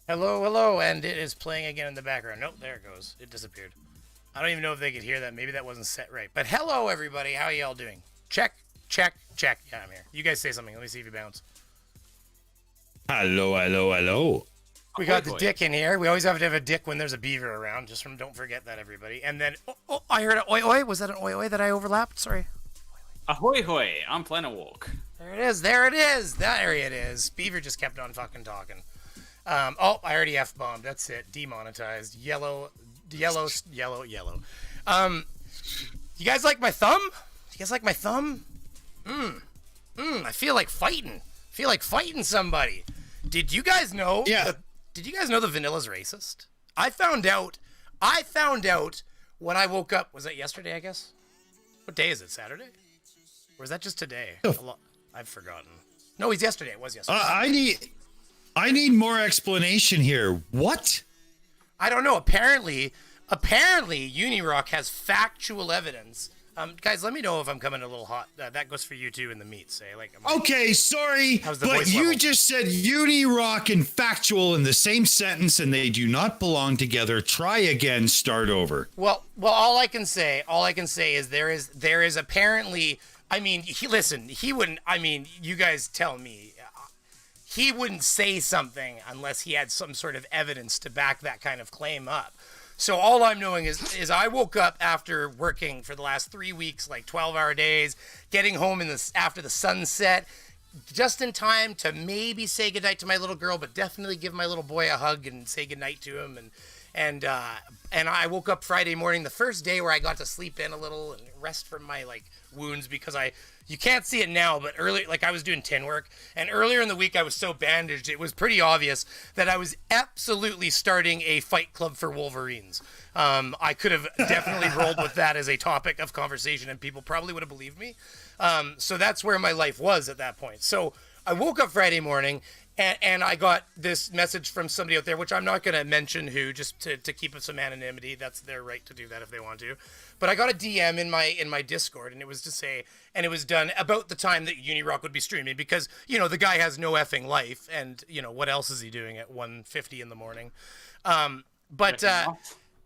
Hello, hello, and it is playing again in the background. Nope, there it goes. It disappeared. I don't even know if they could hear that. Maybe that wasn't set right. But hello, everybody. How y'all doing? Check, check, check. Yeah, I'm here. You guys say something. Let me see if you bounce. Hello, hello, hello. We got the dick in here. We always have to have a dick when there's a beaver around. Don't forget that, everybody. And then, I heard an oi oi. Was that an oi oi that I overlapped? Sorry. Ahoy hoy, I'm Planarwalk. There it is. There it is. There it is. Beaver just kept on fucking talking. I already F-bombed. That's it. Demonetized. Yellow. You guys like my thumb? You guys like my thumb? I feel like fighting. Somebody. Did you guys know? Yeah. Did you guys know the Vanilla's racist? I found out when I woke up. Was that yesterday, I guess? What day is it? Saturday? Or is that just today? I've forgotten. No, it's yesterday. It was yesterday. I need more explanation here. What? I don't know. Apparently, Unirock has factual evidence. Guys, let me know if I'm coming a little hot. That goes for you too in the meat. Say Okay, sorry, but you just said Unirock and factual in the same sentence, and they do not belong together. Try again. Start over. Well, all I can say is there is apparently. I mean, he wouldn't. I mean, you guys tell me. He wouldn't say something unless he had some sort of evidence to back that kind of claim up. So all I'm knowing is I woke up after working for the last 3 weeks, like 12-hour days, getting home after the sunset, just in time to maybe say goodnight to my little girl, but definitely give my little boy a hug and say goodnight to him. And I woke up Friday morning, the first day where I got to sleep in a little and rest from my wounds, because you can't see it now, but I was doing tin work, and earlier in the week I was so bandaged, it was pretty obvious that I was absolutely starting a fight club for Wolverines. I could have definitely rolled with that as a topic of conversation, and people probably would have believed me. So that's where my life was at that point. So I woke up Friday morning, and I got this message from somebody out there, which I'm not going to mention who, just to keep it some anonymity. That's their right to do that if they want to. But I got a DM in my Discord, and it was to say, and it was done about the time that Unirock would be streaming, because, the guy has no effing life, and, what else is he doing at 1:50 in the morning?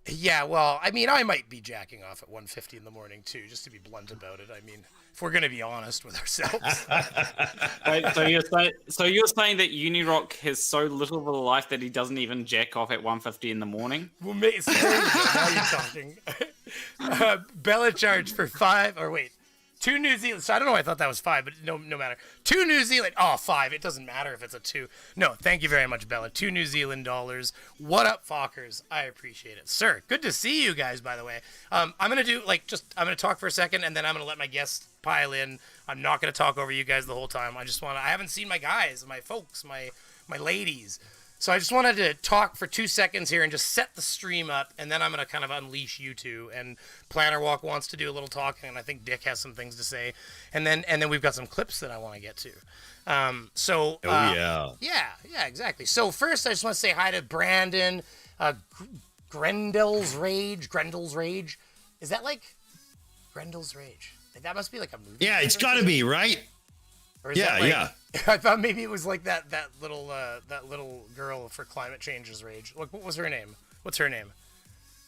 Yeah, well, I mean, I might be jacking off at 1:50 in the morning, too, just to be blunt about it. I mean, if we're going to be honest with ourselves. Wait, so you're saying that Unirock has so little of a life that he doesn't even jack off at 1:50 in the morning? Well, mate, now you're talking. Bella charged for 2 New Zealand. So I don't know why I thought that was 5, but no matter. 2 New Zealand. Oh, 5. It doesn't matter if it's a 2. No, thank you very much, Bella. 2 New Zealand dollars. What up, Fockers? I appreciate it, sir. Good to see you guys, by the way. I'm gonna do I'm gonna talk for a second, and then I'm gonna let my guests pile in. I'm not gonna talk over you guys the whole time. I haven't seen my guys, my folks, my ladies. So I just wanted to talk for 2 seconds here and just set the stream up, and then I'm going to kind of unleash you two. And Planarwalk wants to do a little talking, and I think Dick has some things to say. And then we've got some clips that I want to get to. Yeah, exactly. So first, I just want to say hi to Brandon, Grendel's Rage. Is that like Grendel's Rage? That must be like a movie. Yeah, it's got to be, right? Yeah. I thought maybe it was like that little girl for climate change's rage. Like, what was her name? What's her name?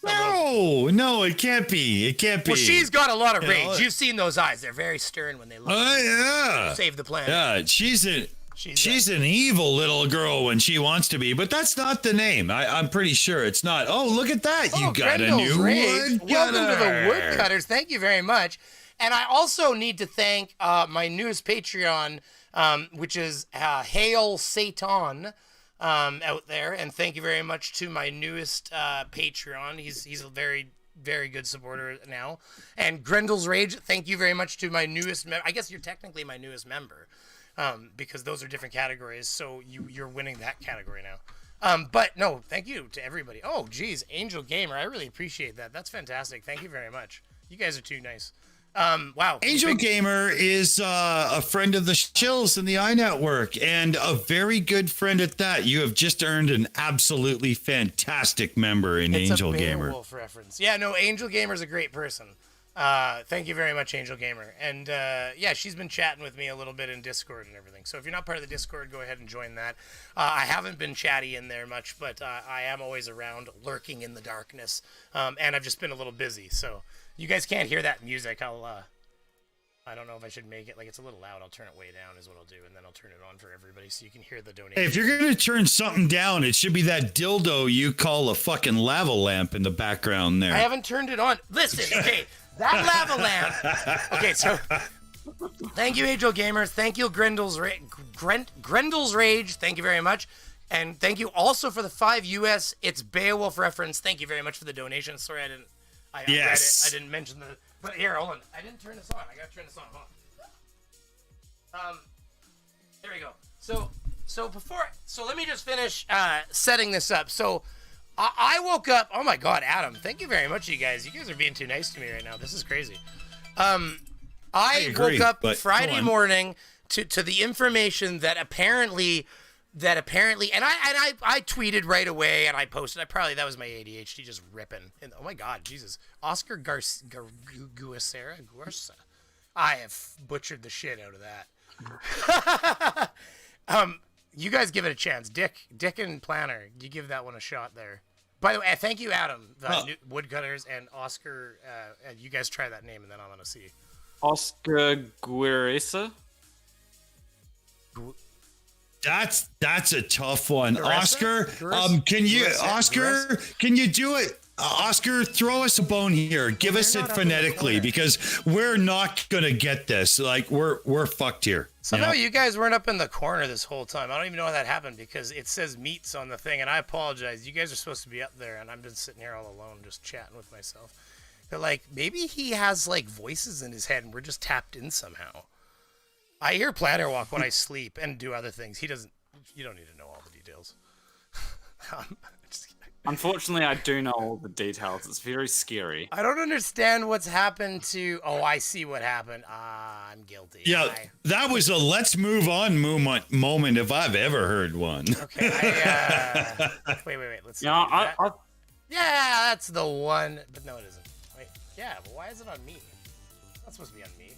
No, it can't be. It can't be. Well, she's got a lot of rage. You've seen those eyes; they're very stern when they look. Oh yeah. Save the planet. Yeah, she's an evil little girl when she wants to be, but that's not the name. I'm pretty sure it's not. Oh, look at that! You got Grendel's a new rage. woodcutter. Welcome to the Woodcutters. Thank you very much. And I also need to thank my newest Patreon, which is Hail Satan out there. And thank you very much to my newest Patreon. He's a very, very good supporter now. And Grendel's Rage, thank you very much to my newest member. I guess you're technically my newest member, because those are different categories. So you're winning that category now. But no, thank you to everybody. Oh, geez, Angel Gamer, I really appreciate that. That's fantastic. Thank you very much. You guys are too nice. Wow. Angel Gamer is a friend of the Chills in the iNetwork, and a very good friend at that. You have just earned an absolutely fantastic member in Angel Gamer. It's a Beowulf reference. Yeah, no, Angel Gamer's a great person. Thank you very much, Angel Gamer. And yeah, she's been chatting with me a little bit in Discord and everything. So if you're not part of the Discord, go ahead and join that. I haven't been chatty in there much, but I am always around, lurking in the darkness. And I've just been a little busy. So you guys can't hear that music. I don't know if I should make it like it's a little loud. I'll turn it way down is what I'll do, and then I'll turn it on for everybody so you can hear the donation. Hey, if you're gonna turn something down, it should be that dildo you call a fucking lava lamp in the background there. I haven't turned it on. Listen, okay, that lava lamp. Okay, so thank you, Angel Gamers. Thank you, Grendel's Rage. Thank you very much. And thank you also for the 5 US. It's Beowulf reference. Thank you very much for the donation. Sorry, I read it. I didn't mention the. But here, hold on. I didn't turn this on. I gotta turn this on. Hold on. There we go. So let me just finish setting this up. So I woke up. Oh my God, Adam! Thank you very much, you guys. You guys are being too nice to me right now. This is crazy. I woke up Friday morning to the information that apparently, and I tweeted right away and I posted. That was my ADHD just ripping. And oh my God, Jesus, Oscar Garcia. I have butchered the shit out of that. You guys give it a chance. Dick and Planner, you give that one a shot there. By the way, thank you, Adam, Woodcutters, and Oscar. And you guys try that name, and then I'm gonna see. Oscar Guerresa. That's a tough one. Garissa? Oscar, can you do it? Oscar, throw us a bone here. Give us it phonetically because we're not gonna get this. Like we're fucked here. Somehow you guys weren't up in the corner this whole time. I don't even know how that happened because it says meats on the thing, and I apologize. You guys are supposed to be up there, and I'm just sitting here all alone, just chatting with myself. But like maybe he has like voices in his head, and we're just tapped in somehow. I hear Planarwalk when I sleep and do other things. He doesn't. You don't need to know all the details. Unfortunately, I do know all the details. It's very scary. I don't understand what's happened to... Oh, I see what happened. I'm guilty. Yeah, that was a let's move on moment if I've ever heard one. Okay, wait. Let's see. Yeah, yeah, that's the one. But no, it isn't. Wait, yeah, but why is it on me? That's supposed to be on me.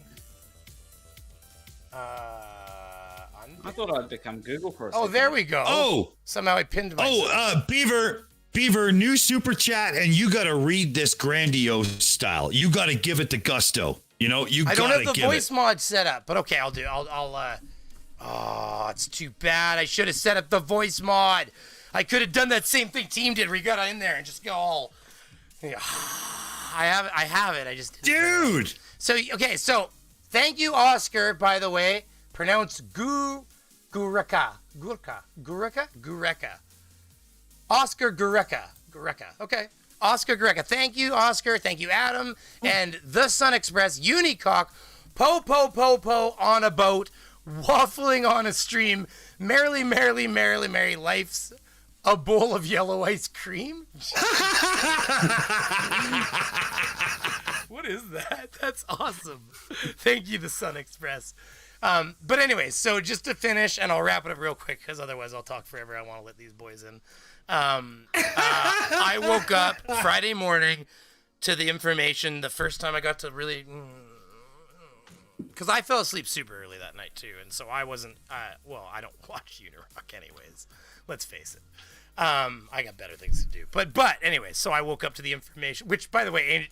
I thought I'd become Google for a second. Oh, there we go. Oh! Somehow I pinned myself. Beaver, new super chat, and you got to read this grandiose style. You got to give it the gusto. You know, I don't have the voice mod set up, but okay, I'll do. Oh, it's too bad. I should have set up the voice mod. I could have done that same thing Team did. We got in there and just go all. Yeah, I have it. I just didn't. Dude. So okay, so thank you, Oscar. By the way, pronounced Gureka. Oscar Gureka. Okay. Oscar Gureka. Thank you, Oscar. Thank you, Adam. And the Sun Express, Unicock, po on a boat, waffling on a stream, merrily, life's a bowl of yellow ice cream. What is that? That's awesome. Thank you, the Sun Express. But anyway, so just to finish, and I'll wrap it up real quick because otherwise I'll talk forever. I want to let these boys in. I woke up Friday morning to the information the first time I got to really... Because I fell asleep super early that night too, and so I wasn't... well, I don't watch Unirock anyways. Let's face it. I got better things to do. But anyway, so I woke up to the information, which, by the way,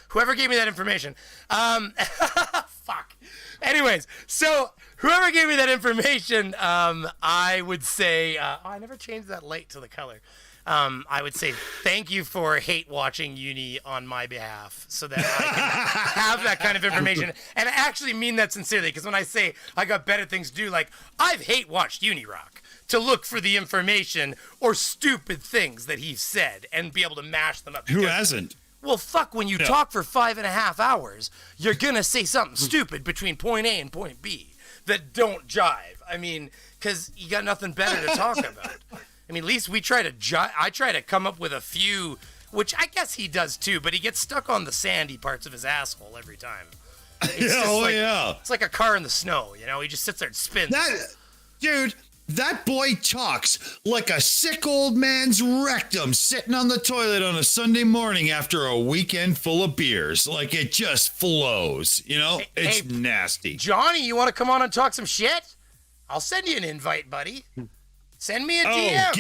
whoever gave me that information, fuck. Anyways, so whoever gave me that information, I would say, I never changed that light to the color. I would say thank you for hate watching Uni on my behalf so that I can have that kind of information. And I actually mean that sincerely, because when I say I got better things to do, like, I've hate watched Unirock to look for the information or stupid things that he's said and be able to mash them up. Who hasn't? Well, fuck, when you talk for 5.5 hours, you're going to say something stupid between point A and point B that don't jive. I mean, because you got nothing better to talk about. I mean, at least we try to I try to come up with a few, which I guess he does too, but he gets stuck on the sandy parts of his asshole every time. It's It's like a car in the snow, you know? He just sits there and spins. Dude, That boy talks like a sick old man's rectum sitting on the toilet on a Sunday morning after a weekend full of beers. Like it just flows, you know? It's nasty. Johnny, you want to come on and talk some shit? I'll send you an invite, buddy. Send me a DM.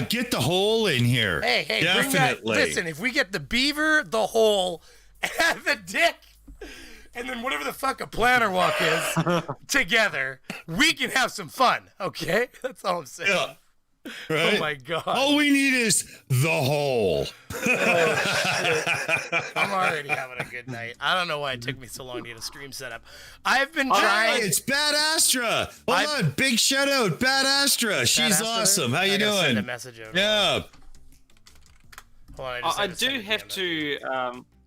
Get the hole in here. Hey, definitely. Bring that. Listen, if we get the beaver, the hole, and the dick, and then whatever the fuck a Planarwalk is together, we can have some fun, okay? That's all I'm saying. Yeah. Right? Oh my god. All we need is the hole. I'm already having a good night. I don't know why it took me so long to get a stream set up. I've been trying. Hey, it's Bad Astra. Hold on, big shout out, Bad Astra. She's awesome. How you doing? Send a message over. Yeah. Hold on, I do have to.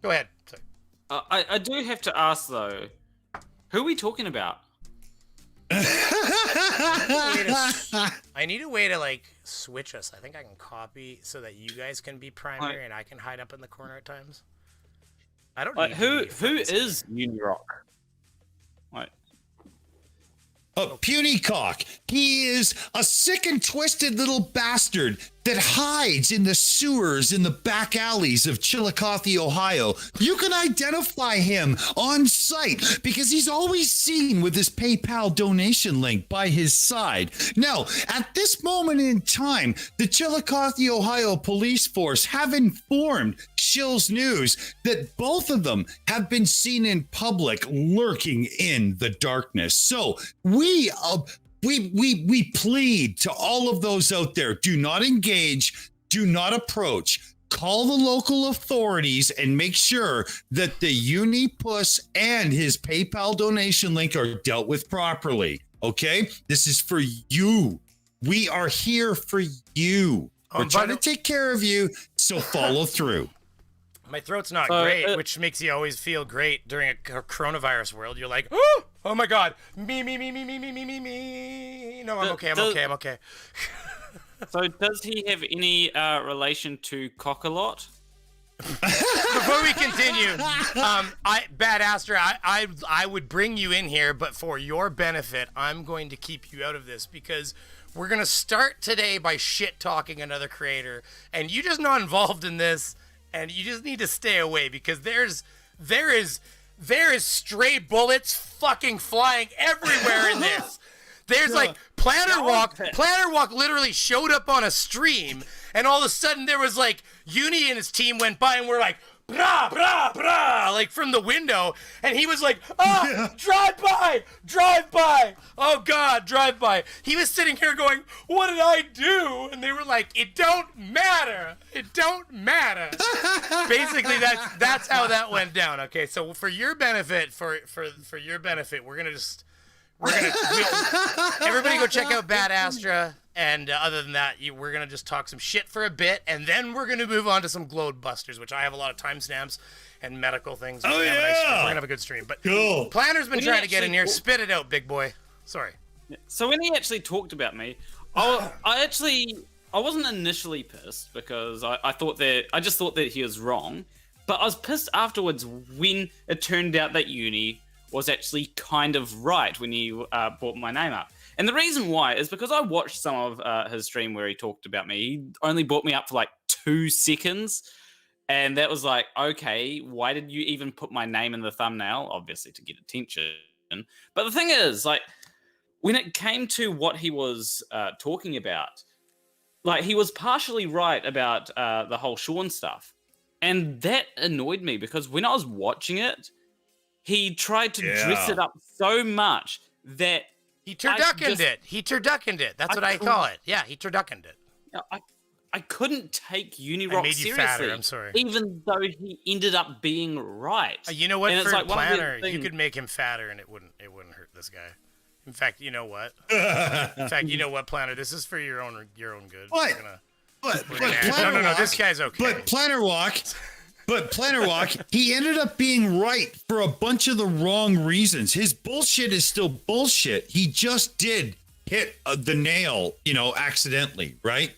Go ahead. Sorry. I do have to ask though, who are we talking about? I need a way to like switch us. I think I can copy so that you guys can be primary and I can hide up in the corner at times. I don't need who is Unirock? Like, Puny Cock. He is a sick and twisted little bastard that hides in the sewers in the back alleys of Chillicothe, Ohio. You can identify him on site because he's always seen with his PayPal donation link by his side. Now, at this moment in time, the Chillicothe, Ohio police force have informed Shill's News that both of them have been seen in public lurking in the darkness. So we plead to all of those out there, do not engage, do not approach. Call the local authorities and make sure that the Unipuss and his PayPal donation link are dealt with properly. Okay? This is for you. We are here for you. We're trying to take care of you, so follow through. My throat's not great, which makes you always feel great during a coronavirus world. You're like, oh my god, me. No, I'm okay. So does he have any relation to Cock-a-lot? Before we continue, Bad Astra, I would bring you in here, but for your benefit, I'm going to keep you out of this because we're going to start today by shit-talking another creator, and you're just not involved in this. And you just need to stay away because there is stray bullets fucking flying everywhere in this. There's like Planarwalk literally showed up on a stream, and all of a sudden there was like Uni and his team went by and we're like brah brah brah like from the window, and he was like, drive by, oh god, drive by. He was sitting here going, what did I do? And they were like, it don't matter. Basically that's how that went down. Okay, so for your benefit, everybody go check out Bad Astra. And other than that, we're going to just talk some shit for a bit, and then we're going to move on to some Globe Busters, which I have a lot of timestamps and medical things. We're going to have a good stream. But cool. Planner's been trying to get in here. Spit it out, big boy. Sorry. So when he actually talked about me, I wasn't initially pissed because I just thought that he was wrong. But I was pissed afterwards when it turned out that Uni was actually kind of right when he brought my name up. And the reason why is because I watched some of his stream where he talked about me. He only brought me up for like 2 seconds. And that was like, okay, why did you even put my name in the thumbnail? Obviously to get attention. But the thing is, like, when it came to what he was talking about, like, he was partially right about the whole Sean stuff. And that annoyed me because when I was watching it, he tried to dress it up so much that he turduckened it. He turduckened it. That's what I call it. Yeah, he turduckened it. I couldn't take Unirock seriously. Fatter, I'm sorry. Even though he ended up being right. You know what? For Planner, you could make him fatter, and it wouldn't hurt this guy. In fact, you know what? Planner? This is for your own good. What? No. This guy's okay. But Planarwalk, he ended up being right for a bunch of the wrong reasons. His bullshit is still bullshit. He just did hit the nail, accidentally, right?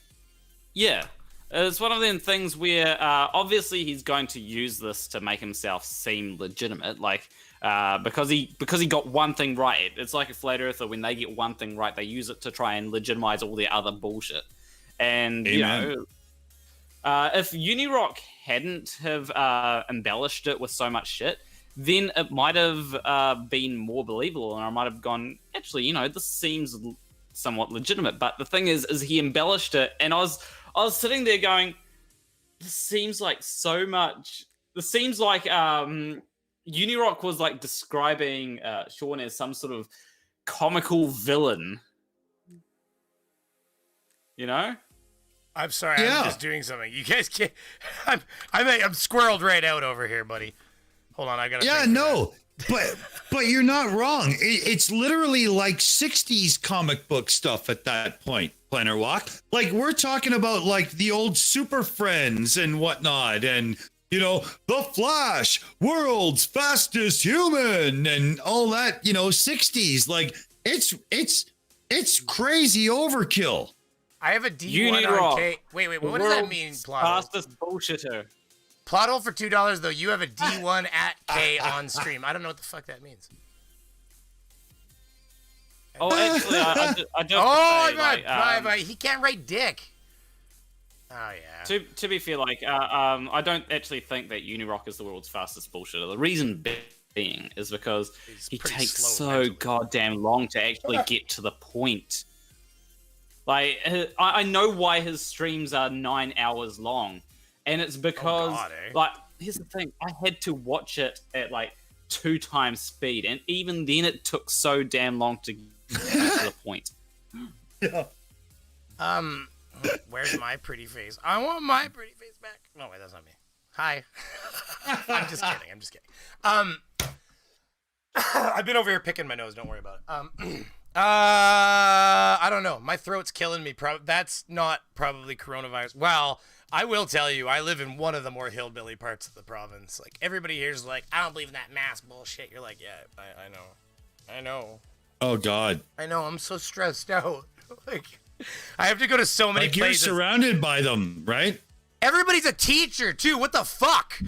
Yeah. It's one of them things where obviously he's going to use this to make himself seem legitimate. Like, because he got one thing right. It's like a flat earther. When they get one thing right, they use it to try and legitimize all their other bullshit. And Amen. if Unirock hadn't have embellished it with so much shit, then it might have been more believable, and I might have gone, actually, this seems somewhat legitimate. But the thing is he embellished it, and I was sitting there going, this seems like so much. This seems like Unirock was like describing Sean as some sort of comical villain. I'm sorry, Yeah. I'm just doing something. You guys can't. I'm squirreled right out over here, buddy. Hold on, I gotta. Yeah, no, but you're not wrong. It's literally like 60s comic book stuff at that point, Planarwalk. Like, we're talking about like the old Super Friends and whatnot, and the Flash, world's fastest human, and all that. 60s. Like, it's crazy overkill. I have a D1 Unirock. on K. Wait, what does that mean, Plot? Fastest bullshitter. Plot hole for $2 though. You have a D1 at K on stream. I don't know what the fuck that means. Oh, actually, I do. He can't write dick. Oh yeah. To be fair, I don't actually think that Unirock is the world's fastest bullshitter. The reason being is because he pretty takes slow so mentally. goddamn long to actually get to the point. Like, I know why his streams are 9 hours long, and it's because, here's the thing: I had to watch it at 2 times speed, and even then, it took so damn long to get to the point. Yeah. Where's my pretty face? I want my pretty face back. No, wait, that's not me. Hi. I'm just kidding. I've been over here picking my nose. Don't worry about it. I don't know. My throat's killing me. That's not probably coronavirus. Well, I will tell you, I live in one of the more hillbilly parts of the province. Like, everybody here's like, I don't believe in that mask bullshit. You're like, yeah, I know. Oh God. I know. I'm so stressed out. I have to go to so many places. You're surrounded by them, right? Everybody's a teacher too. What the fuck?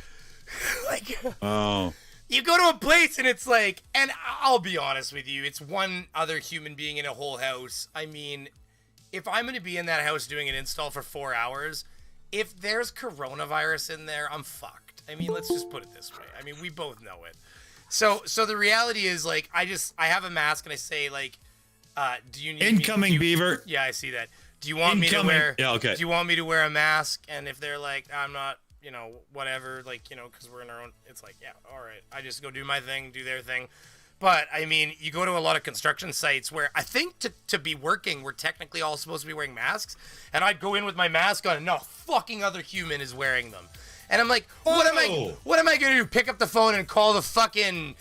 Oh. You go to a place and it's like, and I'll be honest with you, it's one other human being in a whole house. I mean, if I'm going to be in that house doing an install for 4 hours, if there's coronavirus in there, I'm fucked. I mean, let's just put it this way. I mean, we both know it. So the reality is, I have a mask and I say, do you need incoming Beaver? Yeah, I see that. Do you want me to wear? Yeah, okay. Do you want me to wear a mask? And if they're like, I'm not, whatever, because we're in our own, it's like, yeah, all right. I just go do my thing, do their thing. But I mean, you go to a lot of construction sites where I think to be working, we're technically all supposed to be wearing masks, and I'd go in with my mask on, and no fucking other human is wearing them, and I'm like, what am I gonna do? Pick up the phone and call the fucking.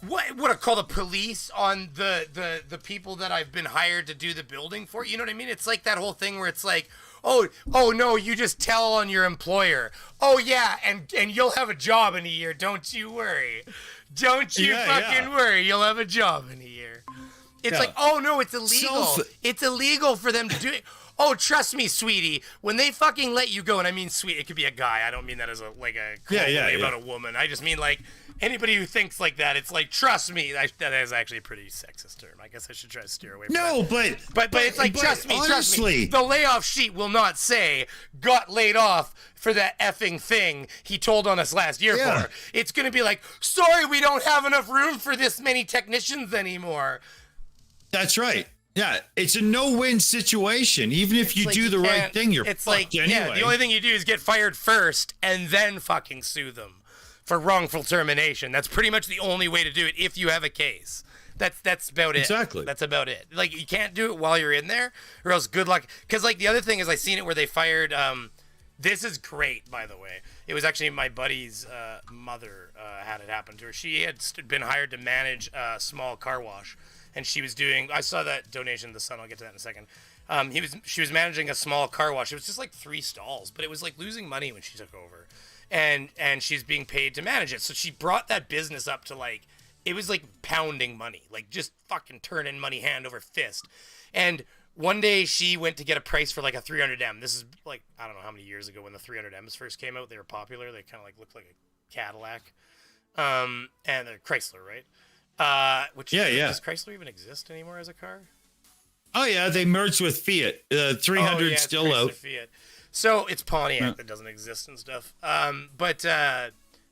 What I call the police on the people that I've been hired to do the building for? You know what I mean? It's like that whole thing where it's like, oh no, you just tell on your employer. Oh yeah, and you'll have a job in a year. Don't you worry. Don't you worry. You'll have a job in a year. It's like, oh no, it's illegal. It's illegal for them to do it. Oh, trust me, sweetie. When they fucking let you go, and I mean, sweet, it could be a guy. I don't mean that as a about a woman. I just mean anybody who thinks like that. It's like, trust me. That is actually a pretty sexist term. I guess I should try to steer away from that. But it's like, trust me, trust me. The layoff sheet will not say got laid off for that effing thing he told on us last year for. It's gonna be like, sorry, we don't have enough room for this many technicians anymore. That's right. Yeah, it's a no-win situation. Even if you do the right thing, you're fucked anyway. Yeah, the only thing you do is get fired first and then fucking sue them for wrongful termination. That's pretty much the only way to do it if you have a case. That's about it. Exactly. That's about it. You can't do it while you're in there, or else good luck. Because the other thing is, I seen it where they fired. This is great, by the way. It was actually my buddy's mother had it happen to her. She had been hired to manage a small car wash. And she was doing. I saw that donation to the Sun. I'll get to that in a second. She was managing a small car wash. It was just 3 stalls, but it was losing money when she took over, and she's being paid to manage it. So she brought that business up to it was pounding money, just fucking turning money hand over fist. And one day she went to get a price for a 300M. This is I don't know how many years ago when the 300Ms first came out. They were popular. They kind of looked like Cadillac, and a Chrysler, right? Does Chrysler even exist anymore as a car? Oh yeah, they merged with Fiat. 300 still Chrysler out. Fiat. So it's Pontiac that doesn't exist and stuff.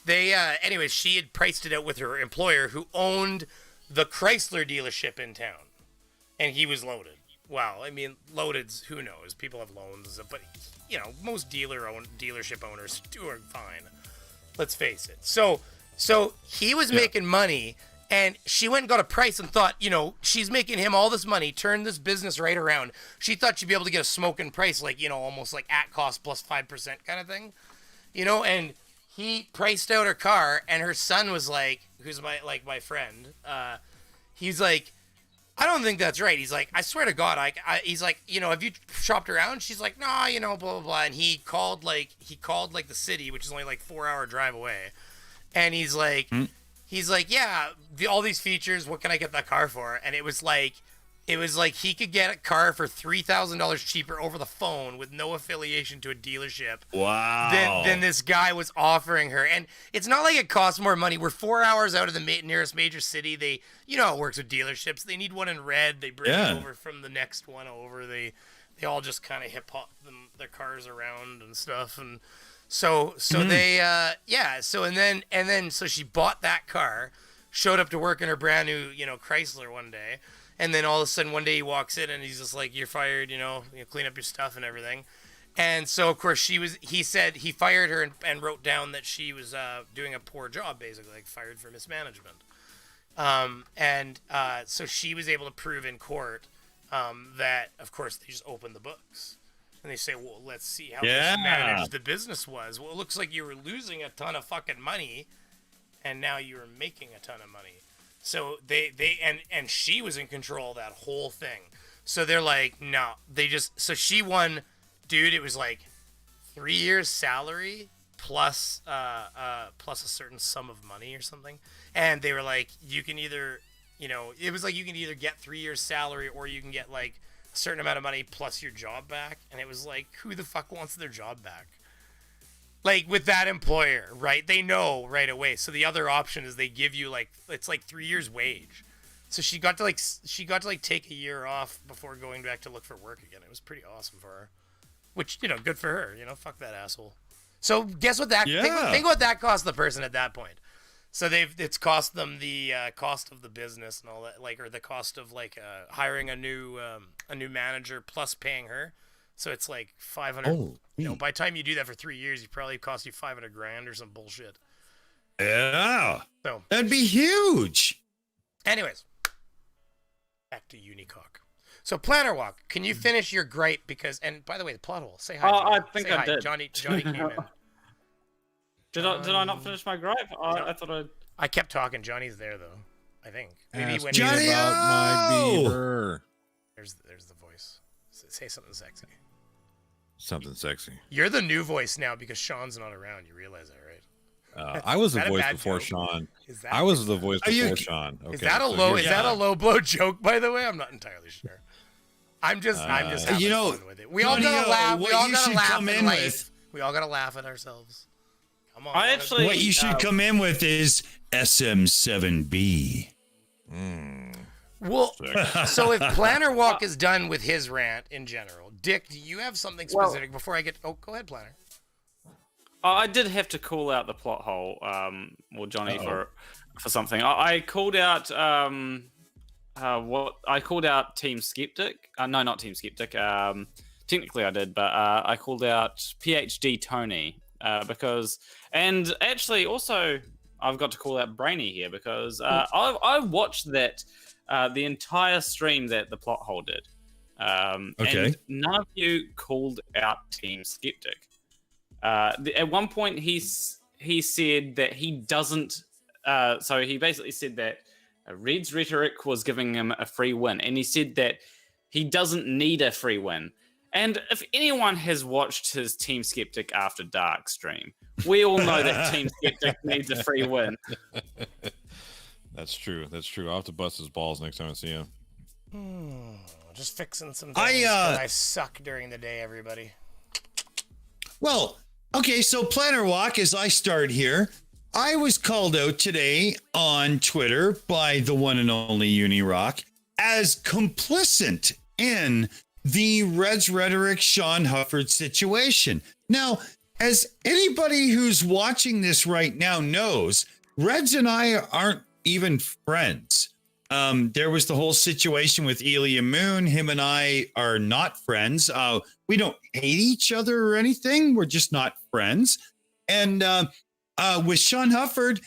Anyways, she had priced it out with her employer, who owned the Chrysler dealership in town, and he was loaded. Wow, I mean, loaded's, who knows? People have loans, but most dealership owners do fine. Let's face it. So he was making money, and she went and got a price and thought, she's making him all this money, turned this business right around. She thought she'd be able to get a smoking price, like, almost like at cost plus 5% kind of thing, and he priced out her car, and her son was like, who's my friend, he's like, I don't think that's right. He's like, I swear to God, he's like, have you shopped around? She's like, nah, blah, blah, blah. And he called the city, which is only like 4-hour drive away. And he's like, yeah, all these features, what can I get that car for? And it was like he could get a car for $3,000 cheaper over the phone with no affiliation to a dealership. Wow. Than this guy was offering her. And it's not like it costs more money. We're 4 hours out of the nearest major city. They, how it works with dealerships. They need one in red. They bring it over from the next one over. They all just kind of hip hop their cars around and stuff. And so they, so she bought that car, showed up to work in her brand new, Chrysler one day. And then all of a sudden, one day he walks in and he's just like, "You're fired. You clean up your stuff and everything." And so, of course, he said he fired her and wrote down that she was doing a poor job, basically, like fired for mismanagement. So she was able to prove in court that, of course, they just opened the books. And they say, well, let's see how mismanaged the business was. Well, it looks like you were losing a ton of fucking money, and now you were making a ton of money. So and she was in control of that whole thing. So they're like, no, so she won, dude, it was like 3 years salary plus a certain sum of money or something. And they were like, you can either, it was like you can either get 3 years salary or you can get like a certain amount of money plus your job back. And it was like, who the fuck wants their job back? Like with that employer, right? They know right away. So the other option is they give you it's like 3 years wage. So she got to take a year off before going back to look for work again. It was pretty awesome for her, which, good for her, fuck that asshole. So guess what think what that cost the person at that point. So it's cost them the cost of the business and all that, or the cost of hiring a new manager plus paying her. So it's like 500. By the time you do that for 3 years, it probably cost you $500,000 or some bullshit. Yeah. So that'd be huge. Anyways, back to Unicock. So Planarwalk, can you finish your gripe? And by the way, the plot hole. Say hi. I think say I hi. did. Johnny came in. Did I not finish my gripe? I thought I kept talking. Johnny's there though. I think. Maybe when Johnny about my beaver. There's the voice. Say something sexy. Something sexy. You're the new voice now because Sean's not around. You realize that, right? I was the that a voice bad before joke? Sean. Is that- I was the voice Are you- before Sean. Okay, Is that a so low? here's- Is that a low blow joke? By the way, I'm not entirely sure. I'm just having fun with it. We all Johnny, gotta laugh. We what all you gotta should laugh come in in life. with- We all gotta laugh at ourselves. Come on. I actually. What you should come in with is SM7B. Well, so if Planarwalk is done with his rant in general, Dick, do you have something specific before I get? Oh, go ahead, Planner. I did have to call out the plot hole, Johnny, for something. I called out I called out Team Skeptic. No, not Team Skeptic. Technically, I did, but I called out PhD Tony because, and actually also I've got to call out Brainy here because I watched that the entire stream that the plot hole did. Okay. And none of you called out Team Skeptic. At one point, he said that he doesn't. So he basically said that Red's rhetoric was giving him a free win, and he said that he doesn't need a free win. And if anyone has watched his Team Skeptic After Dark stream, we all know that Team Skeptic needs a free win. That's true. That's true. I'll have to bust his balls next time I see him. Just fixing some things that I suck during the day, everybody. Well, okay, so Planarwalk, as I start here, I was called out today on Twitter by the one and only Unirock as complicit in the rhetoric Sean Hufford situation. Now, as anybody who's watching this right now knows, Reds and I aren't even friends. There was the whole situation with Elia Moon. Him and I are not friends. We don't hate each other or anything. We're just not friends. And with Sean Hufford,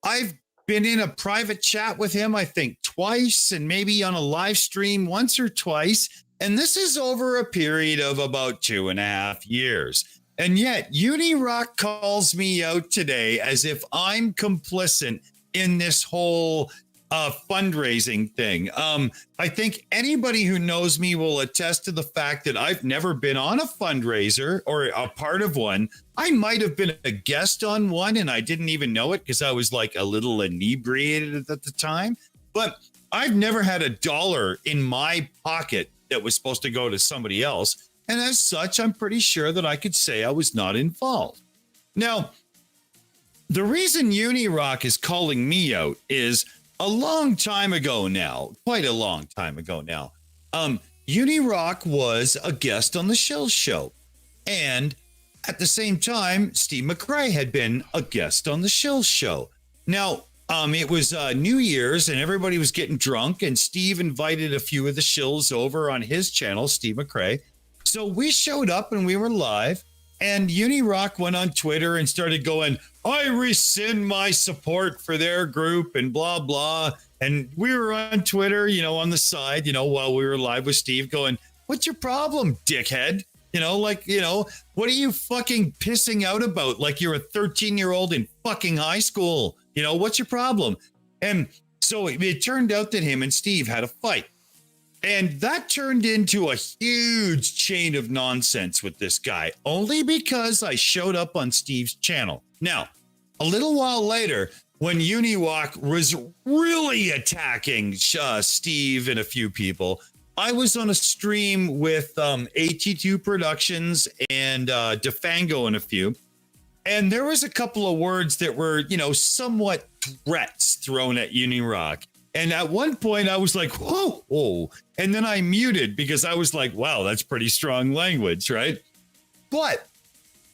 I've been in a private chat with him, I think twice, and maybe on a live stream once or twice. And this is over a period of about 2.5 years. And yet Unirock calls me out today as if I'm complicit in this whole fundraising thing. I think anybody who knows me will attest to the fact that I've never been on a fundraiser or a part of one. I might have been a guest on one and I didn't even know it because I was like a little inebriated at the time. But I've never had $1 in my pocket that was supposed to go to somebody else. And as such, I'm pretty sure that I could say I was not involved. Now, the reason Unirock is calling me out is a long time ago now, quite a long time ago now. Unirock was a guest on the Shill Show. And at the same time, Steve McRae had been a guest on the Shill Show. Now, it was New Year's and everybody was getting drunk and Steve invited a few of the shills over on his channel, Steve McRae. So we showed up and we were live and Unirock went on Twitter and started going, I rescind my support for their group and blah, blah. And we were on Twitter, on the side, while we were live with Steve going, what's your problem, dickhead? What are you fucking pissing out about? Like you're a 13-year-old in fucking high school. What's your problem? And so it turned out that him and Steve had a fight. And that turned into a huge chain of nonsense with this guy, only because I showed up on Steve's channel. Now, a little while later, when Unirock was really attacking Steve and a few people, I was on a stream with AT2 Productions and Defango and a few. And there was a couple of words that were, somewhat threats thrown at Unirock. And at one point I was like, whoa. And then I muted because I was like, wow, that's pretty strong language, right? But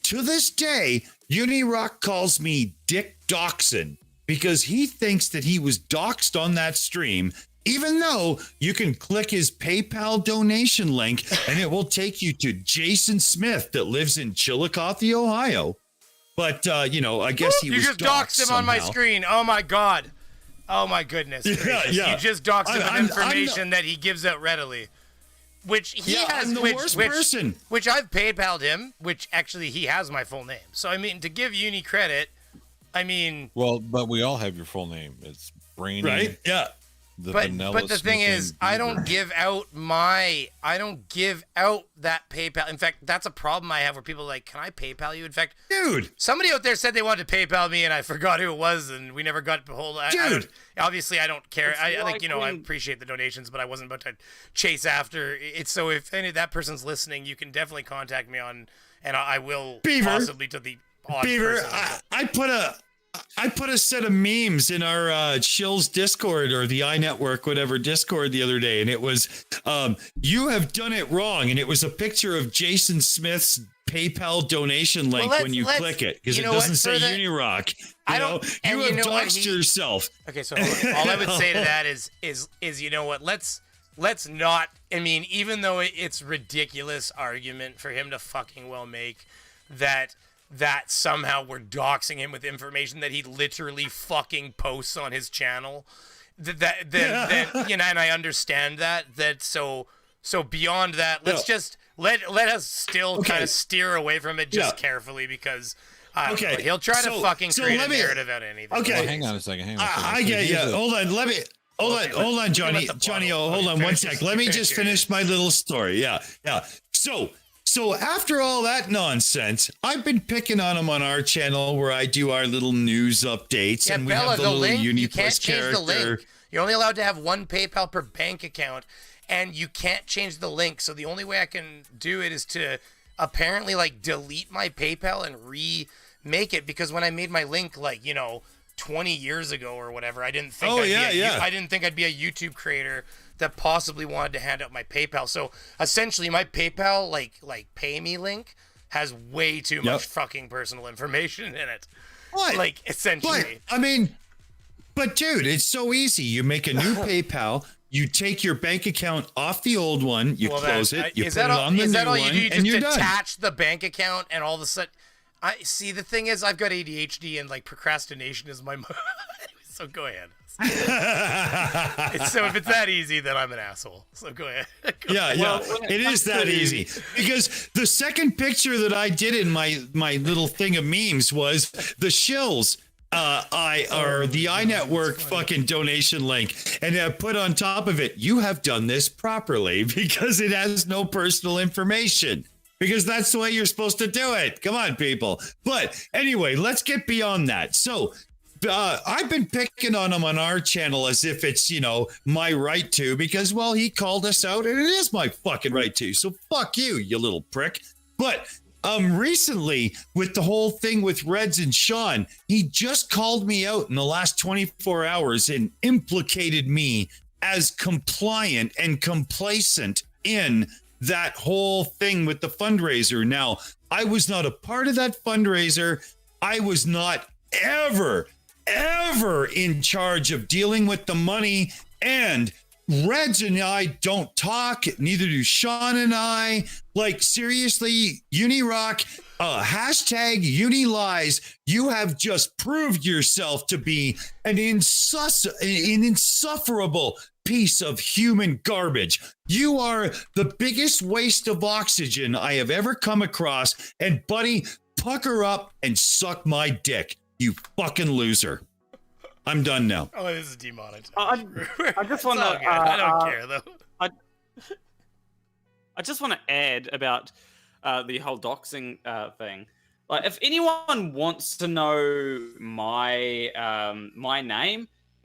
to this day, Unirock calls me Dick Dawson because he thinks that he was doxxed on that stream, even though you can click his PayPal donation link and it will take you to Jason Smith that lives in Chillicothe, Ohio. But, I guess he you was just doxed him on my somehow. screen. Oh, my God. Oh, my goodness. Yeah. You just doxed him with information that he gives out readily. Which he has, I'm the worst person. Which I've PayPal'd him, which actually he has my full name. So, I mean, to give Uni credit, Well, but we all have your full name. It's Brainy. Right? Yeah. But the thing is, I don't give out that PayPal. In fact, that's a problem I have where people are like, can I PayPal you? In fact, Dude, somebody out there said they wanted to PayPal me and I forgot who it was and we never got a hold of it. Obviously, I don't care. I appreciate the donations, but I wasn't about to chase after it. So if any of that person's listening, you can definitely contact me on, and I will Beaver, possibly to the odd Beaver, person. I put a set of memes in our Shills Discord or the iNetwork, whatever Discord the other day. And it was, you have done it wrong. And it was a picture of Jason Smith's PayPal donation link when you click it. Because it doesn't say Unirock. You have doxed yourself. Okay, so all I would say to that is you know what? Let's not, even though it's ridiculous argument for him to fucking well make that somehow we're doxing him with information that he literally fucking posts on his channel. And I understand that. So beyond that, let's just let us still kind of steer away from it carefully because he'll try to fucking create a narrative out of anything. Okay, well, hang on a second. I get you. Hold on, Johnny. Hold on one sec. Let me just finish my little story. Yeah. So after all that nonsense, I've been picking on him on our channel where I do our little news updates, and we have the little link, Uniplus you can't change character. the link. You're only allowed to have one PayPal per bank account, and you can't change the link. So the only way I can do it is to apparently delete my PayPal and make it because when I made my link, like, 20 years ago or whatever, I didn't think I didn't think I'd be a YouTube creator that possibly wanted to hand out my PayPal. So essentially my PayPal like pay me link has way too much fucking personal information in it. What? Like, essentially. But dude, it's so easy. You make a new PayPal, you take your bank account off the old one, you close it, you put it on the new one, and you're done. Attach the bank account and all of a sudden... I see. The thing is, I've got ADHD and like procrastination is my. So go ahead. So if it's that easy, then I'm an asshole. So go ahead. It is that easy because the second picture that I did in my little thing of memes was the shills. The iNetwork fucking donation link, and I put on top of it, you have done this properly because it has no personal information. Because that's the way you're supposed to do it. Come on, people. But anyway, let's get beyond that. So I've been picking on him on our channel as if it's, my right to, because, well, he called us out and it is my fucking right to. So fuck you, you little prick. But recently, with the whole thing with Reds and Sean, he just called me out in the last 24 hours and implicated me as compliant and complacent in that whole thing with the fundraiser. Now, I was not a part of that fundraiser. I was not ever in charge of dealing with the money. And Reds and I don't talk. Neither do Sean and I. Like, seriously, Unirock, hashtag UniLies. You have just proved yourself to be an insufferable piece of human garbage. You are the biggest waste of oxygen I have ever come across. And buddy, pucker up and suck my dick, you fucking loser. I'm done now. Oh, this is demonetized. I just want to. I don't care though. I just want to add about the whole doxing thing. Like, if anyone wants to know my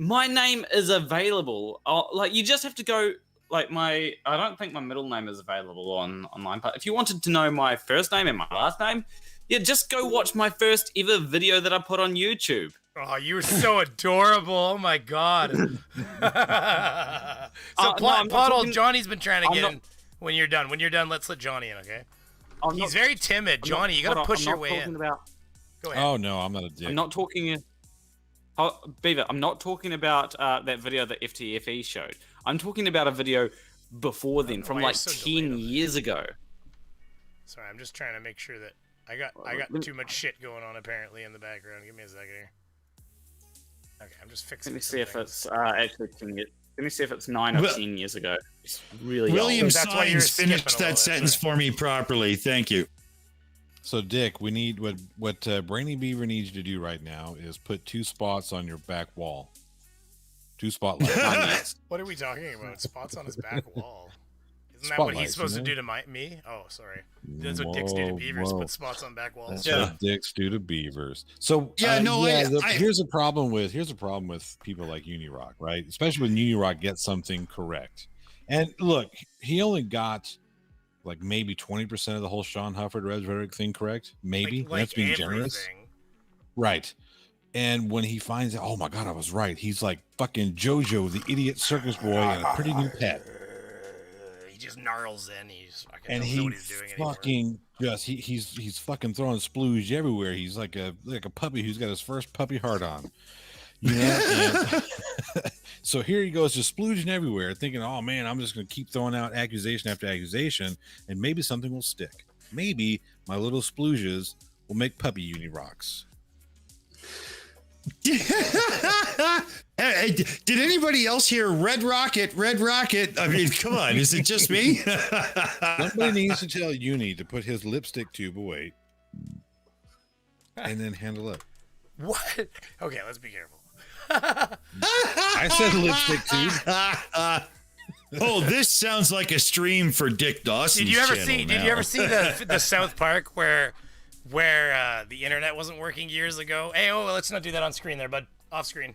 my name is available. Like, you just have to go. Like, I don't think my middle name is available online. But if you wanted to know my first name and my last name, just go watch my first ever video that I put on YouTube. Oh, you were so adorable. Oh my god. Pothole, Johnny's been trying to get in. When you're done, let's let Johnny in, okay? He's very timid. Johnny, you gotta push your way in. Go ahead. Oh no, I'm not a dick. I'm not talking. Beaver, I'm not talking about that video that FTFE showed. I'm talking about a video before then, from like 10 years ago. Sorry, I'm just trying to make sure that I got too much shit going on apparently in the background. Give me a second here. Okay, I'm just fixing. Let me see if it's actually 10 years. Let me see if it's 9 or 10 years ago. It's really William old. Sines finished that sentence for me properly. Thank you. So, Dick, we need what Brainy Beaver needs you to do right now is put 2 spots on your back wall. 2 spotlights. What are we talking about? Spots on his back wall. Isn't that what he's supposed to do to me? Oh, sorry. That's what dicks do to beavers. Put spots on back walls. That's what dicks do to beavers. So here's a problem with people like Unirock, right? Especially when Unirock gets something correct. And look, he only got like maybe 20% of the whole Sean Hufford rhetoric thing correct. Maybe that's being generous, right? And when he finds out, oh my god, I was right. He's like fucking JoJo, the idiot circus boy, and a pretty new pet. Just gnarls in. He's fucking and he fucking just he's fucking throwing splooge everywhere. He's like a puppy who's got his first puppy heart on. You know? And so here he goes, just splooging everywhere, thinking, oh man, I'm just gonna keep throwing out accusation after accusation, and maybe something will stick. Maybe my little splooges will make puppy Unirocks. Hey, did anybody else hear Red Rocket? I mean, come on, is it just me? Somebody needs to tell Uni to put his lipstick tube away and then handle it. What? Okay, let's be careful. I said lipstick tube. Oh, this sounds like a stream for Dick Dawson. Did you ever see the South Park where the internet wasn't working years ago? Hey, let's not do that on screen there, bud. Off screen.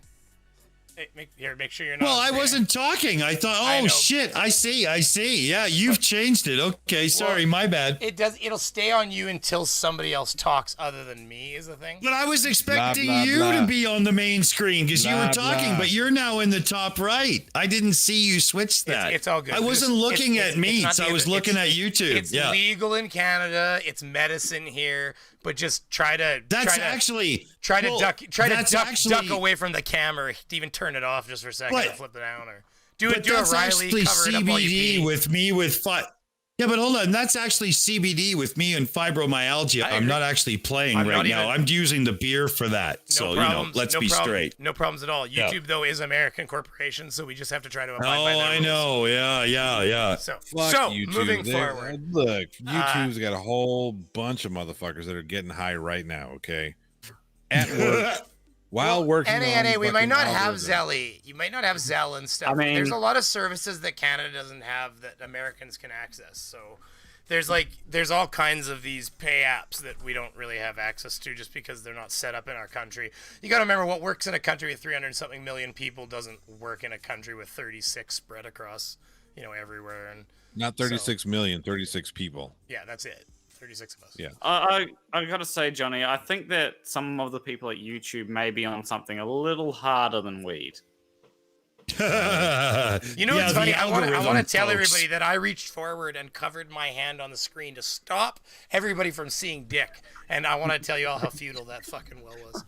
Hey, make sure you're not. Well, I wasn't talking. I thought, oh shit, I see. Yeah, you've changed it. Okay, sorry, my bad. It'll stay on you until somebody else talks other than me is the thing. But I was expecting you to be on the main screen because you were talking, but you're now in the top right. I didn't see you switch that. It's all good. I wasn't looking at meats. I was looking at YouTube. It's legal in Canada. It's medicine here. But just try to duck away from the camera. Even turn it off just for a second and flip it down, or do a Riley, cover it up while you pee. With me with Yeah, but hold on. That's actually CBD with me and fibromyalgia. I'm not actually playing right now. I'm using the beer for that. So, let's be straight. No problems at all. YouTube, though, is American corporation, so we just have to try to abide by their rules. I know. Yeah. So YouTube. Moving forward. Look, YouTube's got a whole bunch of motherfuckers that are getting high right now, okay? At work. While working on we might not have Zelly. You might not have Zell and stuff. There's a lot of services that Canada doesn't have that Americans can access. So there's all kinds of these pay apps that we don't really have access to just because they're not set up in our country. You got to remember what works in a country with 300-something million people doesn't work in a country with 36 spread across, everywhere. And not 36 million, 36 people. Yeah, that's it. 36 of us. Yeah. I gotta say, Johnny, I think that some of the people at YouTube may be on something a little harder than weed. What's funny? I want to tell everybody that I reached forward and covered my hand on the screen to stop everybody from seeing dick, and I want to tell you all how futile that fucking well was.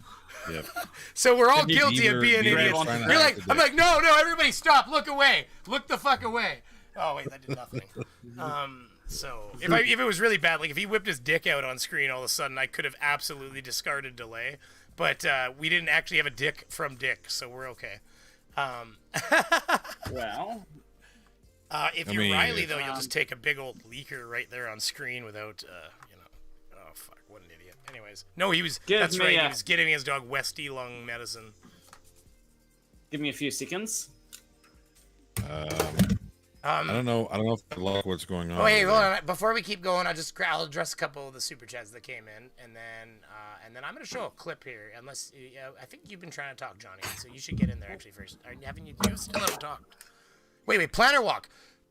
Yep. So we're all guilty of being idiots. I'm like, no, everybody stop, look away, look the fuck away. Oh wait, that did nothing. So if it was really bad, like if he whipped his dick out on screen all of a sudden, I could have absolutely discarded delay. But we didn't actually have a dick from Dick, so we're okay. Well, if you're Riley, though, you'll just take a big old leaker right there on screen without, oh fuck, what an idiot. Anyways, no, he was. That's right. He was giving his dog Westy lung medicine. Give me a few seconds. I don't know if I love what's going on. Oh, hey, hold on. Before we keep going, I'll address a couple of the super chats that came in, and then I'm going to show a clip here. Unless I think you've been trying to talk, Johnny, so you should get in there actually first. You still haven't talked? Wait, Planarwalk,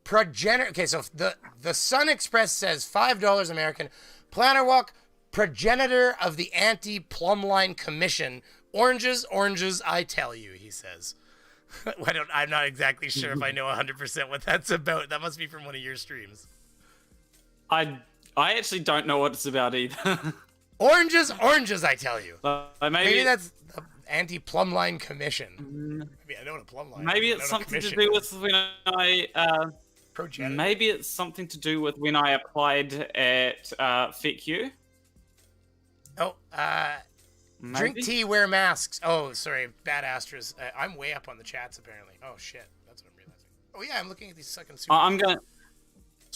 progenitor. Okay, so the Sun Express says $5 American. Planarwalk, progenitor of the Anti-Plumline Commission. Oranges, I tell you, he says. I'm not exactly sure if I know 100% what that's about. That must be from one of your streams. I actually don't know what it's about either. Oranges, I tell you. Maybe that's the Anti-Plumline Commission. Maybe I know what a plumb line. Maybe it's something to do with when I. Maybe it's something to do with when I applied at FitQ. Oh, maybe? Drink tea, wear masks. Oh, sorry, bad Astras. I'm way up on the chats apparently. Oh shit, that's what I'm realizing. Oh yeah, I'm looking at these second.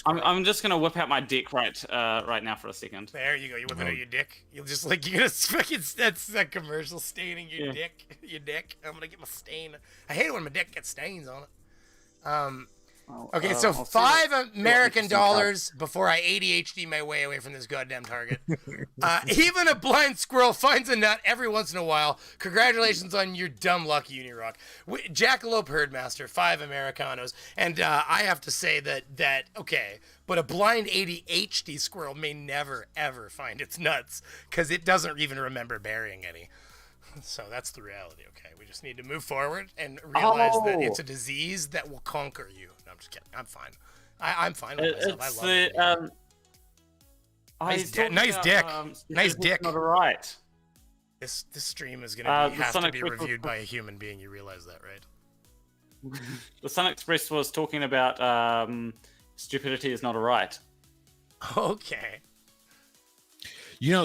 I'm just gonna whip out my dick right now for a second. There you go. You whip out your dick. You're gonna fucking. That's that commercial staining your dick. Your dick. I'm gonna get my stain. I hate it when my dick gets stains on it. Okay, so $5 American before I ADHD my way away from this goddamn target. Even a blind squirrel finds a nut every once in a while. Congratulations on your dumb luck, Unirock. Jackalope Herdmaster, 5 Americanos. And I have to say that okay, but a blind ADHD squirrel may never, ever find its nuts because it doesn't even remember burying any. So that's the reality, okay? We just need to move forward and realize that it's a disease that will conquer you. No, I'm just kidding. I'm fine. I'm fine with myself. I love it. Nice dick. Nice dick. Not right. This stream is going to have to be reviewed by a human being. You realize that, right? The Sun Express was talking about stupidity is not a right. Okay.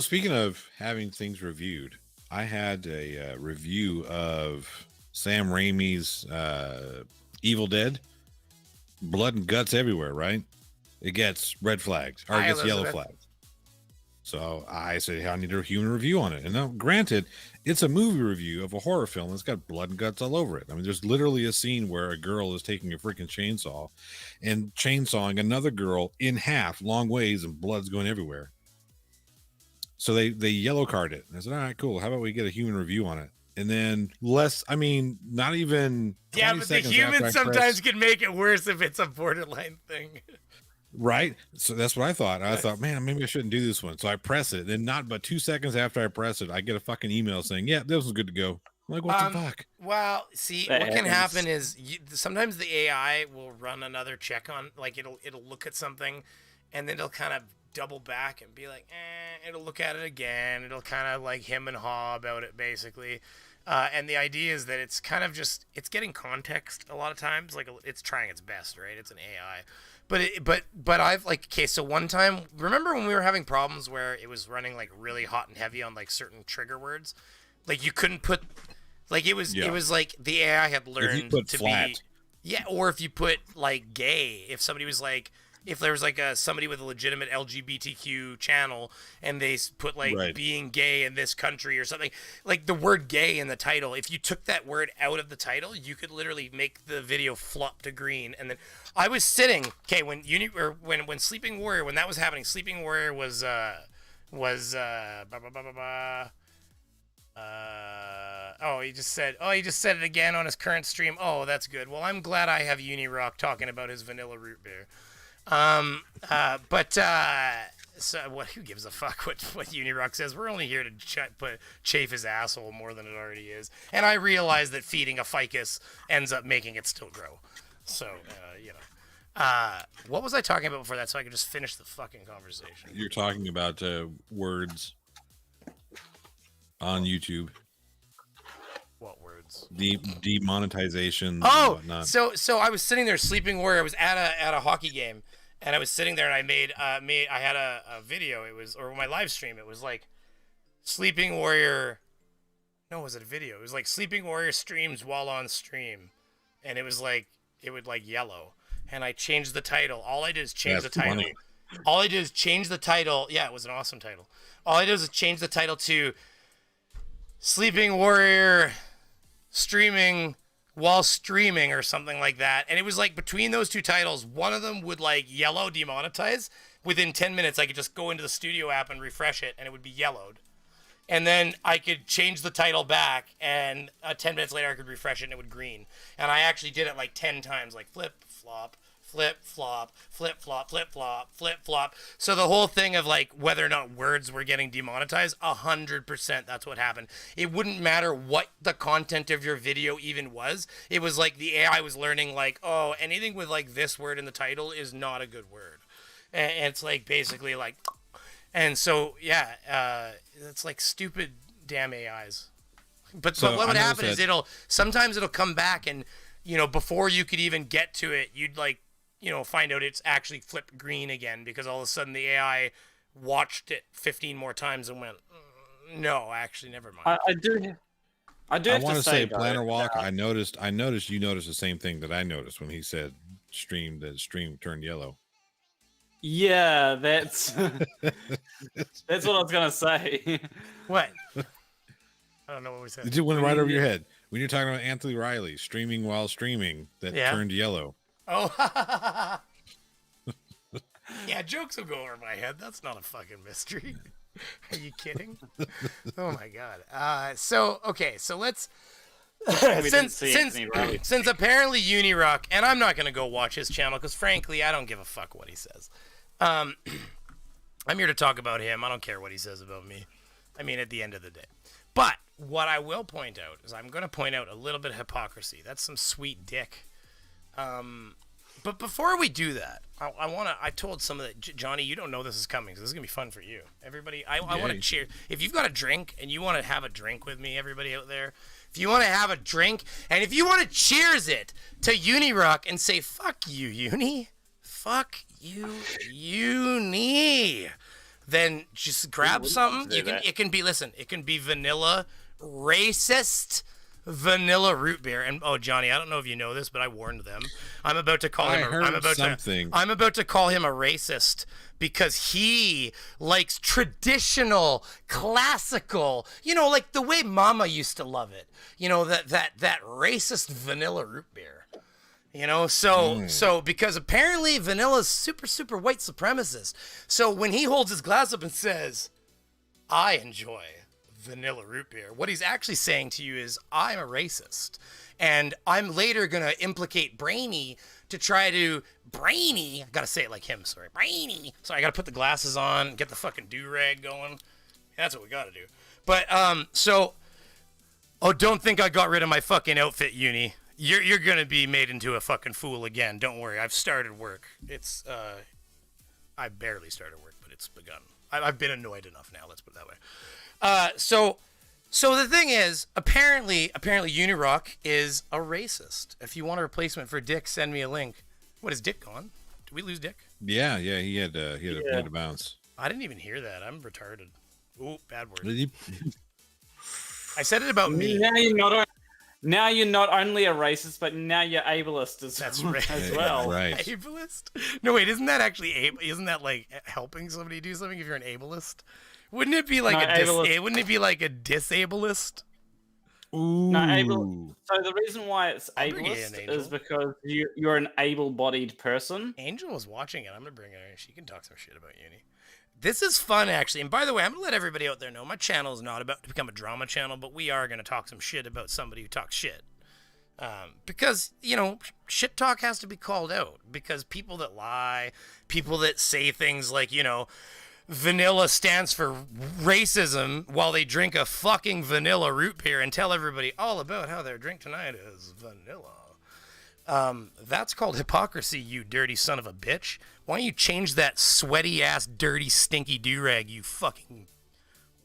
Speaking of having things reviewed, I had a review of Sam Raimi's Evil Dead. Blood and guts everywhere, right? It gets red flags, or it gets yellow flags. So I said, hey, I need a human review on it. And now, granted, it's a movie review of a horror film that's got blood and guts all over it. I mean, there's literally a scene where a girl is taking a freaking chainsaw and chainsawing another girl in half, long ways, and blood's going everywhere. So they yellow card it. And I said, all right, cool. How about we get a human review on it? and then less. I mean, not even. Yeah, but the human sometimes can make it worse if it's a borderline thing. Right. So that's what I thought. I thought, man, maybe I shouldn't do this one. So I press it. And not but 2 seconds after I press it, I get a fucking email saying, yeah, this was good to go. I'm like, what the fuck? Well, see, what can happen is sometimes the AI will run another check on, like it'll look at something, and then it'll kind of double back and be like, it'll look at it again. It'll kind of like him and haw about it, basically. And the idea is that it's kind of just, it's getting context a lot of times. Like it's trying its best, right? It's an AI. But I've like, okay, so one time, remember when we were having problems where it was running like really hot and heavy on like certain trigger words? Like you couldn't put, like it was like the AI had learned to flat. Be, yeah, or if you put like gay, if somebody was like, if there was like somebody with a legitimate LGBTQ channel and they put like being gay in this country or something, like the word gay in the title, if you took that word out of the title, you could literally make the video flop to green. And then I was sitting, okay, when Sleeping Warrior, when that was happening, Sleeping Warrior was he just said it again on his current stream. Oh, that's good. Well, I'm glad I have Unirock talking about his Vanilla Rootbeer. So what? Who gives a fuck what Unirock says? We're only here to chafe his asshole more than it already is. And I realize that feeding a ficus ends up making it still grow. So what was I talking about before that? So I could just finish the fucking conversation. You're talking about words on YouTube. What words? Demonetization. Oh, so I was sitting there, Sleeping Warrior. I was at a hockey game, and I was sitting there, and I had a video. It was, or my live stream. It was like Sleeping Warrior. No, was it a video? It was like Sleeping Warrior streams while on stream, and it was like it would like yellow. And I changed the title. All I did is change the title. Funny. All I did is change the title. Yeah, it was an awesome title. All I did was change the title to Sleeping Warrior streaming while streaming or something like that. And it was like between those two titles, one of them would like yellow demonetize. Within 10 minutes, I could just go into the studio app and refresh it, and it would be yellowed. And then I could change the title back, and 10 minutes later, I could refresh it, and it would green. And I actually did it like 10 times, like flip, flop, flip, flop, flip, flop, flip, flop, flip, flop. So the whole thing of like whether or not words were getting demonetized, 100% that's what happened. It wouldn't matter what the content of your video even was. It was like the AI was learning like, oh, anything with like this word in the title is not a good word. And it's like basically like, and so, yeah, it's like stupid damn AIs. But what would happen is sometimes it'll come back and, before you could even get to it, you'd like, find out it's actually flipped green again because all of a sudden the AI watched it 15 more times and went, no, actually, never mind. I do. I want to say Planarwalk. I noticed you noticed the same thing that I noticed when he said stream turned yellow. Yeah, that's that's what I was gonna say. What? I don't know what we said. It just went right over your head when you're talking about Anthony Riley streaming while streaming that turned yellow. Oh, yeah, jokes will go over my head. That's not a fucking mystery. Are you kidding? Oh my god. So let's. Since apparently Unirock, and I'm not gonna go watch his channel because frankly I don't give a fuck what he says. I'm here to talk about him. I don't care what he says about me. I mean, at the end of the day. But what I will point out is I'm gonna point out a little bit of hypocrisy. That's some sweet dick. But before we do that, I told some of the Johnny, you don't know this is coming, so this is gonna be fun for you. Everybody, I want to cheer. If you've got a drink and you want to have a drink with me, everybody out there, if you want to have a drink and if you want to cheers it to Unirock and say fuck you, Uni, fuck you, Uni, then just grab something. It can be vanilla racist. Vanilla Rootbeer. And Johnny, I don't know if you know this, but I warned them. I'm about to call him a racist because he likes traditional, classical, like the way Mama used to love it. That racist Vanilla Rootbeer. So because apparently Vanilla's super, super white supremacist. So when he holds his glass up and says, I enjoy Vanilla Rootbeer. What he's actually saying to you is, I'm a racist. And I'm later going to implicate Brainy to try to... Brainy! I got to say it like him, sorry. Brainy! Sorry, I got to put the glasses on, get the fucking do-rag going. That's what we got to do. But, so... Oh, don't think I got rid of my fucking outfit, Uni. You're going to be made into a fucking fool again. Don't worry. I've started work. It's, I barely started work, but it's begun. I've been annoyed enough now, let's put it that way. So the thing is, apparently Unirock is a racist. If you want a replacement for Dick, send me a link. What, is Dick gone? Did we lose Dick? Yeah, he had a point of bounce. I didn't even hear that. I'm retarded. Ooh, bad word. I said it about me. Now you're not only a racist, but now you're ableist as well. Right. Ableist? No, wait, isn't that actually isn't that like helping somebody do something if you're an ableist? Wouldn't it be like wouldn't it be like a disableist? Ooh. No, so the reason why it's ableist is because you're an able-bodied person. Angel was watching it. I'm gonna bring her in. She can talk some shit about Uni. This is fun, actually. And by the way, I'm going to let everybody out there know my channel is not about to become a drama channel, but we are going to talk some shit about somebody who talks shit. Because, you know, shit talk has to be called out. Because people that lie, people that say things like, you know, vanilla stands for racism while they drink a fucking vanilla root beer and tell everybody all about how their drink tonight is vanilla. That's called hypocrisy, you dirty son of a bitch. Why don't you change that sweaty ass, dirty, stinky do-rag, you fucking...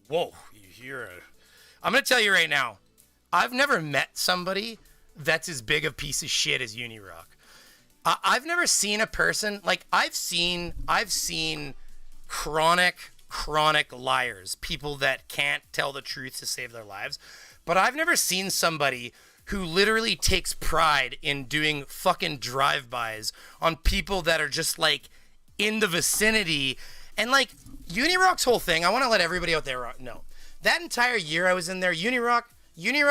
Whoa, I'm gonna tell you right now, I've never met somebody that's as big a piece of shit as Unirock. I've never seen a person, like, I've seen chronic liars, people that can't tell the truth to save their lives, but I've never seen somebody who literally takes pride in doing fucking drive-bys on people that are just, like, in the vicinity. And, like, Unirock's whole thing, I want to let everybody out there know. That entire year I was in there, Unirock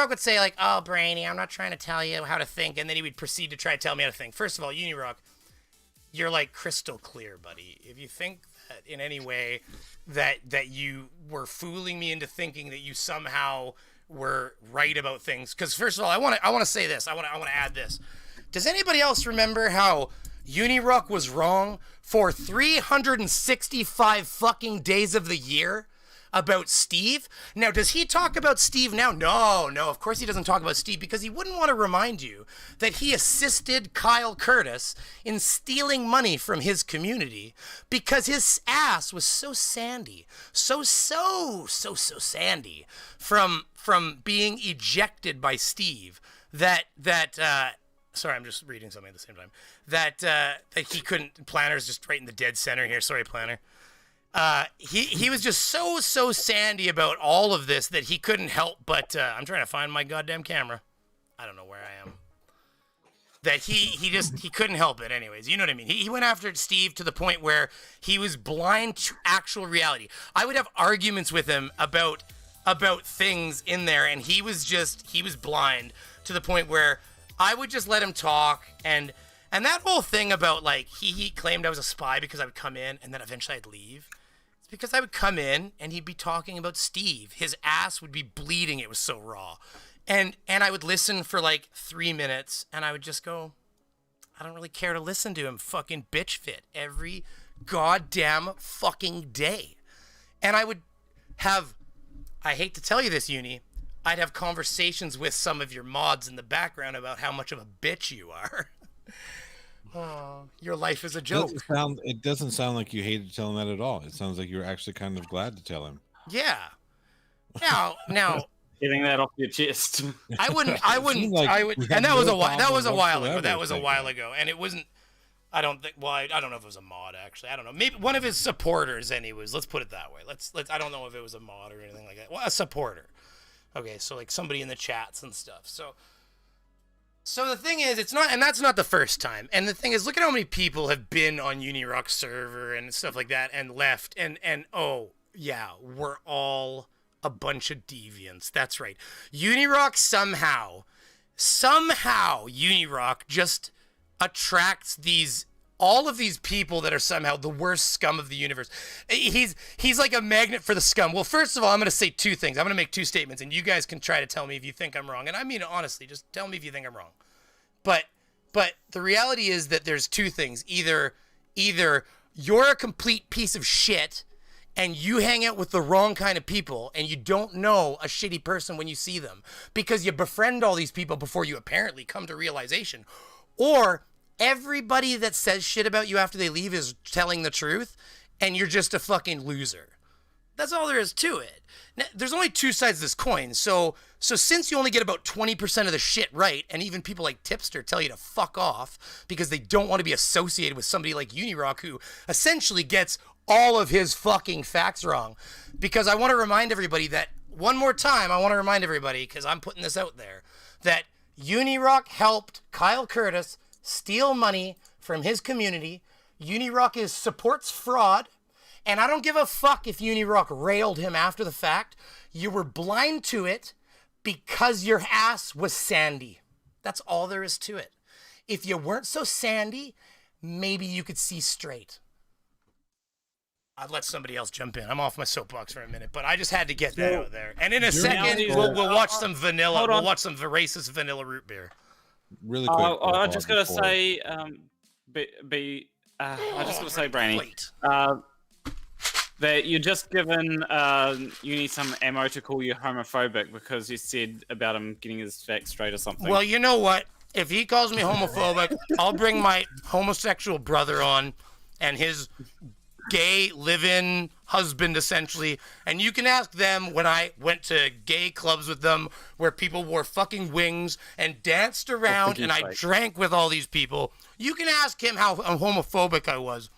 would say, like, oh, Brainy, I'm not trying to tell you how to think, and then he would proceed to try to tell me how to think. First of all, Unirock, you're, like, crystal clear, buddy. If you think that in any way that you were fooling me into thinking that you somehow... were right about things, because first of all, I want to say this. I want to add this. Does anybody else remember how Unirock was wrong for 365 fucking days of the year about Steve? Now, does he talk about Steve now? No, of course he doesn't talk about Steve, because he wouldn't want to remind you that he assisted Kyle Curtis in stealing money from his community because his ass was so sandy, so sandy from being ejected by Steve that sorry, I'm just reading something at the same time, that he couldn't, Planner's just right in the dead center here, sorry Planner. He was just so sandy about all of this that he couldn't help but, I'm trying to find my goddamn camera. I don't know where I am. That he couldn't help it anyways. You know what I mean? He went after Steve to the point where he was blind to actual reality. I would have arguments with him about things in there, and he was blind to the point where I would just let him talk, and that whole thing about, like, he claimed I was a spy because I would come in and then eventually I'd leave. It's because I would come in and he'd be talking about Steve. His ass would be bleeding. It was so raw. And I would listen for like 3 minutes and I would just go, I don't really care to listen to him fucking bitch fit every goddamn fucking day. And I would have, I hate to tell you this, Uni, I'd have conversations with some of your mods in the background about how much of a bitch you are. Oh, your life is a joke. It doesn't sound like you hated to tell him that at all. It sounds like you were actually kind of glad to tell him. Yeah. Now getting that off your chest. I would, and that was a while ago, and it wasn't, I don't know if it was a mod, actually. I don't know. Maybe one of his supporters, anyways. Let's put it that way. Let's. I don't know if it was a mod or anything like that. Well, a supporter. Okay, so like somebody in the chats and stuff. So the thing is, it's not, and that's not the first time. And the thing is, look at how many people have been on Unirock's server and stuff like that and left. And oh yeah, we're all a bunch of deviants. That's right. Unirock somehow Unirock just attracts these all of these people that are somehow the worst scum of the universe. He's like a magnet for the scum. Well, first of all, I'm going to say two things. I'm going to make two statements, and you guys can try to tell me if you think I'm wrong. And I mean, honestly, just tell me if you think I'm wrong. But the reality is that there's two things. Either you're a complete piece of shit and you hang out with the wrong kind of people and you don't know a shitty person when you see them because you befriend all these people before you apparently come to realization, or everybody that says shit about you after they leave is telling the truth and you're just a fucking loser. That's all there is to it. Now, there's only two sides of this coin. So since you only get about 20% of the shit right, and even people like Tipster tell you to fuck off because they don't want to be associated with somebody like Unirock who essentially gets all of his fucking facts wrong. Because I want to remind everybody that, one more time, because I'm putting this out there, that Unirock helped Kyle Curtis steal money from his community. Unirock supports fraud, and I don't give a fuck if Unirock railed him after the fact. You were blind to it because your ass was sandy. That's all there is to it. If you weren't so sandy, maybe you could see straight. I'd let somebody else jump in. I'm off my soapbox for a minute, but I just had to get that out there. And in a second, we'll watch some vanilla. We'll watch some racist vanilla root beer. Really quick. I just gotta say, I just gotta say, Brainy, that you're just giving Uni some ammo to call you homophobic because you said about him getting his facts straight or something. Well, you know what? If he calls me homophobic, I'll bring my homosexual brother on and his gay live-in husband, essentially, and you can ask them when I went to gay clubs with them where people wore fucking wings and danced around and I drank with all these people. You can ask him how homophobic I was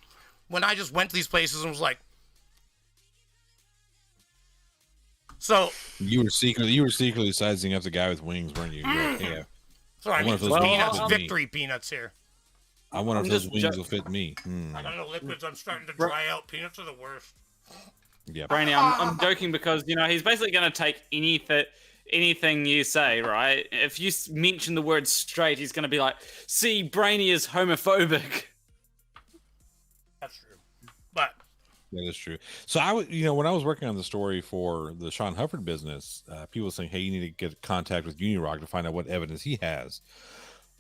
when I just went to these places and was like, so you were secretly sizing up the guy with wings, weren't you? Yeah. Sorry, I mean, peanuts, victory peanuts here. I wonder if those wings will fit me. I don't know, liquids. I'm starting to dry out. Peanuts are the worst. Yeah, Brainy, I'm joking because he's basically going to take anything you say, right? If you mention the word straight, he's going to be like, "See, Brainy is homophobic." That's true, but that is true. So I when I was working on the story for the Sean Hufford business, people were saying, "Hey, you need to get in contact with Unirock to find out what evidence he has."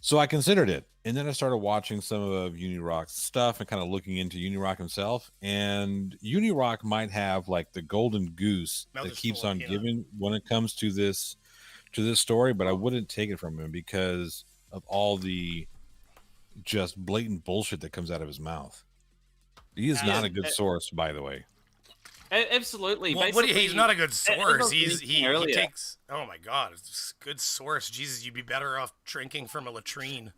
So I considered it, and then I started watching some of Unirock's stuff and kind of looking into Unirock himself. And Unirock might have like the golden goose that keeps on giving when it comes to this story, but I wouldn't take it from him because of all the just blatant bullshit that comes out of his mouth. He is not a good source, by the way. Absolutely. Well, he's not a good source. He takes. Oh my God, it's a good source. Jesus, you'd be better off drinking from a latrine.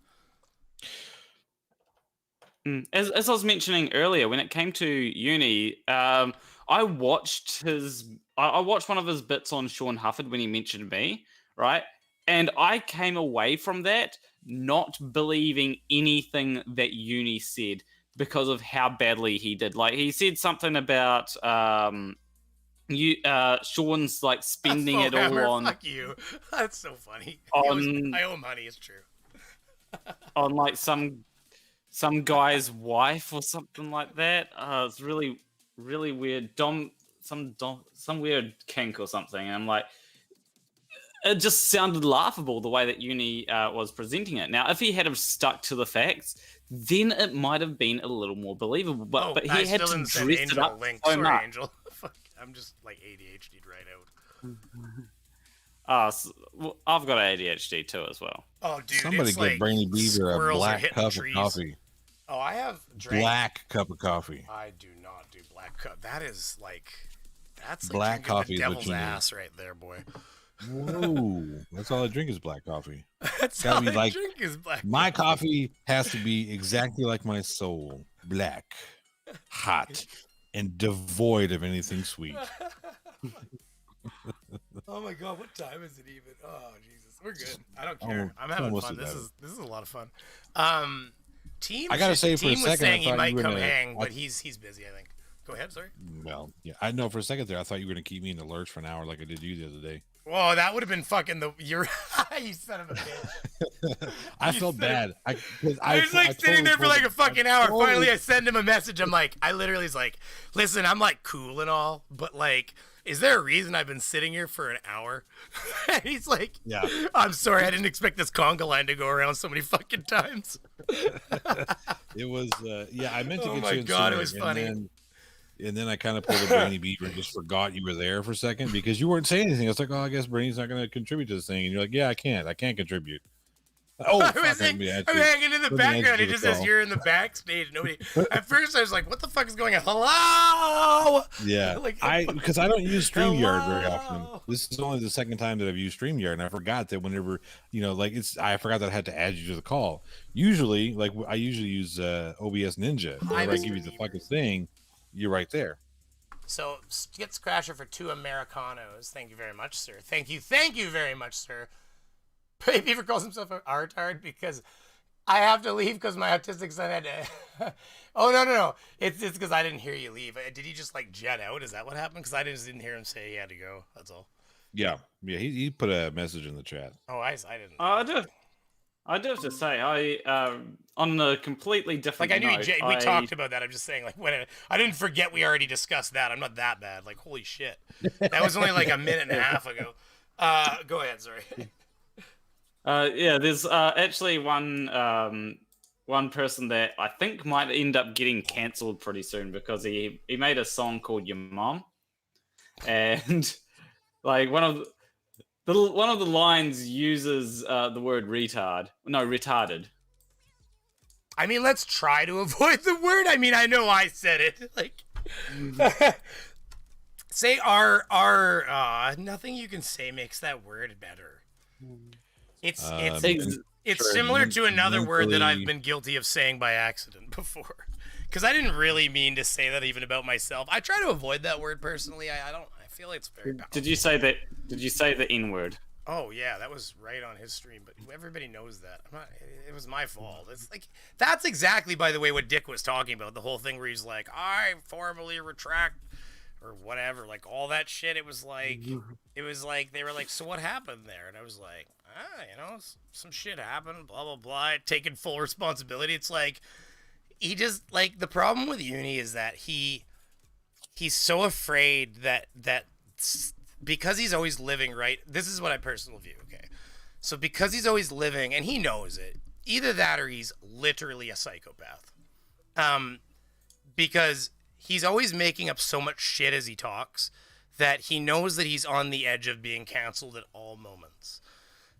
As I was mentioning earlier, when it came to Uni, I watched one of his bits on Sean Hufford when he mentioned me, right? And I came away from that not believing anything that Uni said, because of how badly he did. Like, he said something about Sean's like spending it all on. Fuck you. That's so funny. I owe money. It's true. On like some guy's wife or something like that. It's really, really weird. Some weird kink or something. And I'm like, it just sounded laughable the way that Uni was presenting it. Now, if he had have stuck to the facts, then it might have been a little more believable. But he had to dress it up so much. Angel. Fuck, I'm just like ADHD'd right out. Well, I've got ADHD too as well. Oh, dude, somebody get Brainy Beaver a black cup of coffee. Oh, I have black cup of coffee. I do not do black cup. That's like black coffee. The devil's ass right there, boy. Whoa, that's all I drink is black coffee. That's all I drink is black. My coffee has to be exactly like my soul, black, hot, and devoid of anything sweet. Oh my God, what time is it even? Oh Jesus, we're good. I don't care. I'm having fun. This is a lot of fun. Team. I gotta say, for a second, saying he might come hang, but he's busy, I think. Go ahead, sorry. Well, yeah, I know for a second there, I thought you were gonna keep me in the lurch for an hour like I did you the other day. Whoa, that would have been fucking you son of a bitch. I felt bad. I was like sitting there for like a fucking hour. Finally, I send him a message. I'm like, I literally was like, listen, I'm like cool and all, but like, is there a reason I've been sitting here for an hour? And he's like, yeah, I'm sorry, I didn't expect this conga line to go around so many fucking times. It was, I meant to get you in. Oh my God, sooner, it was funny. And then I kind of pulled a Brainy Beaver and just forgot you were there for a second because you weren't saying anything. I was like, oh, I guess Brainy's not going to contribute to this thing. And you're like, yeah, I can't contribute. Oh, I'm hanging in the background. It just says you're in the backstage. Nobody. At first, I was like, "What the fuck is going on?" Hello. Yeah, because I don't use StreamYard very often. This is only the second time that I've used StreamYard, and I forgot that whenever I forgot that I had to add you to the call. Usually, I usually use OBS Ninja. Whenever I give you the fucking thing, you're right there. So, Skits Crasher for 2 Americanos. Thank you very much, sir. Thank you very much, sir. Beaver calls himself a retard because I have to leave because my autistic son had to. Oh, no. It's because I didn't hear you leave. Did he just like jet out? Is that what happened? Because I just didn't hear him say he had to go. That's all. Yeah. He put a message in the chat. Oh, I didn't. I do have to say, on a completely different I knew note, we talked about that. I'm just saying, I didn't forget we already discussed that. I'm not that bad. Like, holy shit. That was only like a minute and a half ago. Go ahead, sorry. There's actually one person that I think might end up getting cancelled pretty soon because he made a song called Your Mom, and like one of the lines uses the word retarded. I mean, let's try to avoid the word. I mean, I know I said it. Like, say nothing you can say makes that word better. It's similar to another word that I've been guilty of saying by accident before, because I didn't really mean to say that even about myself. I try to avoid that word personally. I feel like it's very powerful. Did you say the N word? Oh yeah, that was right on his stream, but everybody knows that. It was my fault. It's like that's exactly, by the way, what Dick was talking about. The whole thing where he's like, I formally retract. Or whatever, like all that shit. It was like they were like, so what happened there? And I was like, some shit happened, blah blah blah. Taking full responsibility. It's like he just like the problem with Uni is that he's so afraid that because he's always living right. This is what I personal view. Okay, so because he's always living and he knows it, either that or he's literally a psychopath. Because he's always making up so much shit as he talks that he knows that he's on the edge of being canceled at all moments.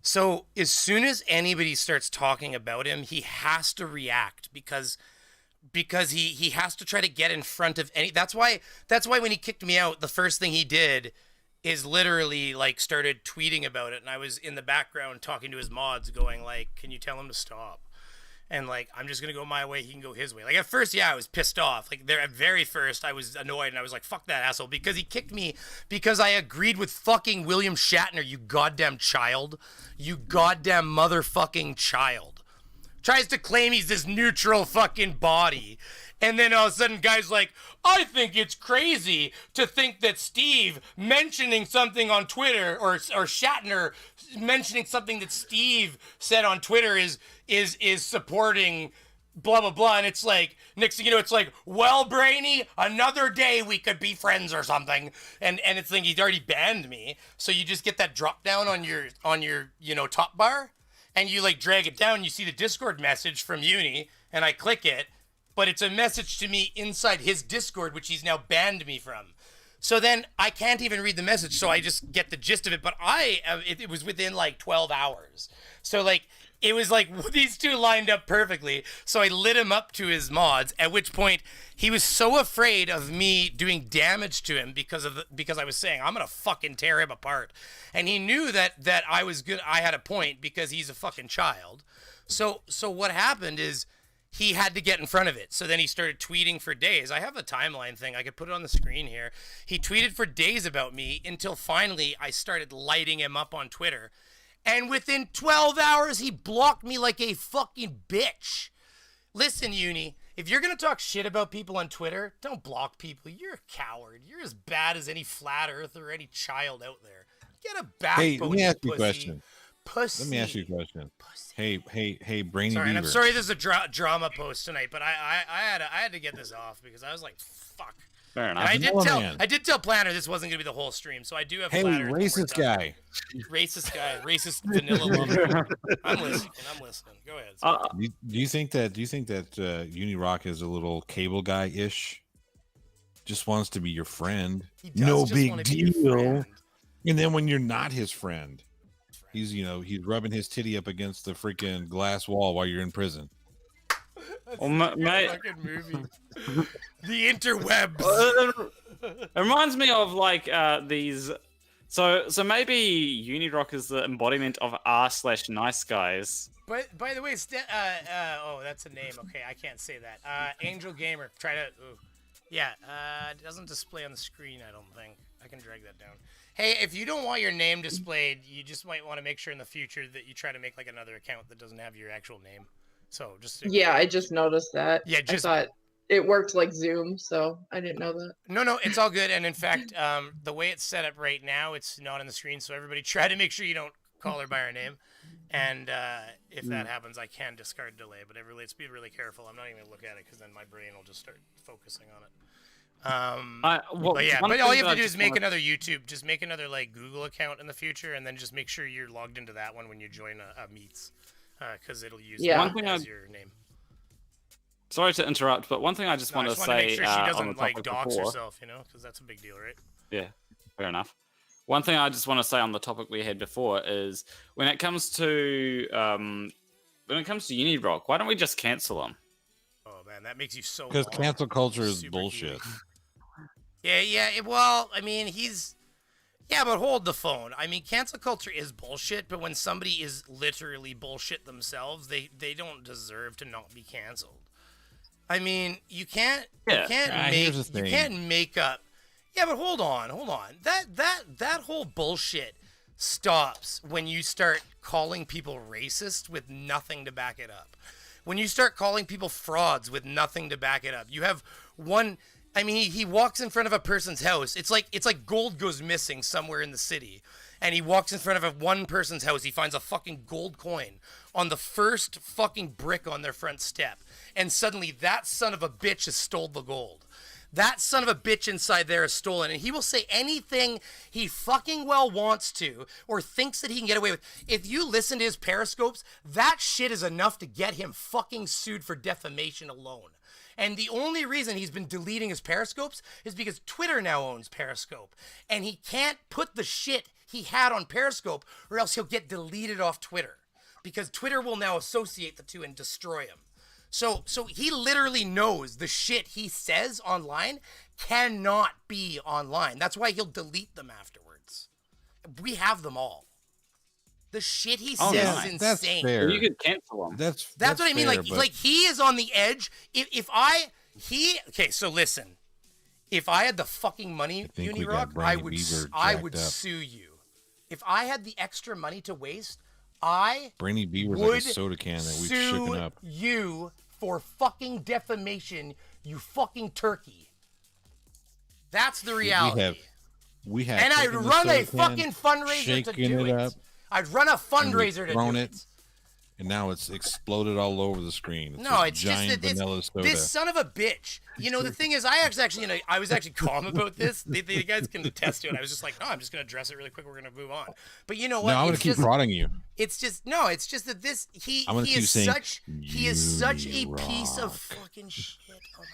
So as soon as anybody starts talking about him, he has to react because he has to try to get in front of any. That's why when he kicked me out, the first thing he did is literally like started tweeting about it, and I was in the background talking to his mods, going like, "Can you tell him to stop?" And like, I'm just gonna go my way, he can go his way. Like at first, yeah, I was pissed off. Like at very first, I was annoyed and I was like, fuck that asshole, because he kicked me because I agreed with fucking William Shatner, you goddamn child. You goddamn motherfucking child. Tries to claim he's this neutral fucking body. And then all of a sudden, guys like, I think it's crazy to think that Steve mentioning something on Twitter or Shatner mentioning something that Steve said on Twitter is supporting blah, blah, blah. And it's like, next thing you know, it's like, well, Brainy, another day we could be friends or something. And it's like, he's already banned me. So you just get that drop down on your top bar and you like drag it down. You see the Discord message from Uni and I click it. But it's a message to me inside his Discord, which he's now banned me from. So then I can't even read the message, so I just get the gist of it. But it was within like 12 hours. So like, it was like these two lined up perfectly. So I lit him up to his mods, at which point he was so afraid of me doing damage to him because I was saying, I'm going to fucking tear him apart. And he knew that I was good. I had a point because he's a fucking child. So what happened is, he had to get in front of it. So then he started tweeting for days. I have a timeline thing. I could put it on the screen here. He tweeted for days about me until finally I started lighting him up on Twitter. And within 12 hours, he blocked me like a fucking bitch. Listen, Uni, if you're going to talk shit about people on Twitter, don't block people. You're a coward. You're as bad as any flat earther or any child out there. Get a backbone. Hey, let me ask you a pussy. question. Pussy. Let me ask you a question. Hey, Brainy Sorry, and Beaver. I'm sorry this is a drama post tonight, but I had to get this off because I was like, fuck. Fair And enough. I did tell Planner this wasn't gonna be the whole stream, so I do have. Hey, racist guy. Racist Vanilla Rootbeer. I'm listening. Go ahead. Do you think that Unirock is a little cable guy ish? Just wants to be your friend. He does No just big wanna be your deal. friend. And then when you're not his friend, he's rubbing his titty up against the freaking glass wall while you're in prison. Well, mate, fucking movie. The interwebs. it reminds me of like these. So maybe Unirock is the embodiment of r/nice guys. But by the way, oh, that's a name. Okay, I can't say that. Angel Gamer, try to. Ooh. Yeah, it doesn't display on the screen. I don't think I can drag that down. Hey, if you don't want your name displayed, you just might want to make sure in the future that you try to make like another account that doesn't have your actual name. So just. Yeah, I just noticed that. Yeah, I thought it worked like Zoom, so I didn't know that. No, it's all good. And in fact, the way it's set up right now, it's not on the screen. So everybody try to make sure you don't call her by her name. And if that happens, I can discard delay. But let's be really careful. I'm not even going to look at it because then my brain will just start focusing on it. But all you have to do is make another YouTube. Just make another like Google account in the future, and then just make sure you're logged into that one when you join a meets, because it'll use that as your name. Sorry to interrupt, but one thing I just want to say, make sure she doesn't on the topic like dox before, herself, because that's a big deal, right? Yeah, fair enough. One thing I just want to say on the topic we had before is when it comes to Unirock, why don't we just cancel him? Oh man, that makes you so. Because cancel culture is bullshit. Yeah. Well, I mean, but hold the phone. I mean, cancel culture is bullshit, but when somebody is literally bullshit themselves, they don't deserve to not be canceled. I mean, you can't make up. Yeah, but hold on. That whole bullshit stops when you start calling people racist with nothing to back it up. When you start calling people frauds with nothing to back it up. You have one. I mean, he walks in front of a person's house. It's like gold goes missing somewhere in the city. And he walks in front of one person's house. He finds a fucking gold coin on the first fucking brick on their front step. And suddenly that son of a bitch has stole the gold. That son of a bitch inside there is stolen. And he will say anything he fucking well wants to or thinks that he can get away with. If you listen to his periscopes, that shit is enough to get him fucking sued for defamation alone. And the only reason he's been deleting his periscopes is because Twitter now owns Periscope. And he can't put the shit he had on Periscope or else he'll get deleted off Twitter. Because Twitter will now associate the two and destroy him. So he literally knows the shit he says online cannot be online. That's why he'll delete them afterwards. We have them all. The shit he says is insane. That's fair. You could cancel him. That's what I mean. Fair, Like he is on the edge. Okay, so listen. If I had the fucking money, Unirock, I would sue you. If I had the extra money to waste, Brainy Beaver's like a soda can that we've shooken up. You for fucking defamation, you fucking turkey. That's the reality. We have and I'd run a fucking fundraiser to do it. I'd run a fundraiser to do it. And now it's exploded all over the screen. It's giant just vanilla soda. This son of a bitch. The thing is, I was actually calm about this. The guys can attest to it. I was just like, no, I'm just going to address it really quick. We're going to move on. But you know what? No, I'm going to keep prodding you. It's just that this he is such a piece of fucking shit. Oh my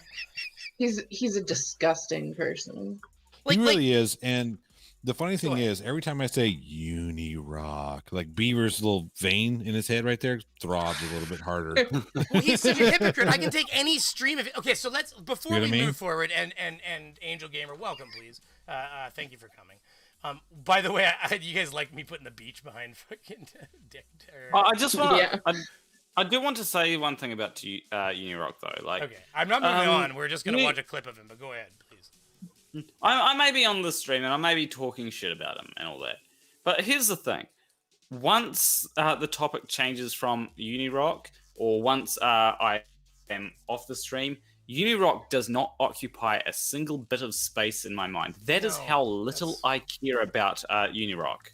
god. He's a disgusting person. He really is, and the funny thing is, every time I say Unirock, like Beaver's little vein in his head right there throbs a little bit harder. Well, he's such a hypocrite. I can take any stream of it. Okay, so before we move forward, and Angel Gamer, welcome, please. Thank you for coming. By the way, you guys like me putting the beach behind fucking Dick? I just want I do want to say one thing about Unirock, though. Okay, I'm not moving on. We're just going to watch a clip of him, but go ahead, please. I may be on the stream and I may be talking shit about him and all that. But here's the thing. Once the topic changes from Unirock, or once I am off the stream, Unirock does not occupy a single bit of space in my mind. That is how little I care about Unirock.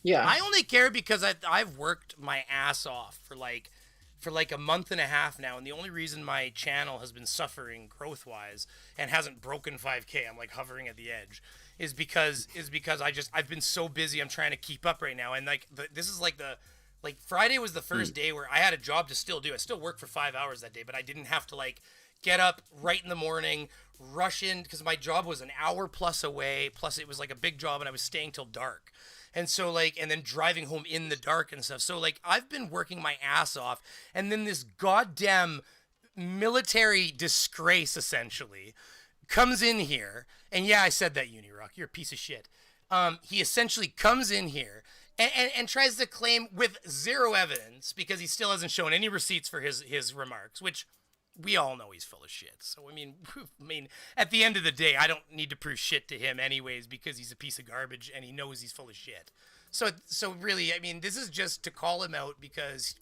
Yeah. I only care because I've worked my ass off for like a month and a half now, and the only reason my channel has been suffering growth-wise and hasn't broken 5K, I'm like hovering at the edge, is because I've been so busy. I'm trying to keep up right now, and like this is like Friday was the first day where I had a job to still do. I still worked for 5 hours that day, but I didn't have to like get up right in the morning, rush in, because my job was an hour plus away. Plus it was like a big job and I was staying till dark. And so like, and then driving home in the dark and stuff. So like I've been working my ass off, and then this goddamn military disgrace essentially comes in here. And yeah, I said that, Unirock, you're a piece of shit. He essentially comes in here and tries to claim with zero evidence, because he still hasn't shown any receipts for his remarks, which we all know he's full of shit. So I mean, at the end of the day, I don't need to prove shit to him anyways, because he's a piece of garbage and he knows he's full of shit. So really, I mean, this is just to call him out because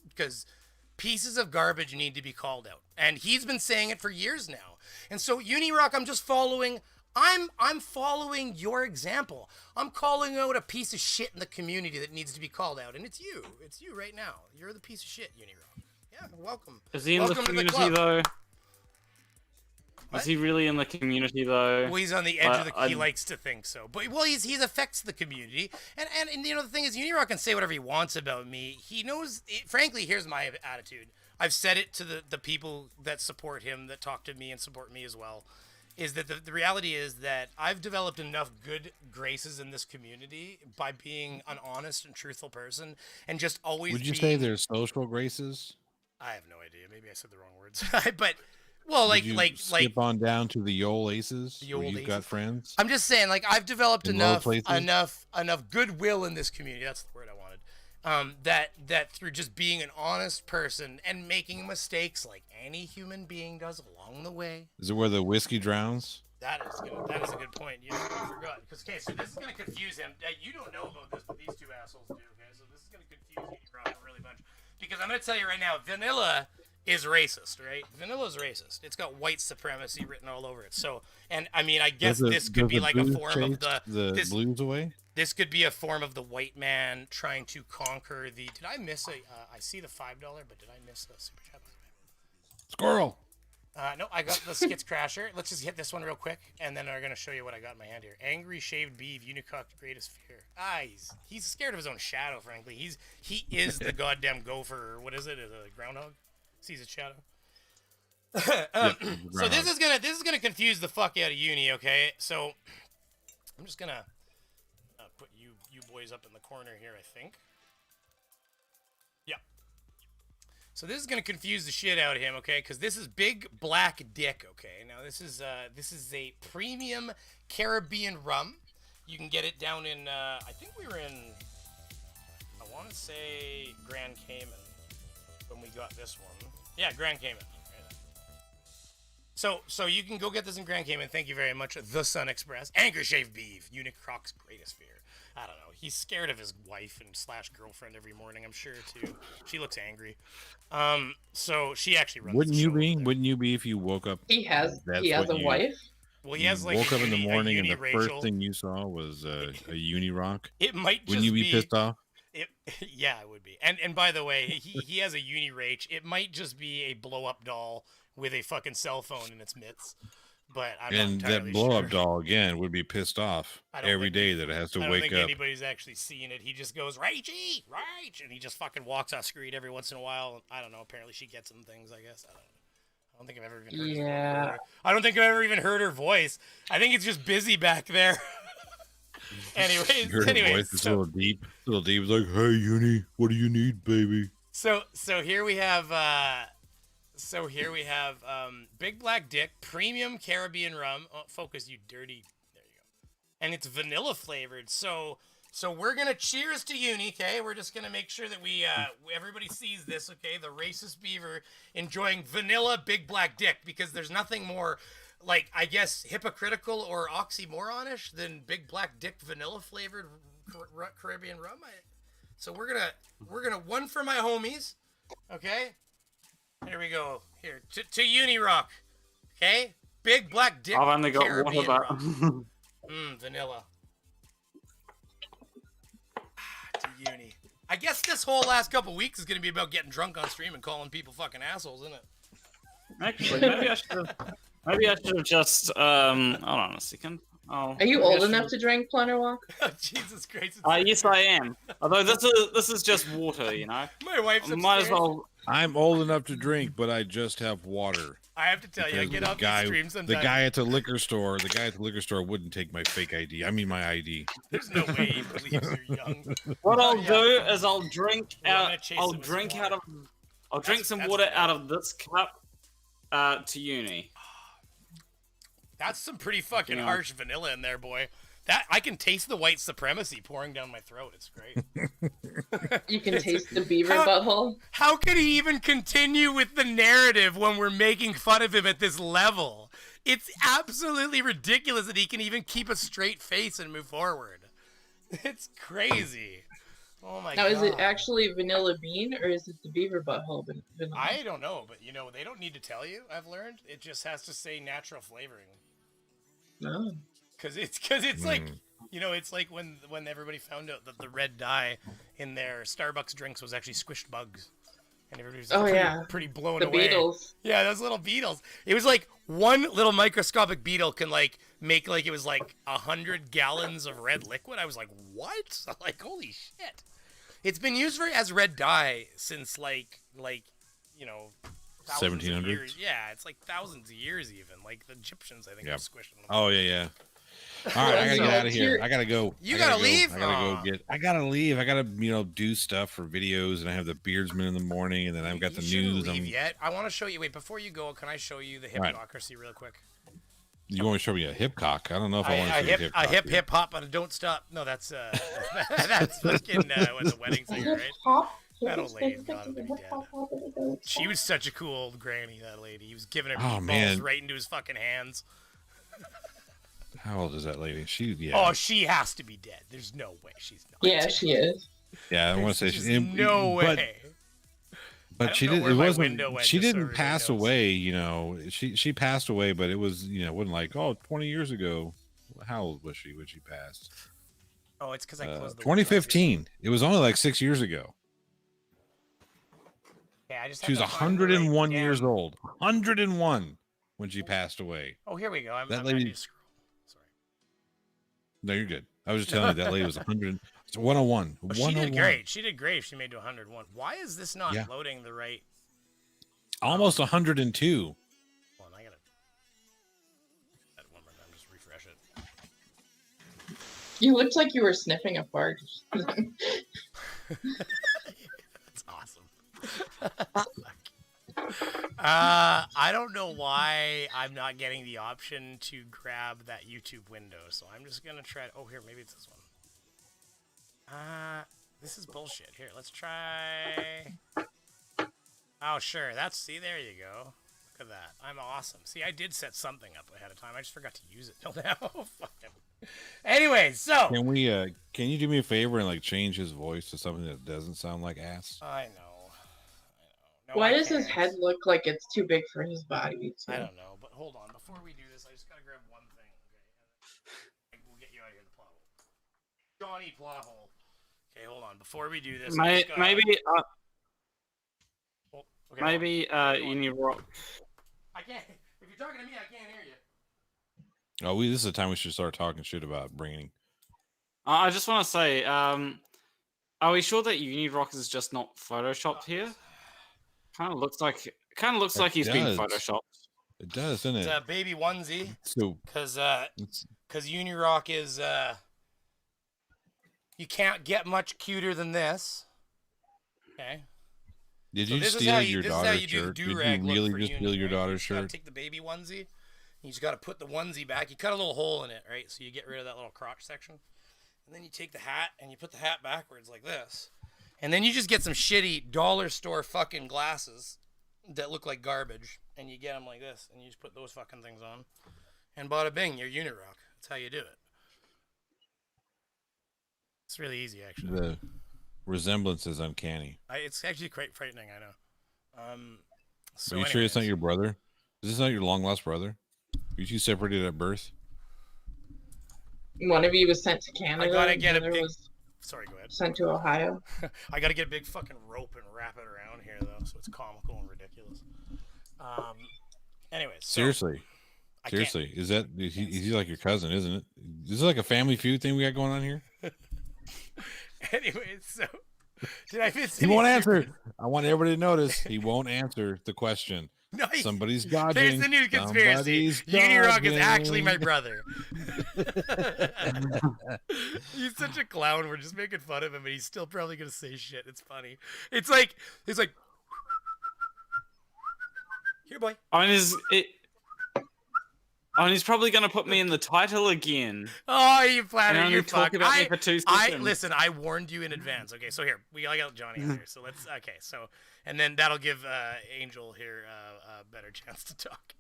pieces of garbage need to be called out, and he's been saying it for years now. And so Unirock, I'm just following. I'm following your example. I'm calling out a piece of shit in the community that needs to be called out, and it's you. It's you right now. You're the piece of shit, Unirock. Yeah, welcome. Is he in welcome the community though? Is he really in the community though? Well, he's on the edge of the. He likes to think so, but well, he affects the community, and you know the thing is, Unirock can say whatever he wants about me. He knows. Frankly, here's my attitude. I've said it to the people that support him, that talk to me and support me as well. Is that the reality is that I've developed enough good graces in this community by being an honest and truthful person, and just always. Would you say there's social graces? I have no idea. Maybe I said the wrong words. But well, skip on down to the old aces. The old where you've aces. got friends. I'm just saying, like, I've developed In enough goodwill in this community. That's the word I wanted. That through just being an honest person and making mistakes like any human being does along the way. Is it where the whiskey drowns? That is a good point. You forgot. Because okay, so this is gonna confuse him. You don't know about this, but these two assholes do. Okay, so this is gonna confuse you a really bunch. Because I'm gonna tell you right now, vanilla is racist, right? Vanilla is racist. It's got white supremacy written all over it. So, and I mean, I guess this could be like a form of the blues away. This could be a form of the white man trying to conquer the. Did I miss I see the $5, but did I miss a super chat? Squirrel. No, I got the Skits Crasher. Let's just hit this one real quick, and then I'm gonna show you what I got in my hand here. Angry shaved beef, Unicock's greatest fear. He's scared of his own shadow. Frankly, he is the goddamn gopher. Or what is it? Is it a groundhog? Sees its shadow. So this is gonna confuse the fuck out of Uni. Okay, so I'm just gonna put you boys up in the corner here. I think. So this is gonna confuse the shit out of him, okay? Because this is Big Black Dick, okay? Now this is a premium Caribbean rum. You can get it down in I think we were in, I want to say Grand Cayman when we got this one. Yeah, Grand Cayman. Right. So you can go get this in Grand Cayman. Thank you very much, The Sun Express. Angry shaved beef, Unicroc's greatest fear. I don't know. He's scared of his wife and / girlfriend every morning, I'm sure, too. She looks angry. So she actually runs Wouldn't the you show be? over there. Wouldn't you be if you woke up? He has a wife. Well, he has like woke up in the morning and the Rachel. first thing you saw was a Unirock. It might just Wouldn't you be pissed off? Yeah, I would be. And by the way, he has a Unirage. It might just be a blow-up doll with a fucking cell phone in its mitts. But I'm not entirely that blow-up sure. doll again would be pissed off every day that it has to I don't wake think up. anybody's actually seen it. He just goes, Ragey, Rage, and he just fucking walks off screen every once in a while. I don't know. Apparently she gets him things, I guess. I don't think I've ever even heard her. I don't think I've ever even heard her voice. I think it's just busy back there. Anyways, Her voice is a little deep. It's like, hey, Uni, what do you need, baby? So here we have Big Black Dick Premium Caribbean Rum. Oh, focus, you dirty. There you go. And it's vanilla flavored. So we're gonna cheers to Uni, okay? We're just gonna make sure that we everybody sees this, okay? The racist Beaver enjoying vanilla Big Black Dick, because there's nothing more, like, I guess, hypocritical or oxymoronish than Big Black Dick vanilla flavored Caribbean rum. So we're gonna one for my homies, okay? Here we go. Here to Unirock, okay? Big Black Dick. I've only got Caribbean water. rum. Vanilla. To I guess this whole last couple weeks is going to be about getting drunk on stream and calling people fucking assholes, isn't it? Actually, maybe I should have just hold on a second. Are you old enough to drink Planarwalk? Oh, Jesus Christ. Yes, I am. Although this is just water, you know. My wife's Might as well. I'm old enough to drink, but I just have water. I have to tell you, I get off the stream sometimes. The guy at the liquor store wouldn't take my fake ID. I mean my ID. There's no way he believes you're young. What I'll do is I'll drink some water out of this cup to uni. That's some pretty fucking harsh vanilla in there, boy. That I can taste the white supremacy pouring down my throat. It's great. You can taste the beaver butthole. How could he even continue with the narrative when we're making fun of him at this level? It's absolutely ridiculous that he can even keep a straight face and move forward. It's crazy. Oh my god. Now, is it actually vanilla bean or is it the beaver butthole vanilla? I don't know, but you know, they don't need to tell you, I've learned. It just has to say natural flavoring. No. Cause it's like, you know, it's like when everybody found out that the red dye in their Starbucks drinks was actually squished bugs, and everybody was pretty blown away. The beetles. Yeah, those little beetles. It was like one little microscopic beetle can like make like it was like 100 gallons of red liquid. I was like, what? I'm like, holy shit! It's been used as red dye since like you know. 1700s. Yeah, it's like thousands of years even. Like the Egyptians, I think, were squishing them. Oh yeah. All right, I gotta get out of here. I gotta go. You gotta leave. I gotta leave. I gotta do stuff for videos, and I have the Beardsman in the morning, and then I've got the news. Leave yet? I want to show you. Wait, before you go, can I show you the hypocrosy real quick? You want to show me a hip cock? I don't know if I want to see a hip hop, but don't stop. No, that's that's fucking when the wedding singer, right? That old lady gotta be dead. She was such a cool old granny, that lady. He was giving her meatballs right into his fucking hands. How old is that lady? Oh, she has to be dead. There's no way she's not. Yeah, she is. Yeah, I want to say she's no way. But she did. It wasn't. She didn't pass away. You know, she passed away, but it was. You know, it wasn't like 20 years ago. How old was she when she passed? Oh, it's because I closed the 2015. It was only like 6 years ago. Yeah, I just. She was 101 years old. 101 when she passed away. Oh, here we go. That lady. Sorry. No, you're good. I was just telling you that lady was 100. It's 101. Oh, she did great. She did great if she made to 101. Why is this not loading the right? Almost 102. Hold on, I gotta. That one more time. Just refresh it. You looked like you were sniffing a fart. That's awesome. I don't know why I'm not getting the option to grab that YouTube window, so I'm just gonna try. Oh, here, maybe it's this one. This is bullshit. Here, let's try. Oh, sure. See, there you go. Look at that. I'm awesome. See, I did set something up ahead of time. I just forgot to use it till now. Fucking. Anyway, so can you do me a favor and like change his voice to something that doesn't sound like ass? I know. No, why does his head look like it's too big for his body? I don't know, but hold on. Before we do this, I just gotta grab one thing, okay? We'll get you out of here in the plot hole. Johnny plot hole. Okay, hold on. Before we do this, maybe Unirock. I can't. If you're talking to me, I can't hear you. Oh, this is the time we should start talking shit about bringing. I just want to say, are we sure that Unirock is just not photoshopped here? Kind of looks like he's been photoshopped. It does, doesn't it? It's a baby onesie. So because Unirock is you can't get much cuter than this. Okay. Did you steal your daughter's shirt? Did you really just steal your daughter's shirt? Take the baby onesie. You just got to put the onesie back. You cut a little hole in it, right? So you get rid of that little crotch section. And then you take the hat and you put the hat backwards like this. And then you just get some shitty dollar store fucking glasses that look like garbage. And you get them like this. And you just put those fucking things on. And bada bing, you're Unirock. That's how you do it. It's really easy, actually. The resemblance is uncanny. It's actually quite frightening, I know. Are you sure it's not your brother? Is this not your long-lost brother? Are you two separated at birth? One of you was sent to Canada. I gotta get a Sorry, go ahead. Sent to Ohio. I got to get a big fucking rope and wrap it around here though, so it's comical and ridiculous. Anyways, seriously, is he like your cousin, isn't it? Is it like a Family Feud thing we got going on here? Anyways, so did I miss? He won't answer. I want everybody to notice he won't answer the question. No, somebody's dodging. There's the new conspiracy. Unirock is actually my brother. He's such a clown. We're just making fun of him, but he's still probably gonna say shit. It's funny. It's like here, boy. He's probably gonna put me in the title again. Oh, you flattered. You talk about me for 2 seconds. Listen. I warned you in advance. Okay, so here I got Johnny in here. So let's. Okay, so and then that'll give Angel here a better chance to talk.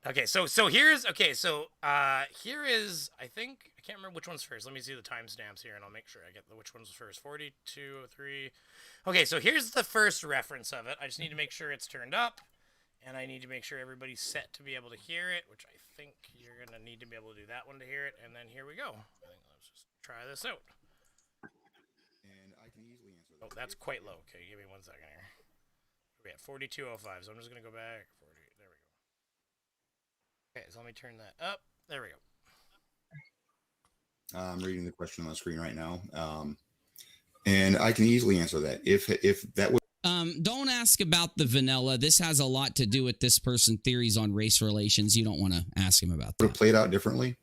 Okay, so here's here is I think I can't remember which one's first. Let me see the timestamps here, and I'll make sure I get which one's first. 4203. Okay, so here's the first reference of it. I just need to make sure it's turned up. And I need to make sure everybody's set to be able to hear it, which I think you're going to need to be able to do that one to hear it. And then here we go. Let's just try this out. And I can easily answer that. Oh, that's quite low. Okay, give me 1 second here. We're at 4205, so I'm just going to go back. 40. There we go. Okay, so let me turn that up. There we go. I'm reading the question on the screen right now. And I can easily answer that. If that was don't ask about the vanilla. This has a lot to do with this person's theories on race relations. You don't want to ask him about that. Would have played out differently,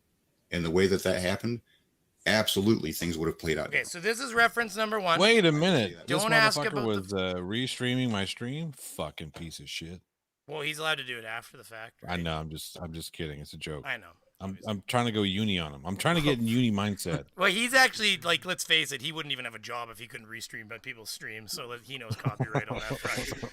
and the way that happened, absolutely things would have played out. Okay, so this is reference number 1. Wait a minute. Don't this ask motherfucker about was restreaming my stream. Fucking piece of shit. Well, he's allowed to do it after the fact. Right? I know. I'm just kidding. It's a joke. I know. I'm trying to go uni on him. I'm trying to get in uni mindset. Well, he's actually like, let's face it, he wouldn't even have a job if he couldn't restream but people's streams, so he knows copyright on that front.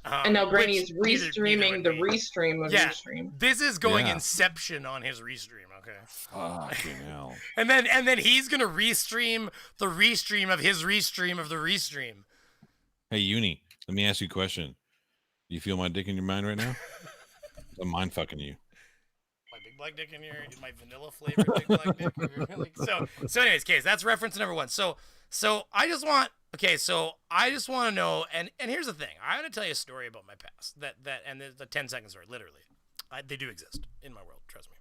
And now Granny's restreaming the restream of restream. This is going Inception on his restream. Okay. Fucking hell. And then he's gonna restream the restream of his restream of the restream. Hey, Uni, let me ask you a question. Do you feel my dick in your mind right now? I'm mind fucking you. Black dick in your my vanilla flavored big black dick. So anyways, case that's reference number 1. So I just want to know, and here's the thing. I want to tell you a story about my past. And the 10 second story, literally. They do exist in my world, trust me.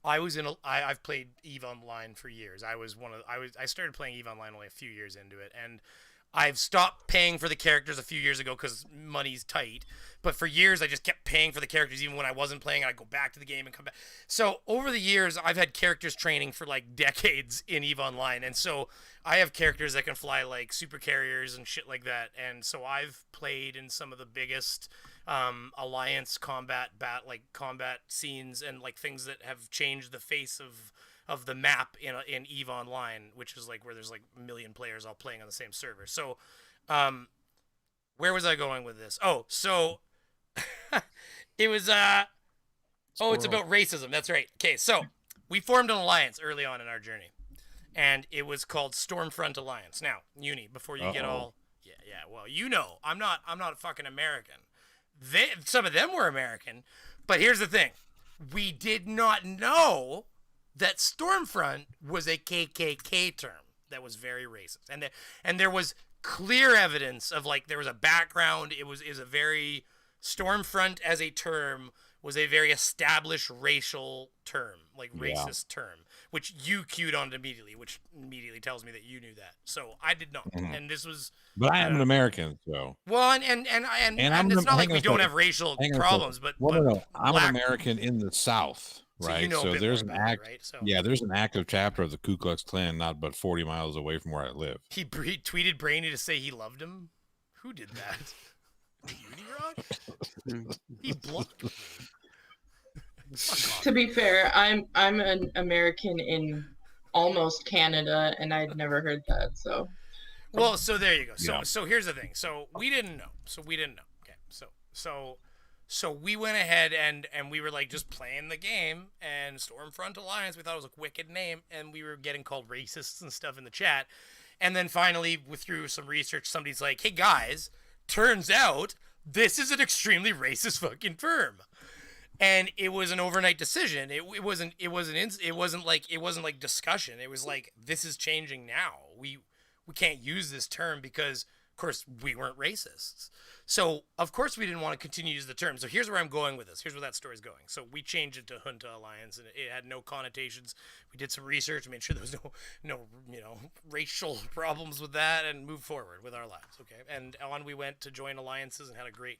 I've played EVE Online for years. I started playing EVE Online only a few years into it, and I've stopped paying for the characters a few years ago because money's tight. But for years, I just kept paying for the characters even when I wasn't playing. I'd go back to the game and come back. So over the years, I've had characters training for like decades in EVE Online. And so I have characters that can fly like super carriers and shit like that. And so I've played in some of the biggest alliance combat scenes and like things that have changed the face of the map in EVE Online, which is like where there's like 1 million players all playing on the same server. So, where was I going with this? Oh, so it was it's about racism. That's right. Okay, so we formed an alliance early on in our journey, and it was called Stormfront Alliance. Now, Uni, before you get all well, you know, I'm not fucking American. Some of them were American, but here's the thing: we did not know that Stormfront was a KKK term that was very racist, and there was clear evidence of like there was a background. It was a very Stormfront as a term was a very established racial term, like racist term, which you cued on immediately, which immediately tells me that you knew that. So I did not, and this was. But I am an American, so. Well, and it's not like we don't have racial problems, but no. I'm an American in the South. Right, so, you know so there's an right? there's an active chapter of the Ku Klux Klan not but 40 miles away from where I live. He tweeted Brainy to say he loved him. Who did that? Unirock? He blocked me. To be fair, I'm an American in almost Canada, and I'd never heard that. So. Well, so there you go. So here's the thing. So we didn't know. Okay. So we went ahead and we were like just playing the game, and Stormfront Alliance, we thought it was a wicked name, and we were getting called racists and stuff in the chat. And then finally, through some research, somebody's like, hey guys, turns out this is an extremely racist fucking firm. And it was an overnight decision. It wasn't like discussion. It was like, this is changing now. We can't use this term because, of course, we weren't racists. So of course we didn't want to continue to use the term. So here's where I'm going with this. Here's where that story's going. So we changed it to Junta Alliance, and it had no connotations. We did some research, made sure there was no racial problems with that, and moved forward with our lives. Okay, and on we went to join alliances and had a great.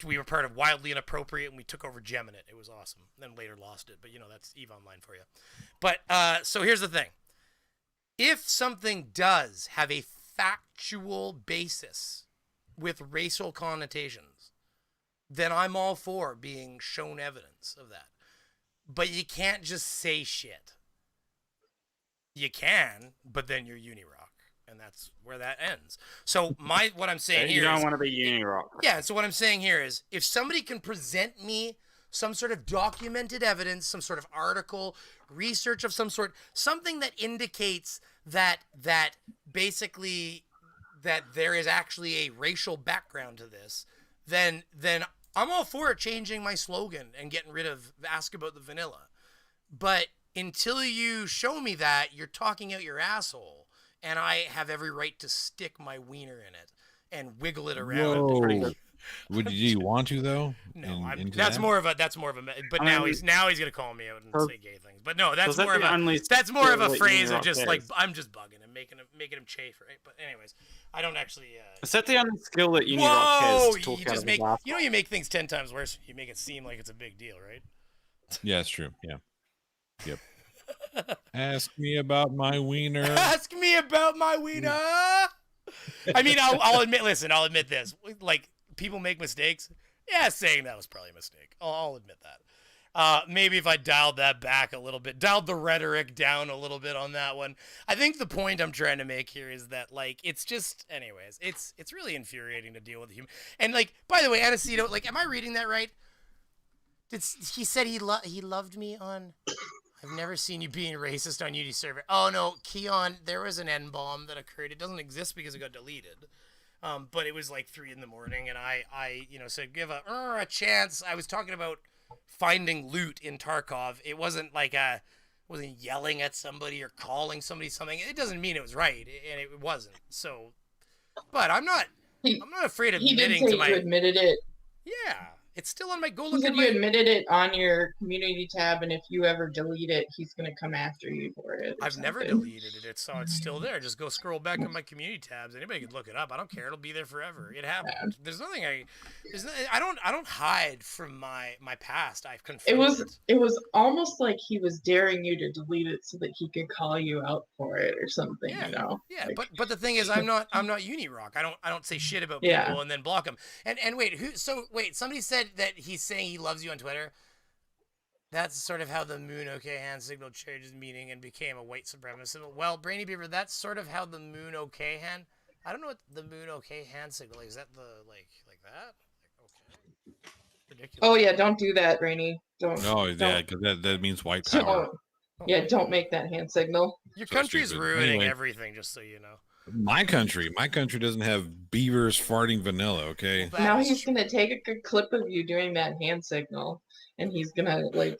We were part of Wildly Inappropriate, and we took over Geminate. It was awesome. Then later lost it, but that's EVE Online for you. But so here's the thing: if something does have a factual basis with racial connotations, then I'm all for being shown evidence of that. But you can't just say shit. You can, but then you're Unirock, and that's where that ends. So what I'm saying here you don't is, want to be Unirock. Yeah, so what I'm saying here is, if somebody can present me some sort of documented evidence, some sort of article, research of some sort, something that indicates that basically that there is actually a racial background to this, then I'm all for it changing my slogan and getting rid of Ask About the Vanilla. But until you show me that, you're talking out your asshole, and I have every right to stick my wiener in it and wiggle it around. Whoa. Do you want to though? No, that's more of a. But now he's gonna call me out and say gay things. But no, that's more of a phrase of just like, I'm just bugging him, making him chafe, right? But anyways, I don't actually. Is that the only skill that Unirock has? You just make you make things 10 times worse. You make it seem like it's a big deal, right? Yeah, it's true. Yeah. Yep. Ask me about my wiener. Ask me about my wiener. I mean, I'll admit. Listen, I'll admit this. Like, people make mistakes. Yeah, saying that was probably a mistake. I'll admit that. Maybe if I dialed that back a little bit, dialed the rhetoric down a little bit on that one. I think the point I'm trying to make here is that, like, it's just, anyways, it's really infuriating to deal with human. And, like, by the way, Anacito, like, am I reading that right? He said he loved me on. I've never seen you being racist on UD server. Oh no, Keon, there was an N-bomb that occurred. It doesn't exist because it got deleted. But it was like 3 a.m, and I said, give a chance. I was talking about finding loot in Tarkov. It wasn't like wasn't yelling at somebody or calling somebody something. It doesn't mean it was right, and it wasn't. So, but I'm not afraid of admitting to my. You admitted it. Yeah, it's still on my go. Look at you admitted it on your community tab, and if you ever delete it, he's gonna come after you for it. I've never deleted it. So it's still there. Just go scroll back on my community tabs. Anybody can look it up. I don't care. It'll be there forever. It happened. There's nothing I don't hide from my past. I've confronted it was almost like he was daring you to delete it so that he could call you out for it or something. Yeah, you know. Yeah, like, but the thing is, I'm not Unirock. I don't say shit about people and then block them. And wait, somebody said that he's saying he loves you on Twitter. That's sort of how the Moon OK hand signal changed his meaning and became a white supremacist. Well, Brainy Beaver, that's sort of how the Moon OK hand. I don't know what the Moon OK hand signal is. Is that the like that? Like, okay. Ridiculous. Oh yeah, don't do that, Brainy. Don't. Oh yeah, because that means white power. Don't make that hand signal. Your country's ruining everything, just so you know. My country doesn't have beavers farting vanilla. Okay. Well, now he's gonna take a good clip of you doing that hand signal, and he's gonna like.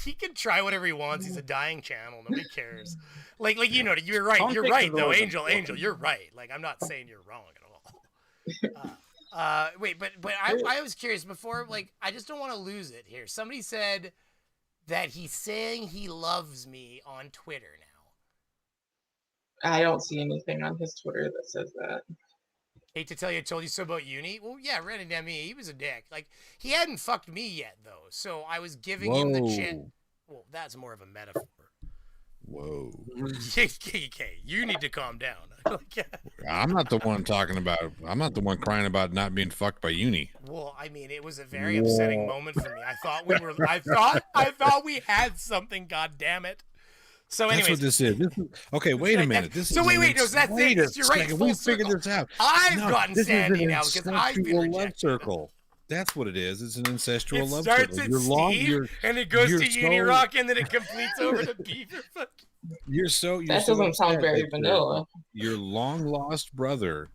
He can try whatever he wants. He's a dying channel. Nobody cares. Like you know, you're right. You're right though, Angel. You're right. Like, I'm not saying you're wrong at all. Wait, but I was curious before. Like, I just don't want to lose it here. Somebody said that he's saying he loves me on Twitter now. I don't see anything on his Twitter that says that. Hate to tell you, I told you so about Uni. Well, yeah, Reddit ME, he was a dick. Like, he hadn't fucked me yet, though, so I was giving him the chance. Well, that's more of a metaphor. Whoa. Okay, you need to calm down. I'm not the one talking about. I'm not the one crying about not being fucked by Uni. Well, I mean, it was a very upsetting moment for me. I thought we had something. God damn it. So anyways, that's what this is. Okay, wait a minute. You're right. We figured this out. I've gotten sandy now because I've been rejected. Love circle. That's what it is. It's an ancestral love circle. It starts at Steve, and it goes to Unirock, and then it completes over to Beaver. That doesn't sound very vanilla. Your long lost brother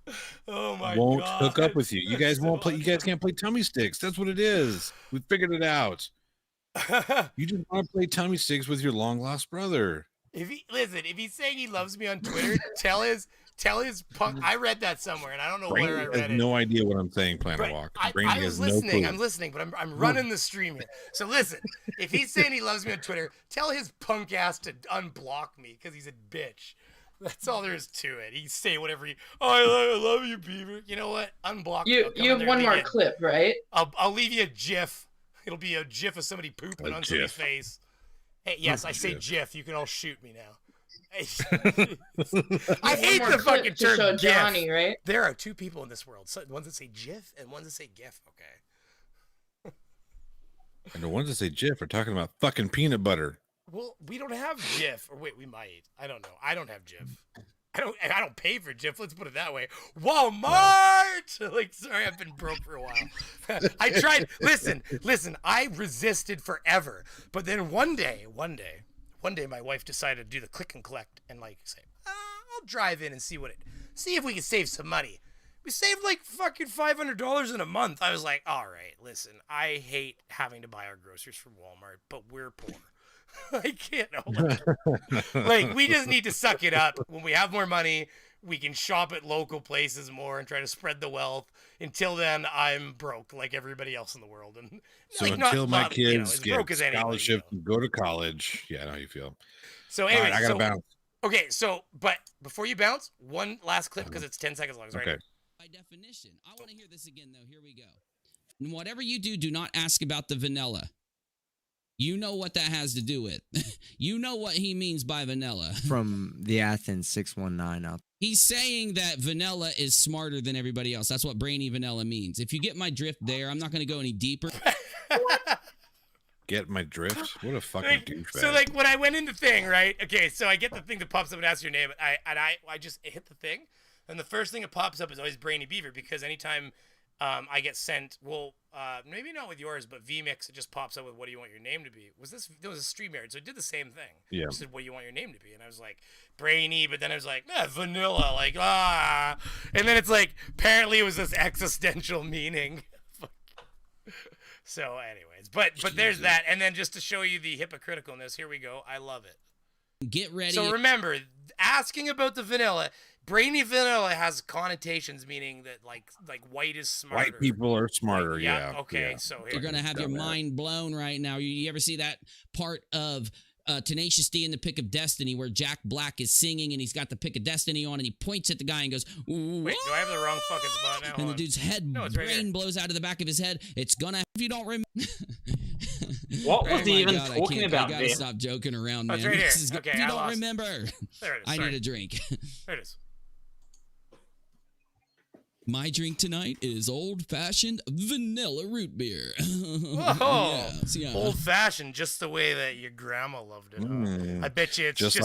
won't hook up with you. You guys won't play. You guys can't play tummy sticks. That's what it is. We figured it out. You just want to play tummy sticks with your long lost brother. If he's saying he loves me on Twitter, tell his punk. I read that somewhere, and I don't know where I Brady has read it. no idea what I'm saying, But Planarwalk. I Brady was has no listening. clue. I'm listening, but I'm running the stream here. So listen, if he's saying he loves me on Twitter, tell his punk ass to unblock me because he's a bitch. That's all there is to it. He say whatever he. Oh, I love you, Beaver. You know what? Unblock me. You have one more clip, right? I'll leave you a GIF. It'll be a GIF of somebody pooping on somebody's face. Hey, yes, I say GIF. You can all shoot me now. I hate the fucking term show GIF. Johnny, right? There are two people in this world. Ones that say GIF and ones that say GIF. Okay. And the ones that say GIF are talking about fucking peanut butter. Well, we don't have GIF, or wait, we might. I don't know. I don't have GIF. I don't pay for GIF. Let's put it that way. Walmart. Like, sorry, I've been broke for a while. I tried. Listen. I resisted forever, but then one day, my wife decided to do the click and collect and like say, I'll drive in and see if we can save some money. We saved like fucking $500 in a month. I was like, all right, listen, I hate having to buy our groceries from Walmart, but we're poor. I can't like we just need to suck it up. When we have more money, we can shop at local places more and try to spread the wealth. Until then, I'm broke like everybody else in the world. And so like, until my kids as get broke as anybody, scholarship and go to college, yeah, I know how you feel. So anyway, right, I gotta bounce. Okay, so but before you bounce, one last clip because it's 10 seconds long. Right? Okay. By definition, I want to hear this again though. Here we go. And whatever you do not ask about the vanilla. You know what that has to do with. You know what he means by vanilla. From the Athens 619 up. He's saying that vanilla is smarter than everybody else. That's what brainy vanilla means. If you get my drift there, I'm not going to go any deeper. Get my drift? What a fucking douchebag. So like when I went in the thing, right? Okay, so I get the thing that pops up and asks your name. I just hit the thing, and the first thing that pops up is always Brainy Beaver because anytime I get sent, maybe not with yours, but VMix, it just pops up with what do you want your name to be? There was a StreamYard, so it did the same thing. Yeah. It said what do you want your name to be? And I was like, Brainy, but then I was like, vanilla, like, and then it's like, apparently it was this existential meaning. So anyways, but there's that, and then just to show you the hypocriticalness, here we go. I love it. Get ready. So remember, asking about the vanilla, brainy vanilla has connotations meaning that like white is smarter. White people are smarter, yeah. Okay, yeah. so you're gonna have your mind blown right now. You ever see that part of Tenacious D in the Pick of Destiny where Jack Black is singing and he's got the Pick of Destiny on and he points at the guy and goes, "Wait, do I have the wrong fucking spot now?" And the dude's brain blows out of the back of his head. It's gonna, if you don't remember. What was he even talking about? I gotta stop joking around, man. It's right here. Okay, if you I don't lost. remember, There it is. I need a drink. There it is. My drink tonight is old-fashioned vanilla root beer. Whoa! Yeah. Old-fashioned, just the way that your grandma loved it. I bet you it's just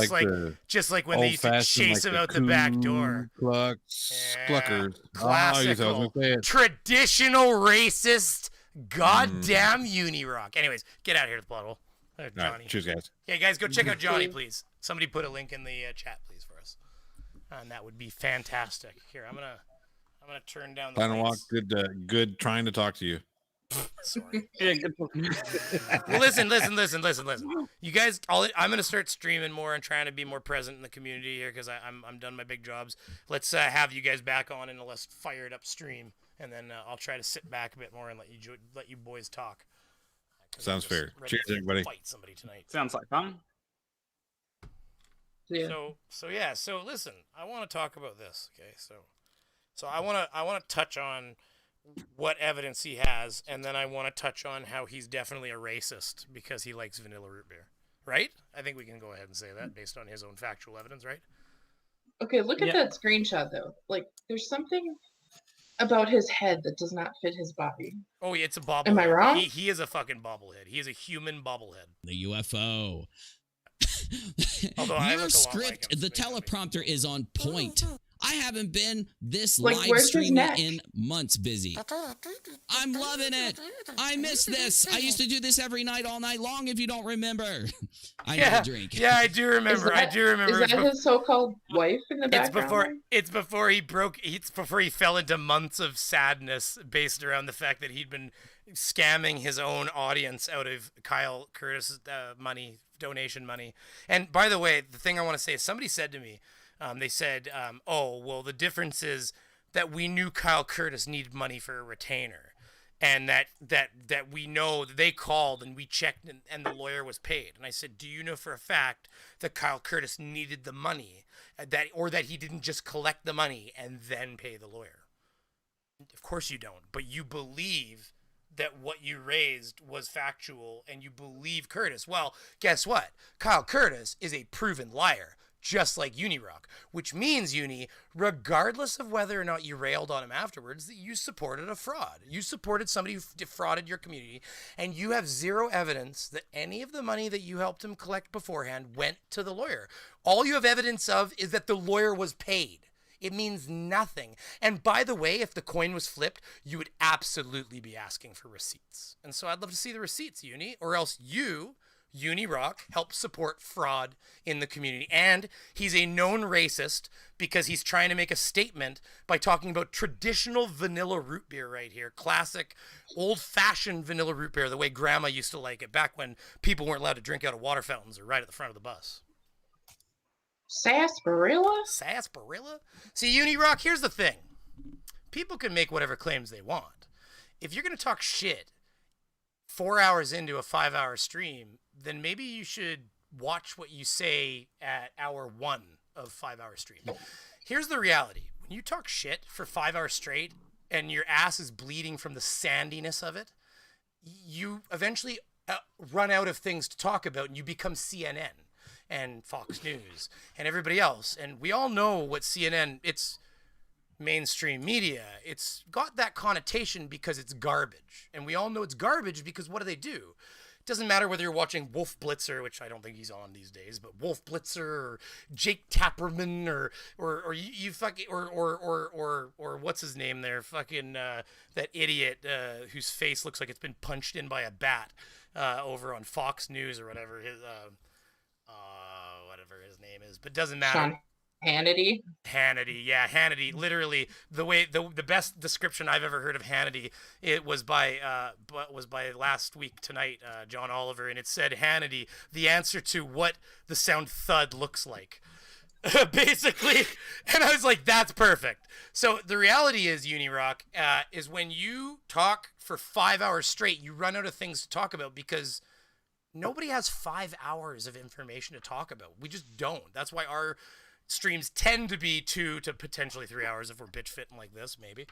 like when they used to chase him out the back door. Cluckers. Classical, traditional, racist, goddamn Unirock. Anyways, get out of here, the plot hole. Johnny. Right, cheers, guys. Okay, guys, go check out Johnny, please. Somebody put a link in the chat, please, for us, and that would be fantastic. Here, I'm gonna turn down the Planarwalk, good trying to talk to you. Sorry. Yeah, good. Well, listen. You guys, I'm gonna start streaming more and trying to be more present in the community here because I'm done my big jobs. Let's have you guys back on in a less fired up stream, and then I'll try to sit back a bit more and let you boys talk. Sounds fair. Cheers, everybody. Fight somebody tonight. Sounds like fun. Yeah. So listen, I want to talk about this. Okay, so I want to touch on what evidence he has, and then I want to touch on how he's definitely a racist because he likes vanilla root beer. Right? I think we can go ahead and say that based on his own factual evidence, right? Okay, look at that screenshot though. Like, there's something about his head that does not fit his body. Oh, yeah, it's a bobblehead. Am I wrong? He is a fucking bobblehead. He is a human bobblehead. The UFO. Although I Your look a lot script, like him, the teleprompter is on point. I haven't been this Like, live where's his streaming neck? in months busy. I'm loving it. I miss this. I used to do this every night, all night long, if you don't remember. I need a drink. Yeah, I do remember. I do remember. Is that his so-called wife in the background? It's before he fell into months of sadness based around the fact that he'd been scamming his own audience out of Kyle Curtis donation money. And by the way, the thing I want to say is somebody said to me, they said, oh, well, the difference is that we knew Kyle Curtis needed money for a retainer. And that we know that they called and we checked and the lawyer was paid. And I said, do you know for a fact that Kyle Curtis needed the money, or that he didn't just collect the money and then pay the lawyer? Of course you don't, but you believe that what you raised was factual and you believe Curtis. Well, guess what? Kyle Curtis is a proven liar, just like Unirock, which means, Uni, regardless of whether or not you railed on him afterwards, that you supported a fraud. You supported somebody who defrauded your community, and you have zero evidence that any of the money that you helped him collect beforehand went to the lawyer. All you have evidence of is that the lawyer was paid. It means nothing. And by the way, if the coin was flipped, you would absolutely be asking for receipts. And so I'd love to see the receipts, Uni, or else you, Unirock, help support fraud in the community. And he's a known racist because he's trying to make a statement by talking about traditional vanilla root beer right here. Classic, old-fashioned vanilla root beer, the way Grandma used to like it back when people weren't allowed to drink out of water fountains or right at the front of the bus. Sarsaparilla? Sarsaparilla? See, Unirock, here's the thing. People can make whatever claims they want. If you're going to talk shit 4 hours into a 5-hour stream, then maybe you should watch what you say at hour 1 of 5-hour stream. Here's the reality. When you talk shit for 5 hours straight and your ass is bleeding from the sandiness of it, you eventually run out of things to talk about and you become CNN and Fox News and everybody else. And we all know what CNN, it's mainstream media. It's got that connotation because it's garbage. And we all know it's garbage because what do? It doesn't matter whether you're watching Wolf Blitzer, which I don't think he's on these days, but Wolf Blitzer or Jake Tapperman or you fucking or what's his name there? Fucking that idiot whose face looks like it's been punched in by a bat over on Fox News or whatever his whatever his name is, but doesn't matter. Sean Hannity. Hannity, yeah, Hannity. Literally, the best description I've ever heard of Hannity, it was by last week tonight, John Oliver, and it said Hannity, the answer to what the sound thud looks like, basically. And I was like, that's perfect. So the reality is, Unirock, is when you talk for 5 hours straight, you run out of things to talk about because nobody has 5 hours of information to talk about. We just don't. That's why our streams tend to be 2 to potentially 3 hours if we're bitch fitting like this, maybe.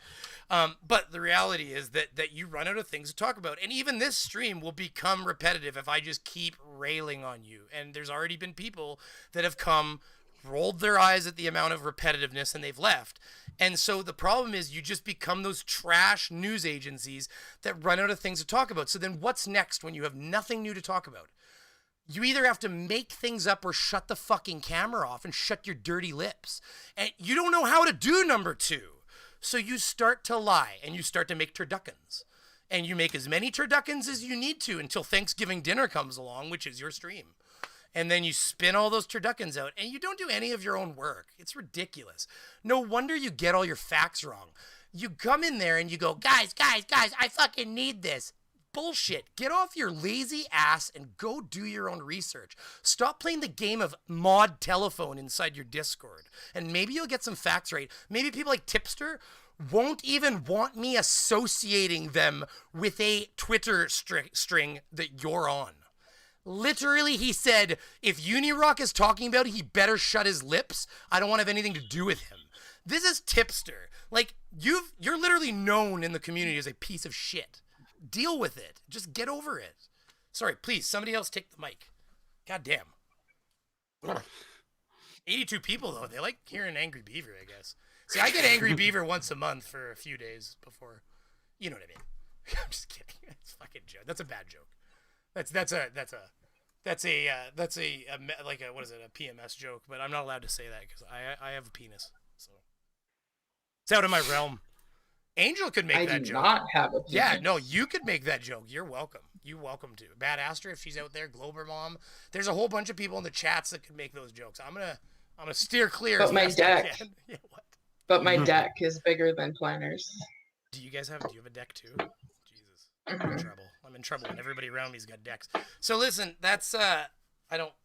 But the reality is that you run out of things to talk about. And even this stream will become repetitive if I just keep railing on you. And there's already been people that have come, rolled their eyes at the amount of repetitiveness, and they've left. And so the problem is you just become those trash news agencies that run out of things to talk about. So then what's next when you have nothing new to talk about? You either have to make things up or shut the fucking camera off and shut your dirty lips. And you don't know how to do number 2. So you start to lie and you start to make turduckens. And you make as many turduckens as you need to until Thanksgiving dinner comes along, which is your stream. And then you spin all those turduckens out and you don't do any of your own work. It's ridiculous. No wonder you get all your facts wrong. You come in there and you go, guys, I fucking need this. Bullshit. Get off your lazy ass and go do your own research. Stop playing the game of mod telephone inside your Discord. And maybe you'll get some facts right. Maybe people like Tipster won't even want me associating them with a Twitter string that you're on. Literally, he said, if Unirock is talking about it, he better shut his lips. I don't want to have anything to do with him. This is Tipster. Like, you're literally known in the community as a piece of shit. Deal with it. Just get over it. Sorry, please, somebody else take the mic. God damn. 82 people, though. They like hearing Angry Beaver, I guess. See, I get Angry Beaver once a month for a few days before. You know what I mean. I'm just kidding. It's a fucking joke. That's a bad joke. That's a like a, what is it, a PMS joke, but I'm not allowed to say that because I have a penis. So it's out of my realm. Angel could make that joke. I do not have a penis. Yeah, no, you could make that joke. You're welcome. You're welcome to. Bad Astra, if she's out there, Glober Mom. There's a whole bunch of people in the chats that could make those jokes. I'm gonna steer clear. But my deck. Yeah, what? But my deck is bigger than Planners. Do you have a deck too? Jesus. I'm in trouble. I'm in trouble, and everybody around me's got decks. So listen, that's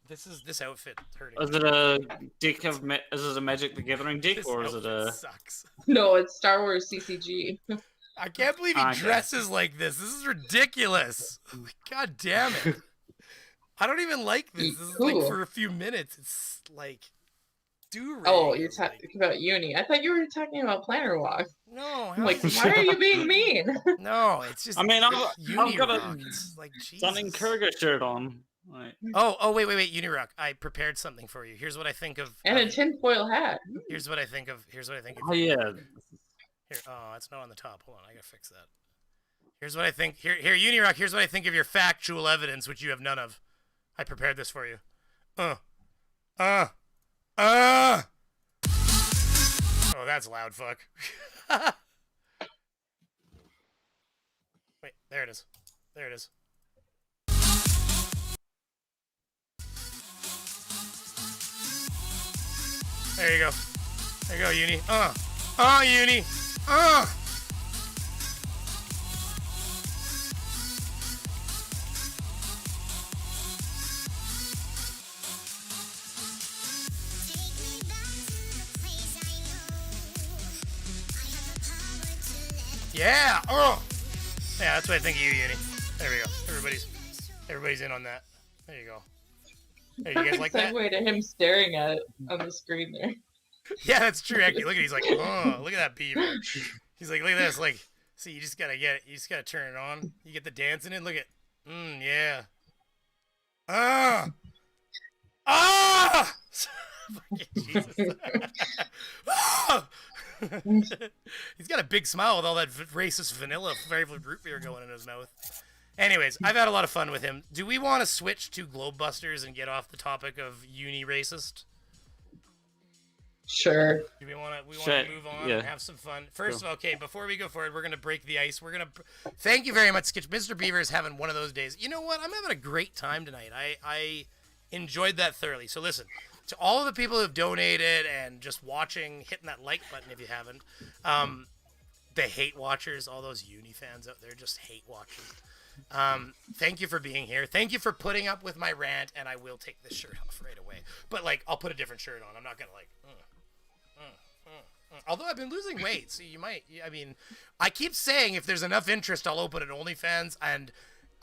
this outfit hurting. Is it a deck of is it a Magic the Gathering deck, or is it a? Sucks. No, it's Star Wars CCG. I can't believe he dresses like this. This is ridiculous. God damn it. I don't even like this. This is like for a few minutes. It's like do. Oh, you're talking about Uni. I thought you were talking about Planarwalk. No, I'm like, why are you being mean? No, it's just. I mean, I've got a like Dunning-Kruger shirt on. Right. Oh, wait, Unirock. I prepared something for you. Here's what I think of. And a tinfoil hat. Here's what I think of. Oh yeah. Here, it's not on the top. Hold on, I gotta fix that. Here's what I think. Here, Unirock. Here's what I think of your factual evidence, which you have none of. I prepared this for you. Oh, that's loud. Fuck. Wait, there it is. There it is. There you go. There you go, Uni. Uni. Yeah. Yeah, that's what I think of you, Uni. There we go. Everybody's in on that. There you go. Hey, you guys like that? Segue to him staring at it on the screen there. Yeah, that's true. Actually, look at he's like, oh, look at that Beaver. He's like, look at this. Like, see, you just gotta get it. You just gotta turn it on. You get the dancing in. Look at, yeah. Jesus. He's got a big smile with all that racist vanilla root beer going in his mouth. Anyways, I've had a lot of fun with him. Do we want to switch to Globebusters and get off the topic of uni racist? Sure. Do we want to move on and have some fun? First of all, okay, before we go forward, we're going to break the ice. We're going to thank you very much, Skitch. Mr. Beaver is having one of those days. You know what? I'm having a great time tonight. I enjoyed that thoroughly. So listen, to all of the people who have donated and just watching, hitting that like button if you haven't. The hate watchers, all those uni fans out there just hate watching. Thank you for being here. Thank you for putting up with my rant, and I will take this shirt off right away. But like, I'll put a different shirt on. I'm not gonna like. Although I've been losing weight, so you might. I mean, I keep saying if there's enough interest, I'll open an OnlyFans, and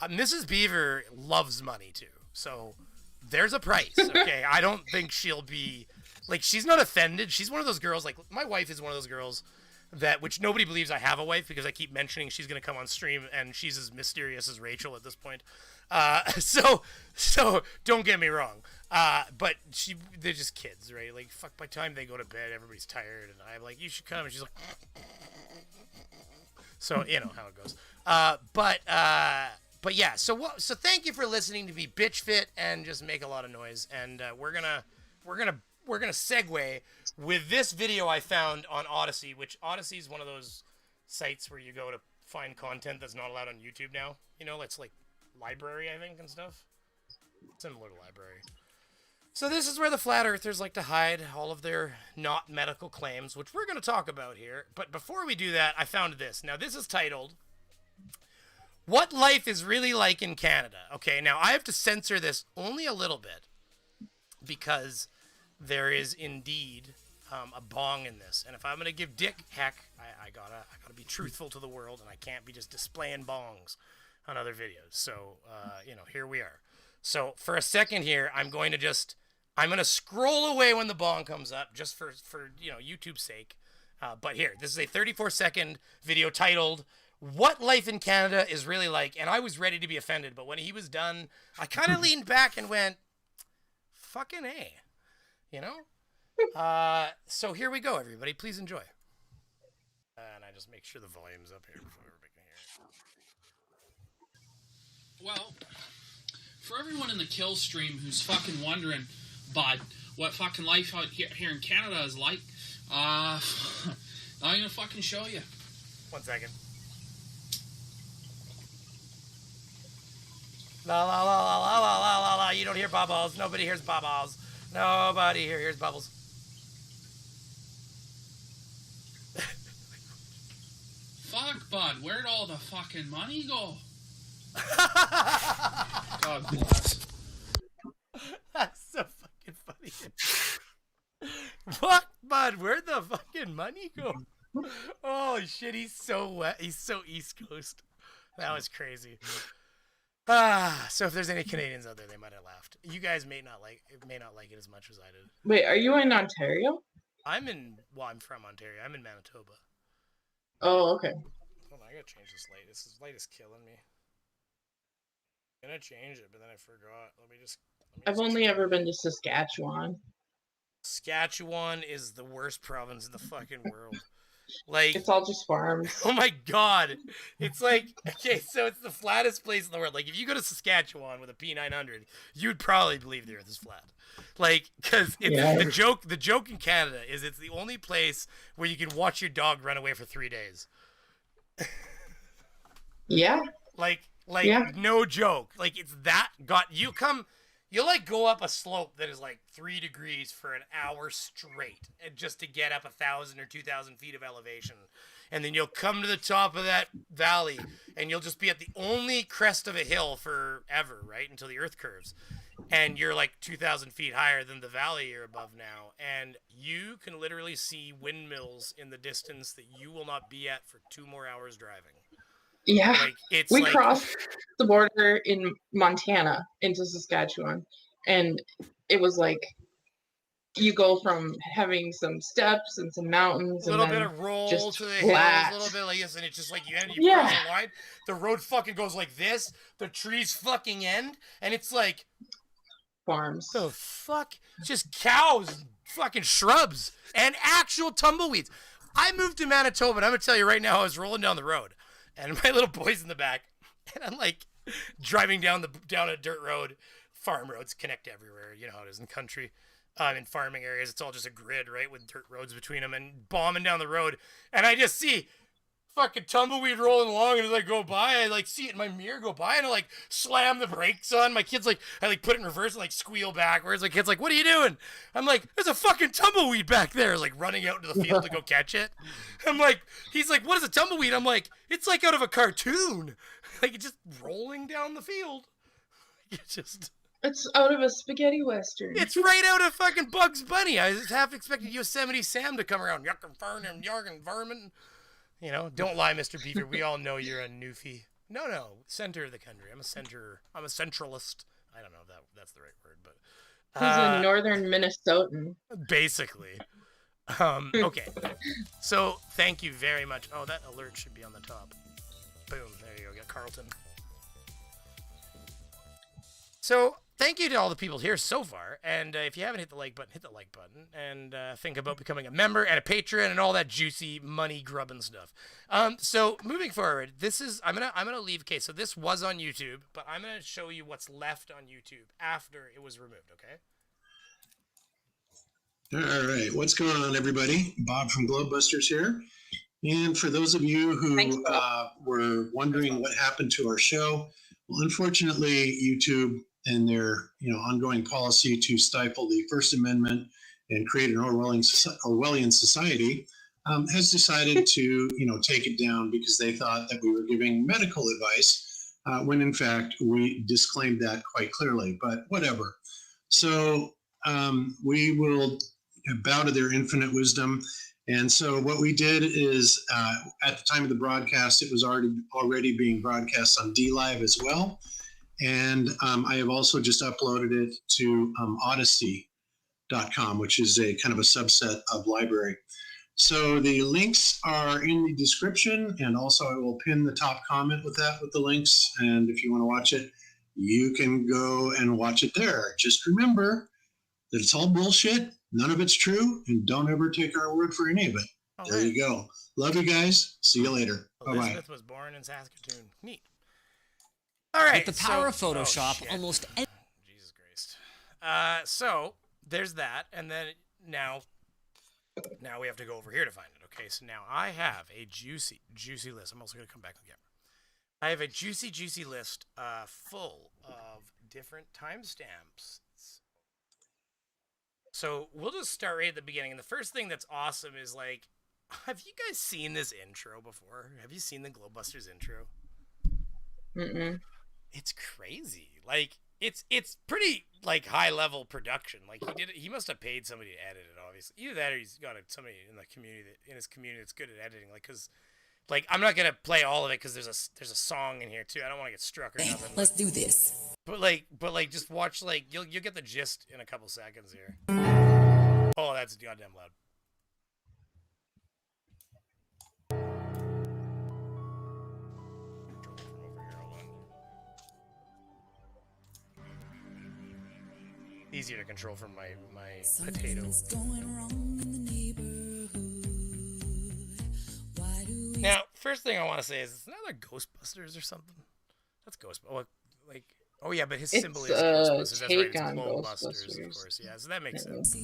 Mrs. Beaver loves money too. So there's a price. Okay, I don't think she'll be like. She's not offended. She's one of those girls. Like my wife is one of those girls. Which nobody believes I have a wife because I keep mentioning she's going to come on stream and she's as mysterious as Rachel at this point. So don't get me wrong. But they're just kids, right? Like, fuck, by the time they go to bed, everybody's tired and I'm like, you should come. And she's like, so you know how it goes. But yeah, so thank you for listening to me bitch fit and just make a lot of noise. And we're gonna segue with this video I found on Odyssey, which Odyssey is one of those sites where you go to find content that's not allowed on YouTube now. You know, it's like library, I think, and stuff. Similar to library. So this is where the flat earthers like to hide all of their not medical claims, which we're going to talk about here. But before we do that, I found this. Now, this is titled, What Life is Really Like in Canada. Okay, now I have to censor this only a little bit because there is indeed a bong in this, and if I'm gonna give dick heck, I gotta be truthful to the world, and I can't be just displaying bongs on other videos. So here we are. So for a second here, I'm gonna scroll away when the bong comes up, just for YouTube's sake. But here, this is a 34-second video titled "What Life in Canada is Really Like," and I was ready to be offended, but when he was done, I kind of leaned back and went, "Fucking A." You know? So here we go, everybody. Please enjoy. And I just make sure the volume's up here before everybody can hear. Well, for everyone in the kill stream who's fucking wondering, bud, what fucking life out here in Canada is like, I'm gonna fucking show you. 1 second. La la la la la la la la la. You don't hear bubbles. Nobody hears bubbles. Nobody here hears bubbles. Fuck, bud, where'd all the fucking money go? class. That's so fucking funny. Fuck, bud, where'd the fucking money go? Oh shit, he's so wet. He's so East Coast. That was crazy. So if there's any Canadians out there, they might have laughed. You guys may not like it as much as I did. Wait, are you in Ontario? I'm from Ontario. I'm in Manitoba. Oh, okay. Hold on, I gotta change this light. This light is killing me. I'm gonna change it, but then I forgot. I've only ever been to Saskatchewan. Saskatchewan is the worst province in the fucking world. Like, it's all just farms. Oh my god. It's like, okay, so it's the flattest place in the world. Like, if you go to Saskatchewan with a P900, you'd probably believe the earth is flat. Like, because the joke in Canada is it's the only place where you can watch your dog run away for 3 days. Yeah. No joke. Like, it's that you'll like go up a slope that is like 3 degrees for an hour straight, and just to get up 1,000 or 2,000 feet of elevation, and then you'll come to the top of that valley, and you'll just be at the only crest of a hill forever, right, until the earth curves, and you're like 2,000 feet higher than the valley you're above now, and you can literally see windmills in the distance that you will not be at for 2 more hours driving. Yeah, we crossed the border in Montana into Saskatchewan, and it was like you go from having some steps and some mountains, a little and bit of roll just to the flat. hills, a little bit like this, and it's just like you cross the line. The road fucking goes like this. The trees fucking end, and it's like farms. The fuck, just cows, and fucking shrubs, and actual tumbleweeds. I moved to Manitoba, and I'm gonna tell you right now, I was rolling down the road. And my little boy's in the back, and I'm like driving down a dirt road. Farm roads connect everywhere. You know how it is in country. In farming areas, it's all just a grid, right, with dirt roads between them, and bombing down the road. And I just see fucking tumbleweed rolling along, and as I go by, I like see it in my mirror go by, and I like slam the brakes on. My kid's like, I like put it in reverse and like squeal backwards. My kid's like, "What are you doing?" I'm like, "There's a fucking tumbleweed back there," like running out into the field to go catch it. I'm like, he's like, "What is a tumbleweed?" I'm like, "It's like out of a cartoon, like it's just rolling down the field." It's out of a spaghetti western. It's right out of fucking Bugs Bunny. I was half expecting Yosemite Sam to come around. Yuckin' fern and yarkin' vermin. You know, don't lie, Mr. Beaver. We all know you're a newfie. No, center of the country. I'm a centralist. I don't know if that's the right word, but he's a northern Minnesotan. Basically. Okay. So thank you very much. Oh, that alert should be on the top. Boom. There you go. Got Carlton. So thank you to all the people here so far. And if you haven't hit the like button, hit the like button. And think about becoming a member and a patron and all that juicy money grubbing stuff. So moving forward, I'm gonna leave. Okay, so this was on YouTube, but I'm gonna show you what's left on YouTube after it was removed. Okay. All right, what's going on, everybody? Bob from Globebusters here. And for those of you who were wondering what happened to our show, well, unfortunately, YouTube and their ongoing policy to stifle the First Amendment and create an Orwellian society has decided to take it down because they thought that we were giving medical advice when in fact we disclaimed that quite clearly. But whatever. So we will bow to their infinite wisdom. And so what we did is at the time of the broadcast, it was already being broadcast on DLive as well. And I have also just uploaded it to Odyssey.com, which is a kind of a subset of Library. So the links are in the description, and also I will pin the top comment with the links. And if you want to watch it, you can go and watch it there. Just remember that it's all bullshit, none of it's true, and don't ever take our word for any of it. There you go. Love you guys. See you later. Bye-bye. Elizabeth was born in Saskatoon. Neat. All right. With the power of Photoshop, almost Jesus Christ. So there's that, and then now we have to go over here to find it. Okay, so now I have a juicy list. I'm also going to come back on camera. I have a juicy list full of different timestamps. So we'll just start right at the beginning. And the first thing that's awesome is, like, have you guys seen this intro before? Have you seen the Globebusters intro? Mm-mm. It's crazy. Like, it's pretty like high level production. Like he must have paid somebody to edit it. Obviously, either that or he's got somebody in the community that's good at editing. Like, cause like I'm not gonna play all of it because there's a song in here too. I don't want to get struck or nothing. Let's do this. But like just watch, like you'll get the gist in a couple seconds here. Oh, that's goddamn loud. Easier to control from my potato. Now, first thing I want to say is it's another Ghostbusters or something. That's Ghostbusters. Oh yeah, but his symbol is Ghostbusters. That's right. It's Globebusters, of course. Yeah, so that makes sense.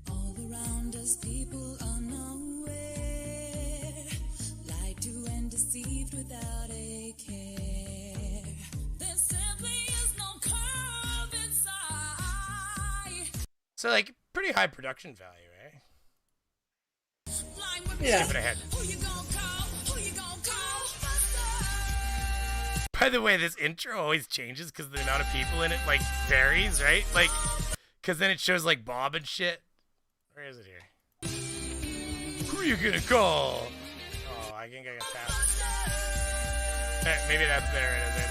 All around us, people unaware, lied to and deceived without a care. There simply is no curve inside. So, like, pretty high production value, eh? Yeah. Skip it ahead. By the way, this intro always changes because the amount of people in it, like, varies, right? Like, because then it shows, like, Bob and shit. Where is it here? Who are you gonna call? Oh, I think I got that. Maybe that's there. It is right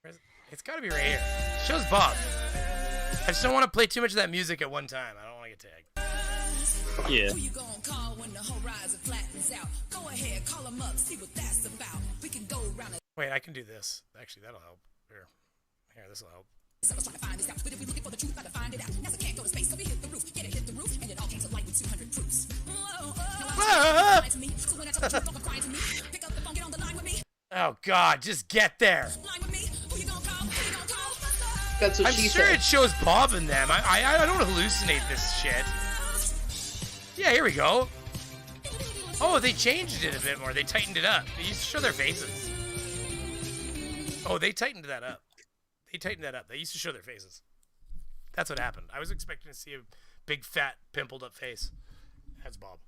there. It's gotta be right here. It shows Bob. I just don't want to play too much of that music at one time. I don't want to get tagged. Yeah. Wait, I can do this. Actually, that'll help. Here, this will help. Oh God, just get there. That's what I'm she sure said. it shows Bob in them. I don't hallucinate this shit. Yeah, here we go. Oh, they changed it a bit more. They tightened it up. They used to show their faces. Oh, they tightened that up. They used to show their faces. That's what happened. I was expecting to see a big, fat, pimpled up face. That's Bob.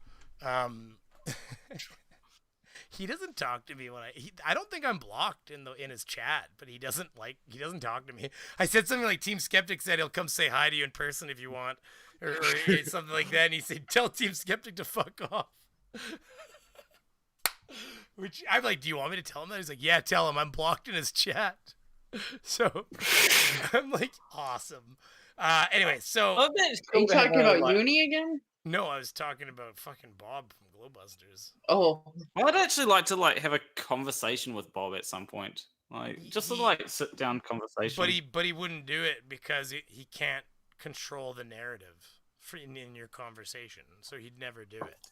He doesn't talk to me when I don't think I'm blocked in his chat, but he doesn't talk to me. I said something like Team Skeptic said he'll come say hi to you in person if you want, or something like that, and he said tell Team Skeptic to fuck off. Which I'm like, do you want me to tell him that? He's like, yeah, tell him I'm blocked in his chat. So I'm like, awesome. Anyway, so are you talking about Uni again? No, I was talking about fucking Bob from Globebusters. Oh, I'd actually like to have a conversation with Bob at some point, just a sit down conversation. But he wouldn't do it because he can't control the narrative in your conversation, so he'd never do it.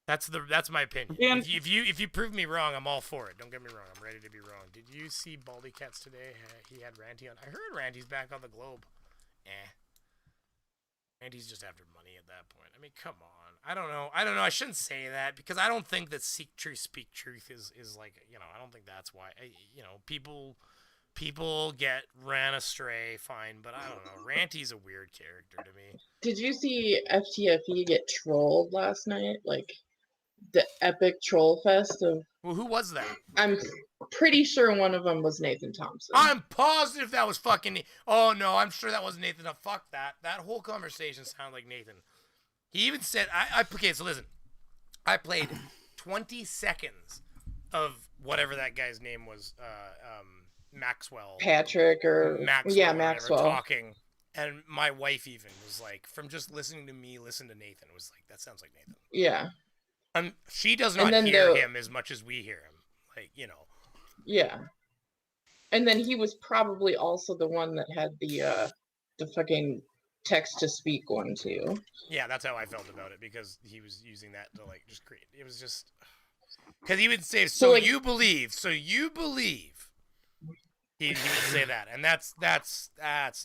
That's my opinion. Yeah. If you prove me wrong, I'm all for it. Don't get me wrong. I'm ready to be wrong. Did you see Baldy Cats today? He had Ranty on. I heard Ranty's back on the Globe. Ranty's just after money at that point. I mean, come on. I don't know. I shouldn't say that because I don't think that seek truth, speak truth is like, I don't think that's why. People get ran astray, fine, but I don't know. Ranty's a weird character to me. Did you see FTFE get trolled last night? Like, the epic troll fest of... Well, who was that? I'm pretty sure one of them was Nathan Thompson. I'm positive that was fucking... Oh, no, I'm sure that wasn't Nathan. No, fuck that. That whole conversation sounded like Nathan. He even said... Okay, so listen. I played 20 seconds of whatever that guy's name was. Maxwell. Patrick or... Maxwell. Yeah, or Maxwell. whatever, talking. And my wife even was like, from just listening to me listen to Nathan, was like, that sounds like Nathan. Yeah. She does not hear him as much as we hear him. Like, Yeah. And then he was probably also the one that had the fucking text-to-speak one, too. Yeah, that's how I felt about it, because he was using that to, just create... It was just... Because he would say, you believe. He would say that, and that's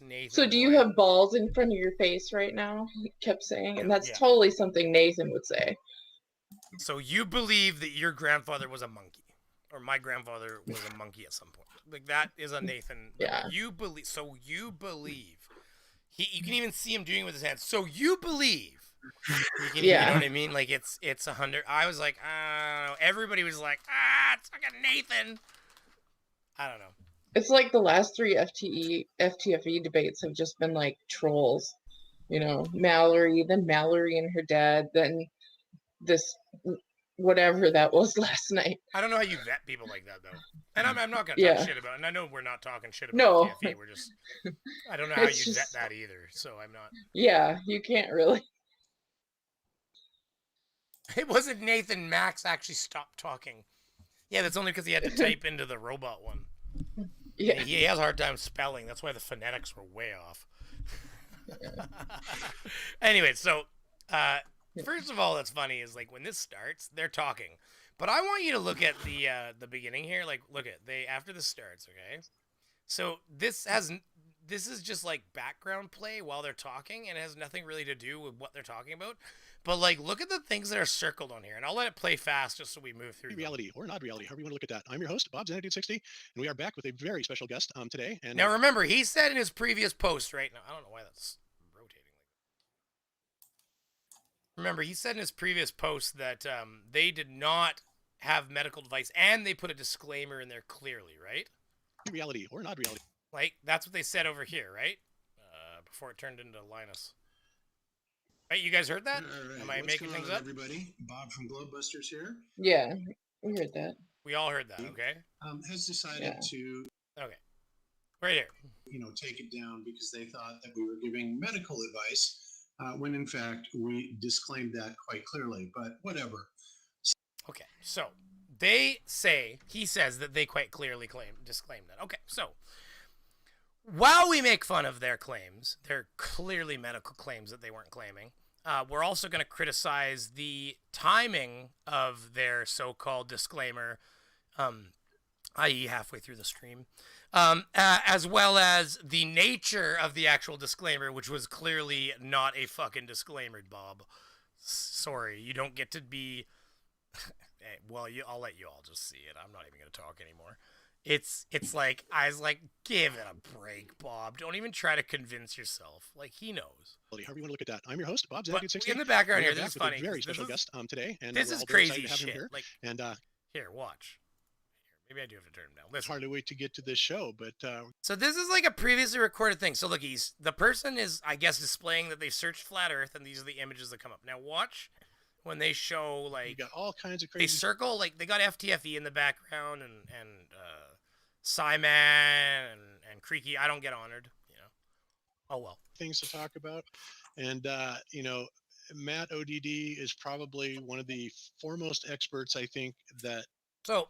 Nathan. So do you have balls in front of your face right now? He kept saying, and that's totally something Nathan would say. So you believe that your grandfather was a monkey, or my grandfather was a monkey at some point. Like, that is a Nathan. Yeah. You believe. So you believe. You can even see him doing it with his hands. So you believe. You know what I mean? Like, it's 100. I was like, I don't know. everybody was like, it's fucking Nathan. I don't know. It's like the last 3 FTFE debates have just been like trolls. You know, Mallory, then Mallory and her dad, then this whatever that was last night. I don't know how you vet people like that though. And I'm not gonna talk shit about it. And I know we're not talking shit about FTFE. We're just I don't know how you vet that either. So I'm not. Yeah, you can't really. It wasn't Nathan. Max actually stopped talking. Yeah, that's only because he had to type into the robot one. Yeah. He has a hard time spelling. That's why the phonetics were way off. Anyway, so first of all, that's funny is like when this starts, they're talking. But I want you to look at the beginning here. Like, look at after this starts, okay? So this is just like background play while they're talking, and it has nothing really to do with what they're talking about. But like, look at the things that are circled on here, and I'll let it play fast just so we move through. Reality or not reality, however you want to look at that. I'm your host, Bob Xanadu60, and we are back with a very special guest today. And now remember, he said in his previous post, right now, I don't know why that's rotating. Remember, he said in his previous post that they did not have medical advice, and they put a disclaimer in there clearly, right? Reality or not reality. Like, that's what they said over here, right? Before it turned into Linus. Right, you guys heard that? Right. Am I making things up? Everybody, Bob from Globebusters here. Yeah, we heard that. We all heard that, okay? Has decided to... Okay. Right here. You know, take it down because they thought that we were giving medical advice, when in fact we disclaimed that quite clearly, but whatever. Okay, so he says that they quite clearly disclaimed that. Okay, so while we make fun of their claims, they're clearly medical claims that they weren't claiming. We're also going to criticize the timing of their so-called disclaimer, i.e. halfway through the stream, as well as the nature of the actual disclaimer, which was clearly not a fucking disclaimer, Bob. Sorry, you don't get to be... Well, I'll let you all just see it. I'm not even going to talk anymore. It's like, I was like, give it a break, Bob. Don't even try to convince yourself. Like, he knows. However you want to look at that. I'm your host, Bob Xanadu60. In the background here, this is funny. A very special guest today. And this is crazy shit. Here. Like, and here, watch. Maybe I do have to turn him down. Listen. Hardly wait to get to this show, but... So this is like a previously recorded thing. So look, the person is, I guess, displaying that they searched Flat Earth, and these are the images that come up. Now watch when they show, like... You got all kinds of crazy... They circle, like, they got FTFE in the background, and Simon and Creaky. I don't get honored, you know. Oh, well. Things to talk about. And, you know, Matt ODD is probably one of the foremost experts, I think, that... So...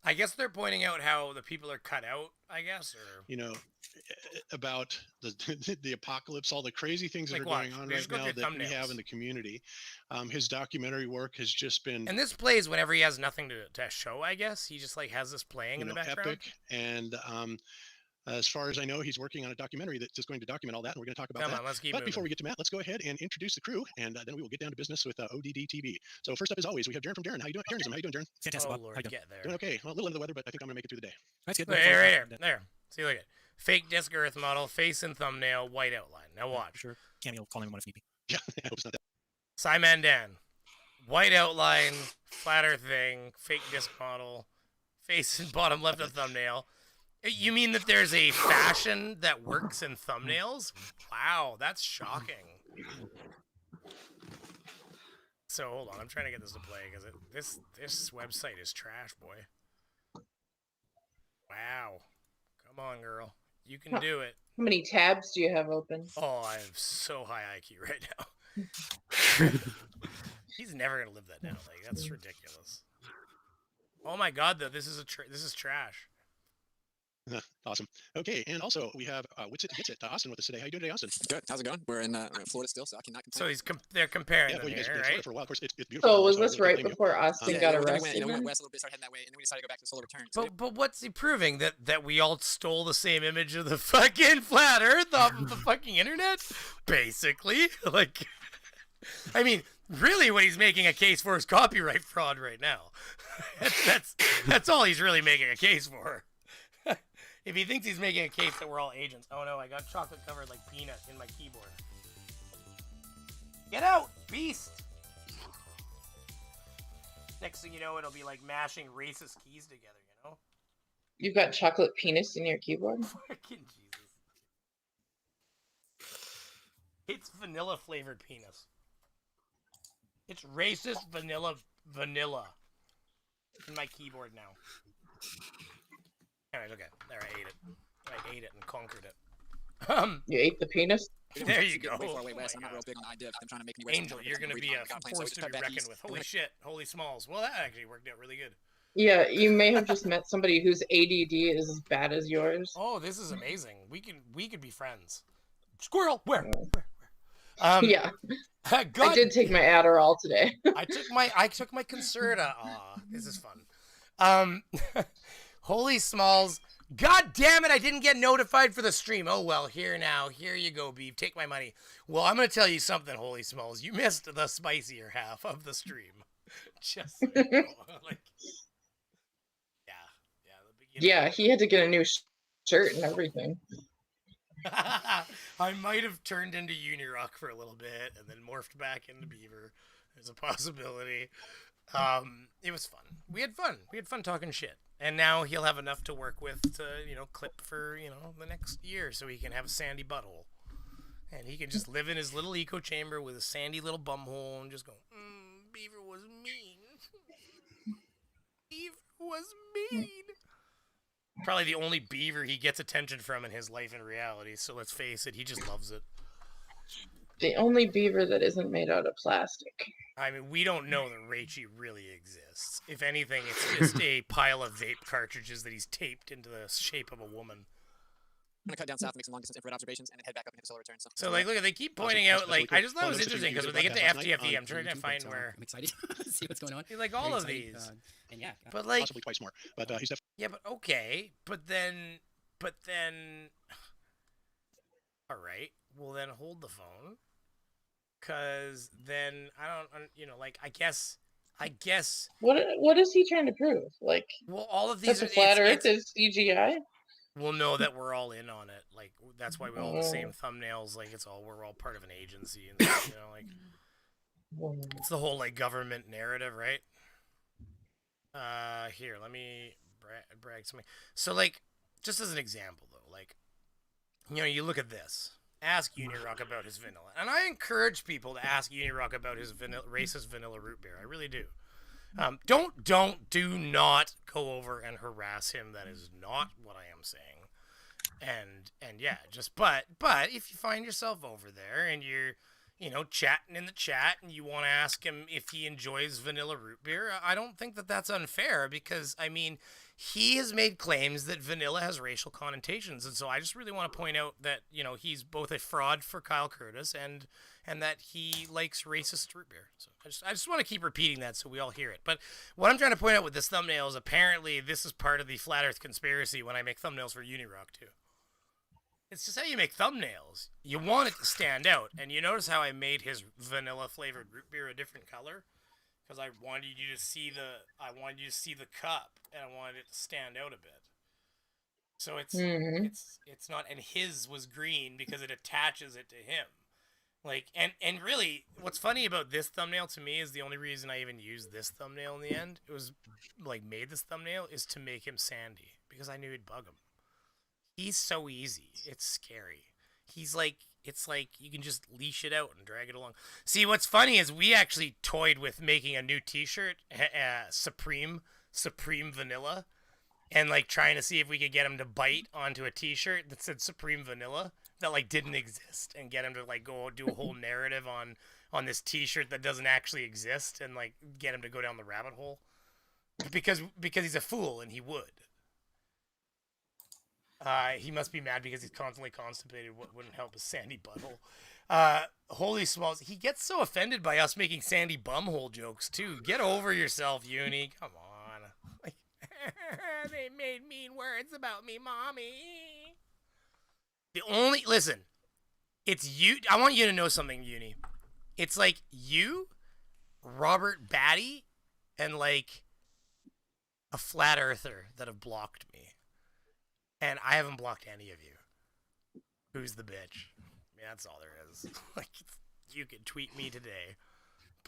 I guess they're pointing out how the people are cut out, I guess, or... You know, about the apocalypse, all the crazy things that are going on right now that we have in the community. His documentary work has just been... And this plays whenever he has nothing to show, I guess. He just, like, has this playing in the background. Epic. And as far as I know, he's working on a documentary that's just going to document all that, and we're going to talk about that. Come on, let's keep moving. Before we get to Matt, let's go ahead and introduce the crew, and then we will get down to business with ODD TV. So first up, as always, we have Darren from Darren. How you doing, Darren? How you doing, Darren? Fantastic. Oh, Lord, get there. Doing okay. Well, a little under the weather, but I think I'm going to make it through the day. That's good. Right here. There. See, look at it. Fake disc earth model, face and thumbnail, white outline. Now watch. Sure. Cameo calling one if need be. Yeah, I hope it's not that. Simon Dan. White outline, flat earth thing, fake disc model, face and bottom left of thumbnail. You mean that there's a fashion that works in thumbnails? Wow, that's shocking. So hold on, I'm trying to get this to play because this website is trash, boy. Wow, come on, girl, you can do it. How many tabs do you have open? Oh, I have so high IQ right now. He's never gonna live that down. Like, that's ridiculous. Oh my God, though, this is trash. Awesome. Okay, and also we have What's It Gets It, Dawson with us today. How you doing today, Austin? Good. How's it going? We're in Florida still, so I cannot complain. So they're comparing them you guys here, right? right? For a while. Of course, it's beautiful. So was this right before Austin got arrested? We went west a little bit, started heading that way, and then we decided to go back to the solar return. So But what's he proving? That we all stole the same image of the fucking flat Earth off of the fucking internet? Basically, like, I mean, really, what he's making a case for is copyright fraud right now. That's all he's really making a case for. If he thinks he's making a case that we're all agents. Oh no, I got chocolate covered like peanut in my keyboard. Get out, beast! next thing you know, it'll be like mashing racist keys together, you know? You've got chocolate penis in your keyboard? Fucking Jesus. It's vanilla flavored penis. It's racist vanilla in my keyboard now. Alright, okay. There, I ate it. I ate it and conquered it. You ate the penis? There you go. Way far away west. I'm not real big on iDiv. I'm trying to make me wear Angel, you're gonna be a force to be reckoned with. Holy shit. Holy smalls. Well, that actually worked out really good. Yeah, you may have just met somebody whose ADD is as bad as yours. Oh, this is amazing. We could be friends. Squirrel, where? Yeah. God. I did take my Adderall today. I took my Concerta. Aw, this is fun. Holy smalls. God damn it, I didn't get notified for the stream. Oh well, here you go, Beav. Take my money. Well, I'm gonna tell you something, Holy smalls. You missed the spicier half of the stream. Just so you know. Like, yeah, he had to get a new shirt and everything. I might have turned into Unirock for a little bit and then morphed back into Beaver. There's a possibility. It was fun. We had fun talking shit. And now he'll have enough to work with to, clip for, the next year so he can have a sandy butthole. And he can just live in his little eco chamber with a sandy little bumhole and just go, Beaver was mean. Beaver was mean. Probably the only Beaver he gets attention from in his life and reality, so let's face it, he just loves it. The only Beaver that isn't made out of plastic. I mean, we don't know that Raichi really exists. If anything, it's just a pile of vape cartridges that he's taped into the shape of a woman. I'm gonna cut down south, make some long distance infrared observations, and then head back up and hit a solar return. So like, look, they keep pointing out, like, I just thought it was interesting because when they get to FTFE, I'm trying to find where. I'm excited to see what's going on. Like all of these, and yeah, but like possibly twice more. But he's definitely. Yeah, but okay, but then, all right. Well, then hold the phone, cause then I don't, like I guess. What is he trying to prove? Like, well, all of these are flat Earth is CGI. We'll know that we're all in on it. Like, that's why we all have the same thumbnails. Like, we're all part of an agency. And, like, it's the whole, like, government narrative, right? Here, let me brag something. So, like, just as an example, though, like, you look at this. Ask Unirock about his vanilla. And I encourage people to ask Unirock about his racist vanilla root beer. I really do. Do not go over and harass him. That is not what I am saying. And yeah, but if you find yourself over there and you're, chatting in the chat and you want to ask him if he enjoys vanilla root beer, I don't think that that's unfair because, I mean, he has made claims that vanilla has racial connotations. And so I just really want to point out that, he's both a fraud for Kyle Curtis and that he likes racist root beer. So I just want to keep repeating that so we all hear it. But what I'm trying to point out with this thumbnail is apparently this is part of the Flat Earth conspiracy when I make thumbnails for Unirock too. It's just how you make thumbnails. You want it to stand out. And you notice how I made his vanilla flavored root beer a different color? Because I wanted you to see the cup and I wanted it to stand out a bit. So it's not, and his was green because it attaches it to him. Like, and really, what's funny about this thumbnail to me is the only reason I even used this thumbnail in the end. It was, like, made this thumbnail is to make him sandy because I knew it'd bug him. He's so easy. It's scary. It's like you can just leash it out and drag it along. See, what's funny is we actually toyed with making a new t-shirt, Supreme Vanilla, and like trying to see if we could get him to bite onto a t-shirt that said Supreme Vanilla that like didn't exist and get him to like go do a whole narrative on this t-shirt that doesn't actually exist and like get him to go down the rabbit hole because he's a fool and he would. He must be mad because he's constantly constipated. What wouldn't help his sandy butthole. Holy smalls. He gets so offended by us making sandy bumhole jokes, too. Get over yourself, Uni. Come on. Like, they made mean words about me, Mommy. Listen, it's you. I want you to know something, Uni. It's like you, Robert Batty, and like a flat earther that have blocked me. And I haven't blocked any of you. Who's the bitch? I mean, that's all there is. Like, you can tweet me today.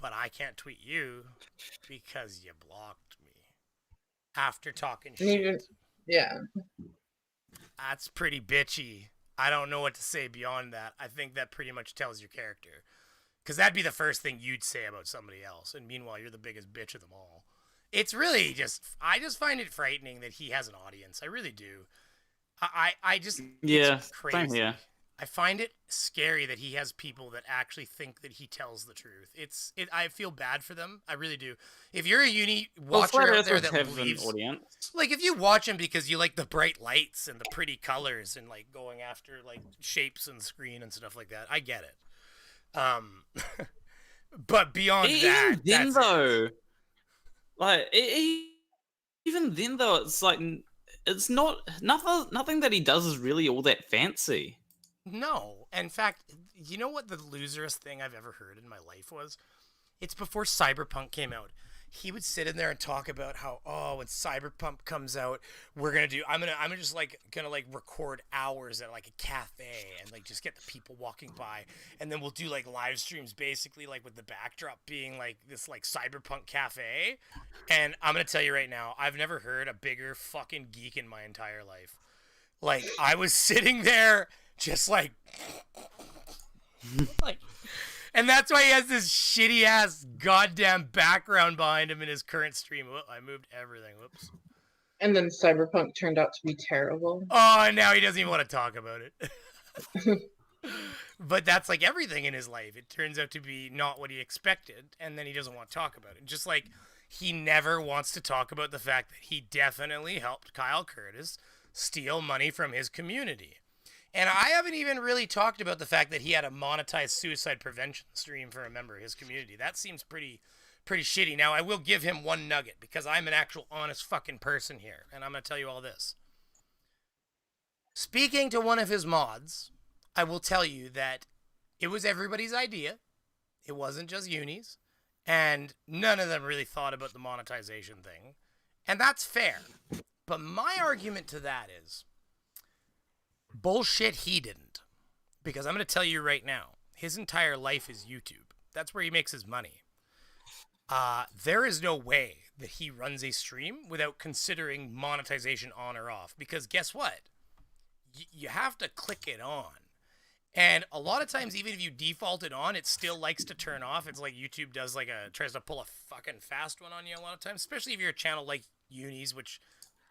but I can't tweet you because you blocked me after talking shit. Yeah. That's pretty bitchy. I don't know what to say beyond that. I think that pretty much tells your character. Because that'd be the first thing you'd say about somebody else. And meanwhile, you're the biggest bitch of them all. It's really just, I just find it frightening that he has an audience. I really do. I just, it's crazy. Same here. I find it scary that he has people that actually think that he tells the truth. I feel bad for them. I really do. If you're a uni watcher out there that believes, like if you watch him because you like the bright lights and the pretty colors and like going after like shapes and screen and stuff like that, I get it. But beyond that, then though, like even then though, it's like it's not nothing that he does is really all that fancy. No. In fact, you know what the loserest thing I've ever heard in my life was? It's before Cyberpunk came out. He would sit in there and talk about how, when Cyberpunk comes out, I'm just gonna record hours at like a cafe and like just get the people walking by, and then we'll do like live streams basically like with the backdrop being like this like Cyberpunk cafe. And I'm gonna tell you right now, I've never heard a bigger fucking geek in my entire life. Like I was sitting there just like and that's why he has this shitty ass goddamn background behind him in his current stream. I moved everything. Whoops. And then Cyberpunk turned out to be terrible. Oh, and now he doesn't even want to talk about it. But that's like everything in his life. It turns out to be not what he expected, and then he doesn't want to talk about it. Just like he never wants to talk about the fact that he definitely helped Kyle Curtis steal money from his community. And I haven't even really talked about the fact that he had a monetized suicide prevention stream for a member of his community. That seems pretty shitty. Now, I will give him one nugget because I'm an actual honest fucking person here. And I'm going to tell you all this. Speaking to one of his mods, I will tell you that it was everybody's idea. It wasn't just Uni's. And none of them really thought about the monetization thing. And that's fair. But my argument to that is, bullshit, he didn't. Because I'm going to tell you right now, his entire life is YouTube. That's where he makes his money. There is no way that he runs a stream without considering monetization on or off. Because guess what? You have to click it on. And a lot of times, even if you default it on, it still likes to turn off. It's like YouTube tries to pull a fucking fast one on you a lot of times. Especially if you're a channel like Uni's, which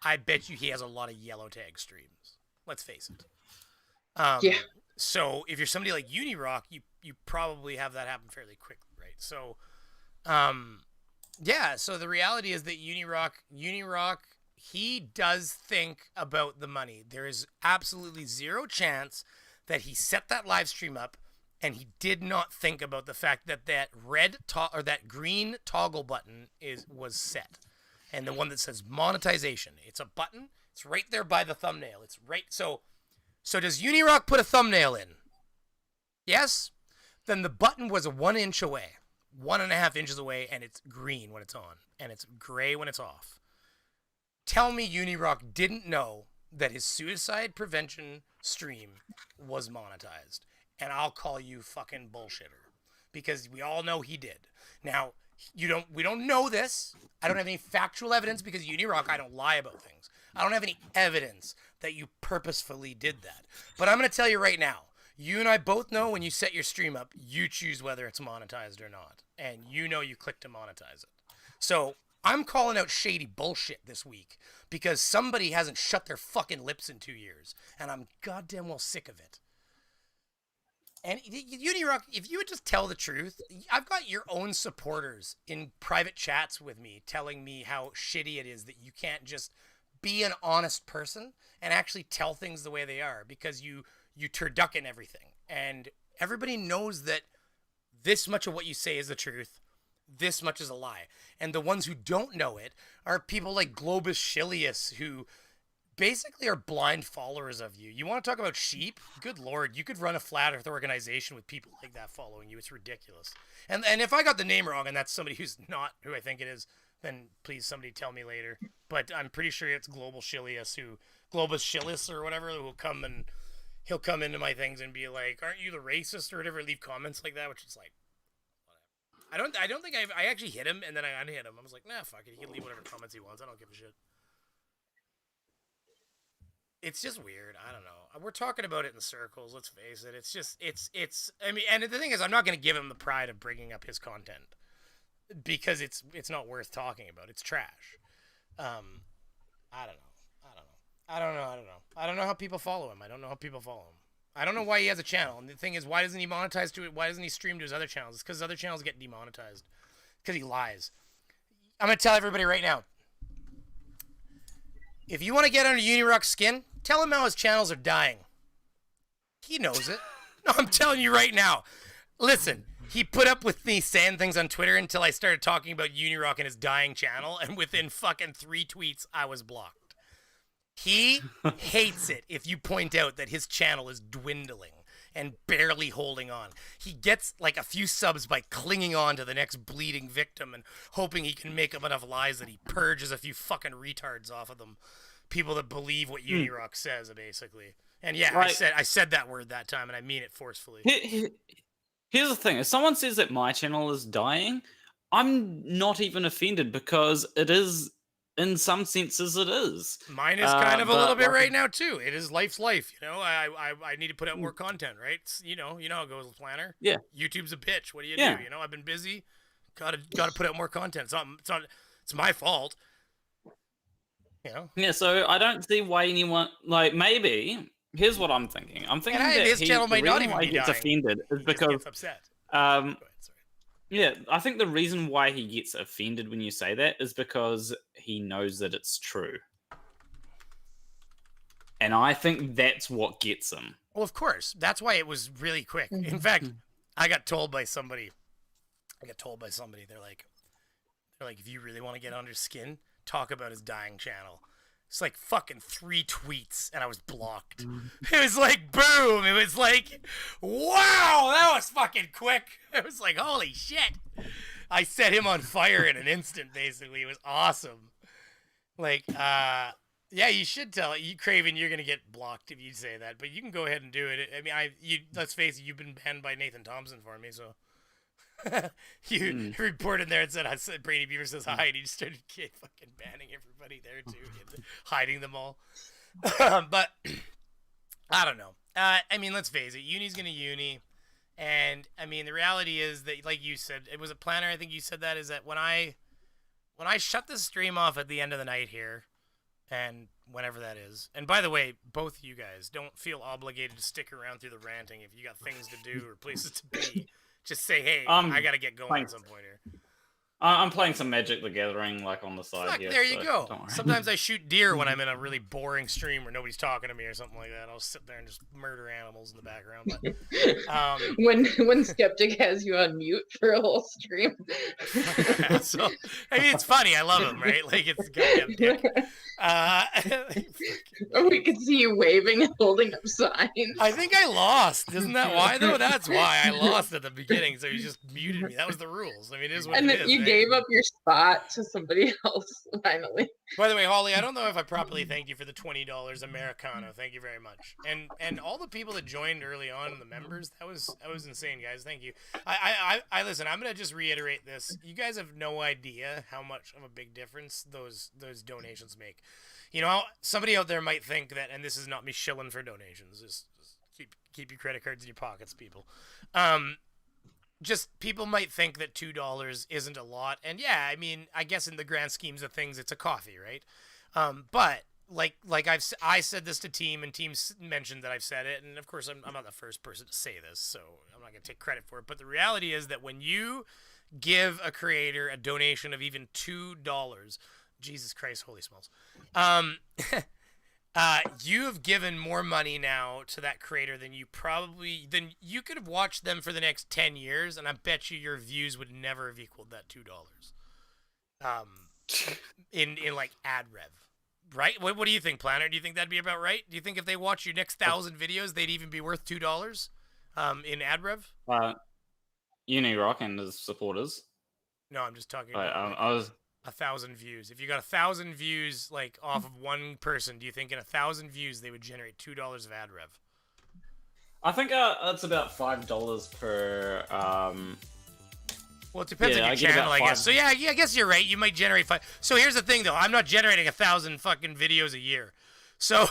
I bet you he has a lot of yellow tag streams. Let's face it. Yeah. So if you're somebody like Unirock, you probably have that happen fairly quickly, right? So, yeah. So the reality is that Unirock, he does think about the money. There is absolutely zero chance that he set that live stream up and he did not think about the fact that that that green toggle button was set, and the one that says monetization. It's a button. It's right there by the thumbnail. It's right. So does Unirock put a thumbnail in? Yes? Then the button was 1 inch away, 1.5 inches away, and it's green when it's on, and it's gray when it's off. Tell me Unirock didn't know that his suicide prevention stream was monetized, and I'll call you fucking bullshitter, because we all know he did. Now, we don't know this. I don't have any factual evidence because Unirock, I don't lie about things. I don't have any evidence that you purposefully did that. But I'm going to tell you right now, you and I both know when you set your stream up, you choose whether it's monetized or not. And you know you click to monetize it. So I'm calling out shady bullshit this week because somebody hasn't shut their fucking lips in 2 years. And I'm goddamn well sick of it. And Unirock, if you would just tell the truth, I've got your own supporters in private chats with me telling me how shitty it is that you can't just be an honest person and actually tell things the way they are, because you turducken everything. And everybody knows that this much of what you say is the truth, this much is a lie. And the ones who don't know it are people like Globus Shilius, who basically are blind followers of you. You want to talk about sheep? Good Lord, you could run a flat earth organization with people like that following you. It's ridiculous. And if I got the name wrong and that's somebody who's not who I think it is, then please somebody tell me later. But I'm pretty sure it's Globus Shilius or whatever, who will come and he'll come into my things and be like, aren't you the racist or whatever, leave comments like that, which is like, I don't think I actually hit him, and then I unhit him. I was like, nah, fuck it. He can leave whatever comments he wants. I don't give a shit. It's just weird. I don't know. We're talking about it in circles. Let's face it. It's just, it's. I mean, and the thing is, I'm not going to give him the pride of bringing up his content because it's not worth talking about. It's trash. I don't know. I don't know how people follow him. I don't know how people follow him. I don't know why he has a channel. And the thing is, why doesn't he monetize to it? Why doesn't he stream to his other channels? It's because his other channels get demonetized. Because he lies. I'm going to tell everybody right now. If you want to get under Unirock's skin, tell him how his channels are dying. He knows it. No, I'm telling you right now. Listen, he put up with me saying things on Twitter until I started talking about Unirock and his dying channel, and within fucking 3 tweets, I was blocked. He hates it if you point out that his channel is dwindling and barely holding on. He gets like a few subs by clinging on to the next bleeding victim and hoping he can make up enough lies that he purges a few fucking retards off of them. People that believe what Unirock says, basically. And yeah, right. I said that word that time, and I mean it forcefully. Here's the thing. If someone says that my channel is dying, I'm not even offended because it is... In some senses, it is. Mine is kind of a little bit right now too. It is life's life, you know. I need to put out more content, right? It's, you know how it goes with Planner. Yeah. YouTube's a bitch. What do you do? You know, I've been busy. Got to put out more content. It's my fault. You know. Yeah. So I don't see why anyone maybe. Here's what I'm thinking. I'm thinking that his channel might not even be gets offended is because he gets upset. Yeah, I think the reason why he gets offended when you say that is because he knows that it's true. And I think that's what gets him. Well, of course. That's why it was really quick. In fact, I got told by somebody. They're like, if you really want to get under his skin, talk about his dying channel. It's like fucking 3 tweets, and I was blocked. It was like, boom. It was like, wow, that was fucking quick. It was like, holy shit. I set him on fire in an instant, basically. It was awesome. Like, yeah, you should tell it. Craven, you're going to get blocked if you say that, but you can go ahead and do it. I mean, let's face it, you've been banned by Nathan Thompson for me, so. You reported there and said Brady Beaver says hi, and he just started fucking banning everybody there too, and hiding them all. But I don't know. I mean, let's face it, Uni's gonna uni, and I mean the reality is that, like you said, it was a Planner. I think you said that is that when I shut the stream off at the end of the night here, and whenever that is. And by the way, both of you guys don't feel obligated to stick around through the ranting if you got things to do or places to be. Just say, hey, I gotta get going at some point here. I'm playing some Magic the Gathering, like, on the side here. There you go. Sometimes I shoot deer when I'm in a really boring stream where nobody's talking to me or something like that. I'll sit there and just murder animals in the background. But, when Skeptic has you on mute for a whole stream. So, I mean, it's funny. I love him, right? Like, it's a goddamn dick. We could see you waving and holding up signs. I think I lost. Isn't that why, though? That's why I lost at the beginning, so he just muted me. That was the rules. I mean, it is what it is. You gave up your spot to somebody else, finally. By the way, Holly, I don't know if I properly thank you for the $20 Americano. Thank you very much. And all the people that joined early on, the members, that was insane, guys. Thank you. I listen, I'm going to just reiterate this. You guys have no idea how much of a big difference those donations make. You know, somebody out there might think that, and this is not me shilling for donations, just keep your credit cards in your pockets, people. Just people might think that $2 isn't a lot, and yeah, I mean, I guess in the grand schemes of things, it's a coffee, right? But like I said this to Team, and Team mentioned that I've said it, and of course I'm not the first person to say this, so I'm not gonna take credit for it. But the reality is that when you give a creator a donation of even $2, Jesus Christ, holy smells, you have given more money now to that creator than you could have watched them for the next 10 years, and I bet you your views would never have equaled that $2. In like ad rev, right? What do you think, Planner? Do you think that'd be about right? Do you think if they watch your next 1,000 videos, they'd even be worth $2 in ad rev? Unirock and his supporters. No, I'm just talking about 1,000 views. If you got 1,000 views like off of one person, do you think in 1,000 views they would generate $2 of ad rev? I think that's about $5 per Well, it depends on your channel, I guess. So yeah, I guess you're right. You might generate 5. So here's the thing, though. I'm not generating 1,000 fucking videos a year. So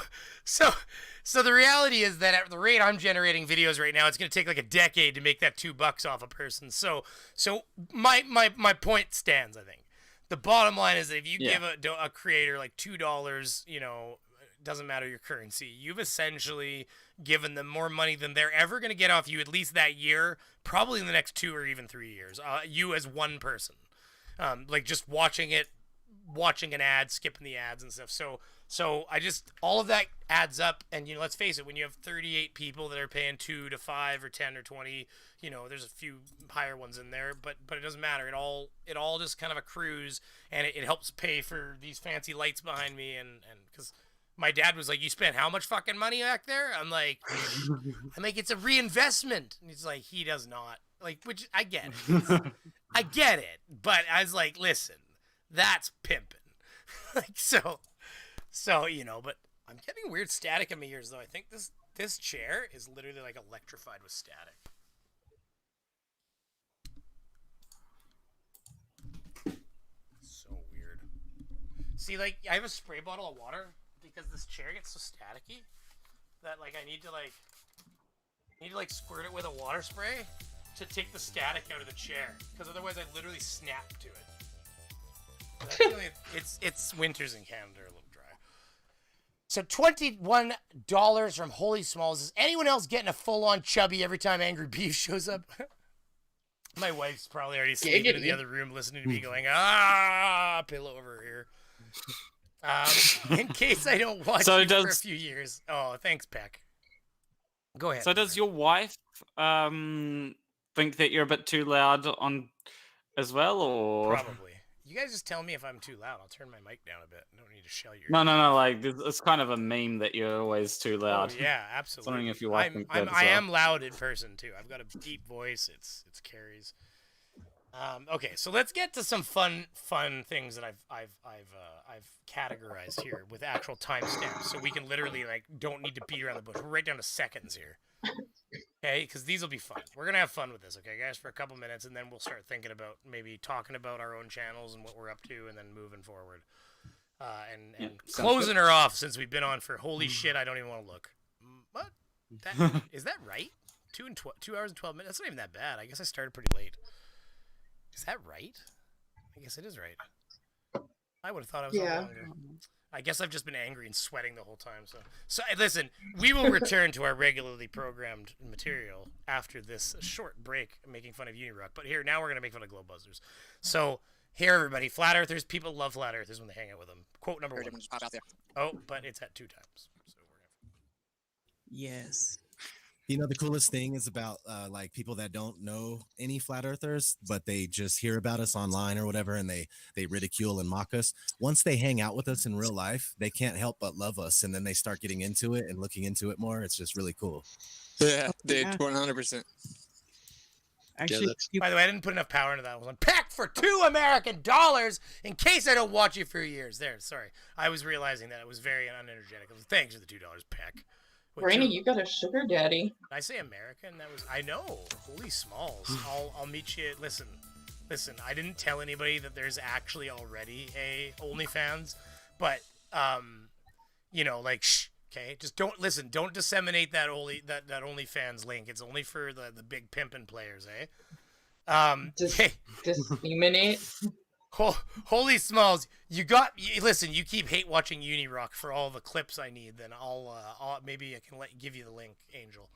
the reality is that at the rate I'm generating videos right now, it's going to take like a decade to make that $2 off a person. So my point stands, I think. The bottom line is that if you give a creator like $2, you know, doesn't matter your currency, you've essentially given them more money than they're ever going to get off you, at least that year, probably in the next 2 or even 3 years. You as one person, like just watching an ad, skipping the ads and stuff. So I just, all of that adds up. And, you know, let's face it, when you have 38 people that are paying 2 to 5 or 10 or 20, you know, there's a few higher ones in there, but it doesn't matter. It all just kind of accrues, and it helps pay for these fancy lights behind me. And because my dad was like, "You spent how much fucking money back there?" I'm like, it's a reinvestment. And he's like, he does not. Like, which I get it. I get it. But I was like, listen, that's pimping. Like, so, you know, but I'm getting weird static in my ears, though. I think this chair is literally like electrified with static. So weird. See, like, I have a spray bottle of water because this chair gets so staticky that, like, I need to squirt it with a water spray to take the static out of the chair, because otherwise I literally snap to it. It's winters in Canada are a little dry. So $21 from Holy Smalls. Is anyone else getting a full-on chubby every time Angry Beef shows up? My wife's probably already sleeping in the other room listening to me going, pillow over here. In case I don't watch you for a few years. Oh, thanks, Peck. Go ahead. So does your wife think that you're a bit too loud on as well, or probably? You guys just tell me if I'm too loud. I'll turn my mic down a bit. I don't need to shell your. No. Like, it's kind of a meme that you're always too loud. Oh, yeah, absolutely. Wondering if your wife thinks that as I well. am loud in person too. I've got a deep voice. It's Carrie's. Okay, so let's get to some fun things that I've categorized here with actual timestamps, so we can literally, like, don't need to beat around the bush. We're right down to seconds here. Okay, because these will be fun. We're gonna have fun with this, okay, guys, for a couple minutes, and then we'll start thinking about maybe talking about our own channels and what we're up to, and then moving forward. And closing her off, since we've been on for holy shit, I don't even want to look. What? Is that right? 2 hours and 12 minutes. That's not even that bad. I guess I started pretty late. Is that right? I guess it is right. I would have thought I was longer. I guess I've just been angry and sweating the whole time. So listen, we will return to our regularly programmed material after this short break, making fun of Unirock. But here, now we're going to make fun of Globebusters. So here, everybody, flat earthers, people love flat earthers when they hang out with them. Quote number 1. Oh, but it's at 2 times. So yes. You know, the coolest thing is about like people that don't know any flat earthers, but they just hear about us online or whatever, and they ridicule and mock us. Once they hang out with us in real life, they can't help but love us, and then they start getting into it and looking into it more. It's just really cool. Yeah, dude, 100%. Actually, by the way, I didn't put enough power into that one. Pack for $2 American in case I don't watch you for years. There, sorry. I was realizing that it was very unenergetic. Thanks for the $2, Pack. Rainy, you got a sugar daddy. Did I say American? That was, I know. Holy smalls. I'll meet you. Listen. I didn't tell anybody that there's actually already a OnlyFans, but you know, like, shh. Okay, just don't listen. Don't disseminate that OnlyFans link. It's only for the big pimpin' players, eh? Disseminate. Holy smalls! Listen. You keep hate watching Unirock for all the clips I need. Then I'll maybe I can give you the link, Angel.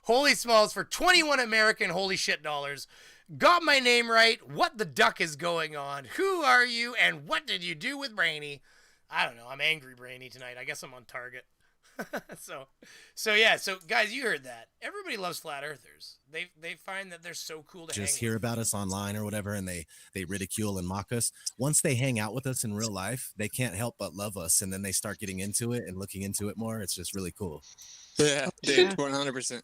Holy smalls for 21 American holy shit dollars. Got my name right. What the duck is going on? Who are you? And what did you do with Brainy? I don't know. I'm angry Brainy tonight. I guess I'm on target. So yeah. So guys, you heard that. Everybody loves flat earthers. They find that they're so cool to just hang hear about us online or whatever, and they ridicule and mock us. Once they hang out with us in real life, they can't help but love us, and then they start getting into it and looking into it more. It's just really cool. Yeah, dude, 100%.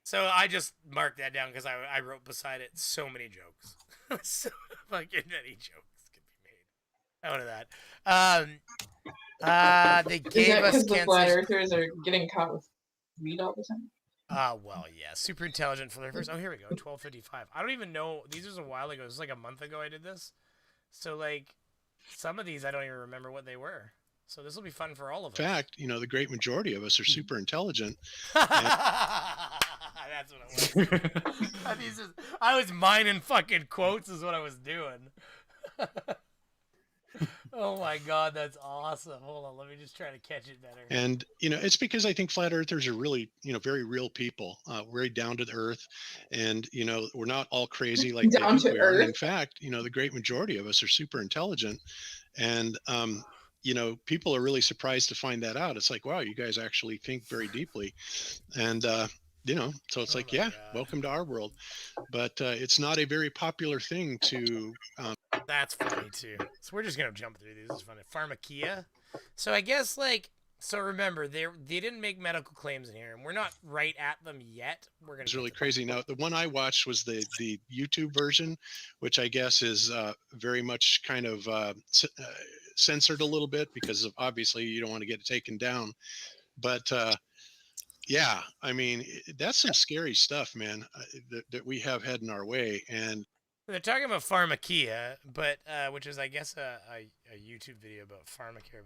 So I just marked that down because I wrote beside it so many jokes. So fucking many jokes could be made out of that. They gave us the flat earthers are getting caught with weed all the time. Well, yeah, super intelligent for their first. Oh, here we go, 12:55. I don't even know. These was a while ago. It was like a month ago I did this. So like, some of these I don't even remember what they were. So this will be fun for all of us. In fact, the great majority of us are super intelligent. That's what it was. I was mining fucking quotes is what I was doing. Oh my god, that's awesome. Hold on, let me just try to catch it better. And it's because I think flat earthers are really very real people, very down to the earth, and we're not all crazy like down to earth. In fact, the great majority of us are super intelligent, and people are really surprised to find that out. It's like, wow, you guys actually think very deeply, and so it's like, yeah, welcome to our world. But it's not a very popular thing to. That's funny too. So we're just gonna jump through these. This is funny. Pharmakia. So I guess so remember they didn't make medical claims in here, and we're not right at them yet. We're gonna. It's really crazy. Now the one I watched was the YouTube version, which I guess is very much kind of censored a little bit because obviously you don't want to get it taken down. But yeah, I mean that's some scary stuff, man, that we have heading our way. And they're talking about Pharmakia, but which is I guess a YouTube video about pharmacare,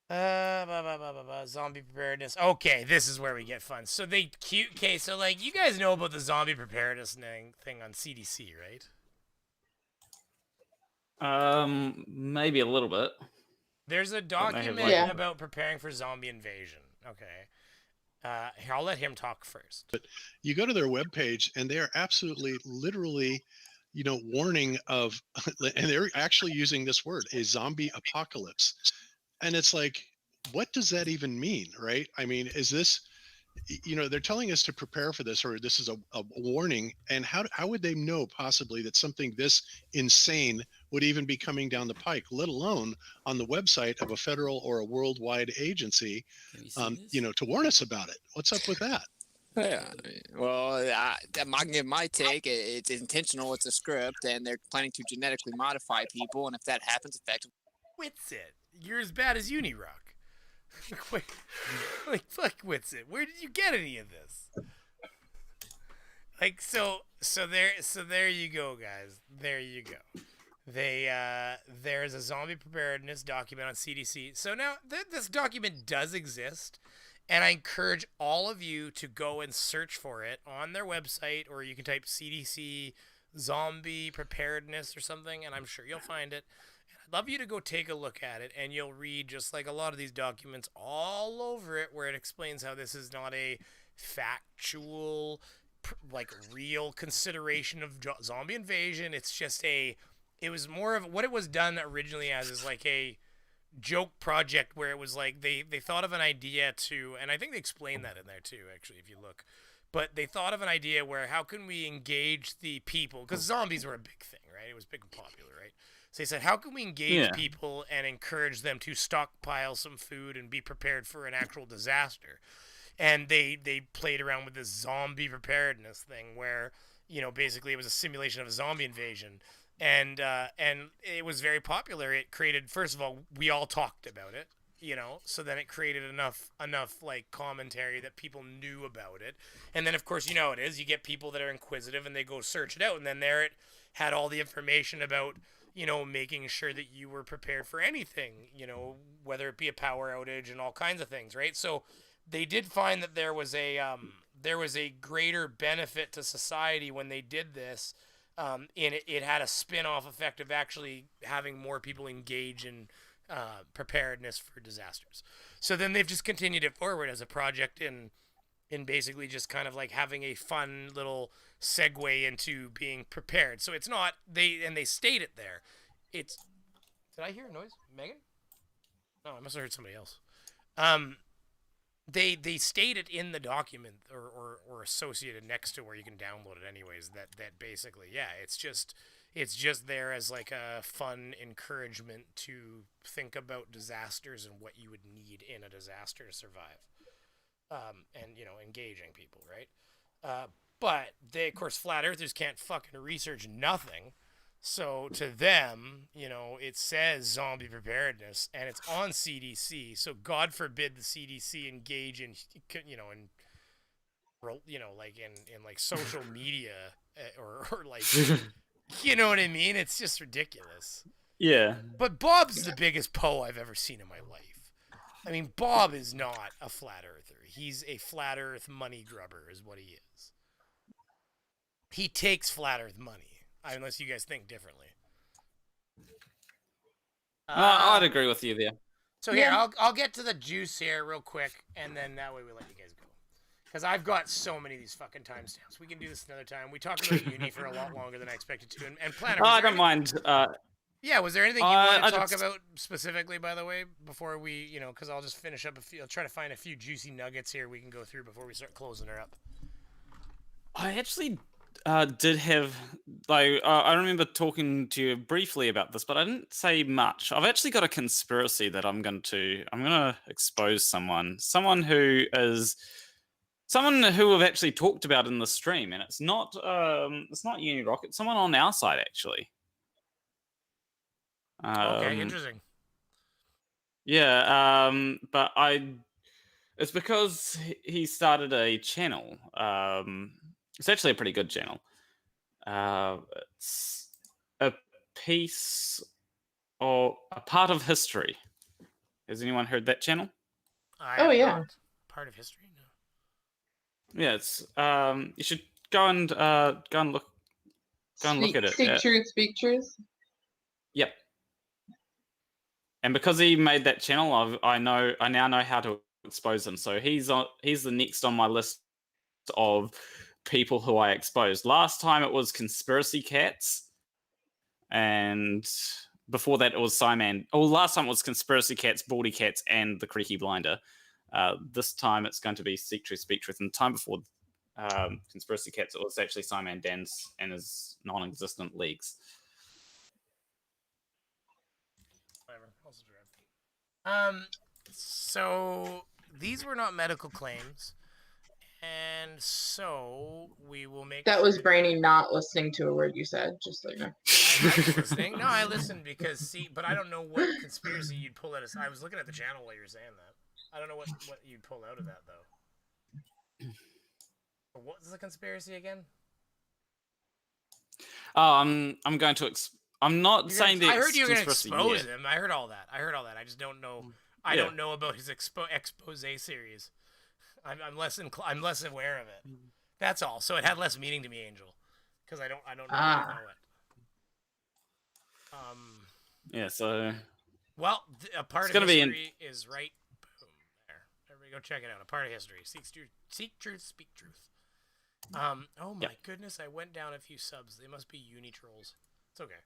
but zombie preparedness. Okay, this is where we get fun. So okay, so like you guys know about the zombie preparedness thing on CDC, right? Maybe a little bit. There's a document about preparing for zombie invasion. Okay. I'll let him talk first. But you go to their webpage and they are absolutely, literally, warning of, and they're actually using this word, a zombie apocalypse. And it's like, what does that even mean, right? I mean, is this, they're telling us to prepare for this, or this is a warning. And how would they know possibly that something this insane would even be coming down the pike, let alone on the website of a federal or a worldwide agency, to warn us about it? What's up with that? Yeah, well, I can give my take. It's intentional. It's a script, and they're planning to genetically modify people. And if that happens, effectively, Witsit, you're as bad as Unirock. Like fuck Witsit. Where did you get any of this? Like so there you go, guys. There you go. There's a zombie preparedness document on CDC. So now this document does exist, and I encourage all of you to go and search for it on their website, or you can type CDC zombie preparedness or something, and I'm sure you'll find it. I'd love you to go take a look at it, and you'll read just like a lot of these documents all over it where it explains how this is not a factual, like real consideration of zombie invasion. It's just it was more of what it was done originally as is like a joke project where it was like they thought of an idea to, and I think they explain that in there too, actually, if you look. But they thought of an idea where how can we engage the people, because zombies were a big thing, right? It was big and popular, right? So they said, how can we engage people and encourage them to stockpile some food and be prepared for an actual disaster? And they played around with this zombie preparedness thing where, basically it was a simulation of a zombie invasion. And it was very popular. It created, first of all, we all talked about it, so then it created enough like commentary that people knew about it. And then, of course, you know how it is. You get people that are inquisitive and they go search it out. And then there it had all the information about, making sure that you were prepared for anything, whether it be a power outage and all kinds of things, right? So they did find that there was a greater benefit to society when they did this. It had a spin-off effect of actually having more people engage in preparedness for disasters. So then they've just continued it forward as a project in basically just kind of like having a fun little segue into being prepared. So it's not they state it there. It's did I hear a noise, Megan? No, I must have heard somebody else. They state it in the document or associated next to where you can download it anyways, that basically, it's just there as like a fun encouragement to think about disasters and what you would need in a disaster to survive. And engaging people, right? But they, of course, flat earthers can't fucking research nothing. So to them, you know, it says zombie preparedness, and it's on CDC. So God forbid the CDC engage in, you know, like in like social media or like, you know what I mean? It's just ridiculous. Yeah. But Bob's the biggest Poe I've ever seen in my life. I mean, Bob is not a flat earther. He's a flat earth money grubber is what he is. He takes flat earth money. Unless you guys think differently. I'd agree with you there. So here, I'll get to the juice here real quick, and then that way we let you guys go. Because I've got so many of these fucking timestamps. We can do this another time. We talked about uni for a lot longer than I expected to. And Planner, I don't mind. Yeah, was there anything you want to talk about specifically, by the way, before we, you know, because I'll just finish up I'll try to find a few juicy nuggets here we can go through before we start closing her up. I actually did have, like, I remember talking to you briefly about this, but I didn't say much. I've actually got a conspiracy that I'm gonna expose someone who we've actually talked about in the stream, and it's not Unirock, it's someone on our side actually. Okay, interesting. Yeah, but it's because he started a channel. It's actually a pretty good channel. It's a piece or a part of history. Has anyone heard that channel? Yeah. Part of history? No. Yeah, it's you should go and look at it. Speak truth, speak truth. Yep. And because he made that channel, I now know how to expose him. So he's the next on my list of people who I exposed. Last time it was Conspiracy Cats, and before that it was Simon. Oh, last time it was Conspiracy Cats, Baldy Cats, and the Creaky Blinder. This time it's going to be Seek Truth, Speak Truth. And the time before Conspiracy Cats, it was actually Simon Dance and his non-existent leagues. So these were not medical claims, and so we will make. That was Brainy not listening to a word you said. Just so you know. I was listening. No, I listened because but I don't know what conspiracy you'd pull out of. I was looking at the channel while you were saying that. I don't know what you'd pull out of that though. What's the conspiracy again? Oh, I'm going to. I'm not saying that. I heard you were going to expose him. I heard all that. I just don't know. I don't know about his expose series. I'm less aware of it. That's all. So it had less meaning to me, Angel, because I don't know it. Yeah. So. Well, a part of history is right. Boom. There. Everybody, go check it out. A part of history. Seek truth, speak truth. Oh my goodness! I went down a few subs. They must be uni trolls. It's okay.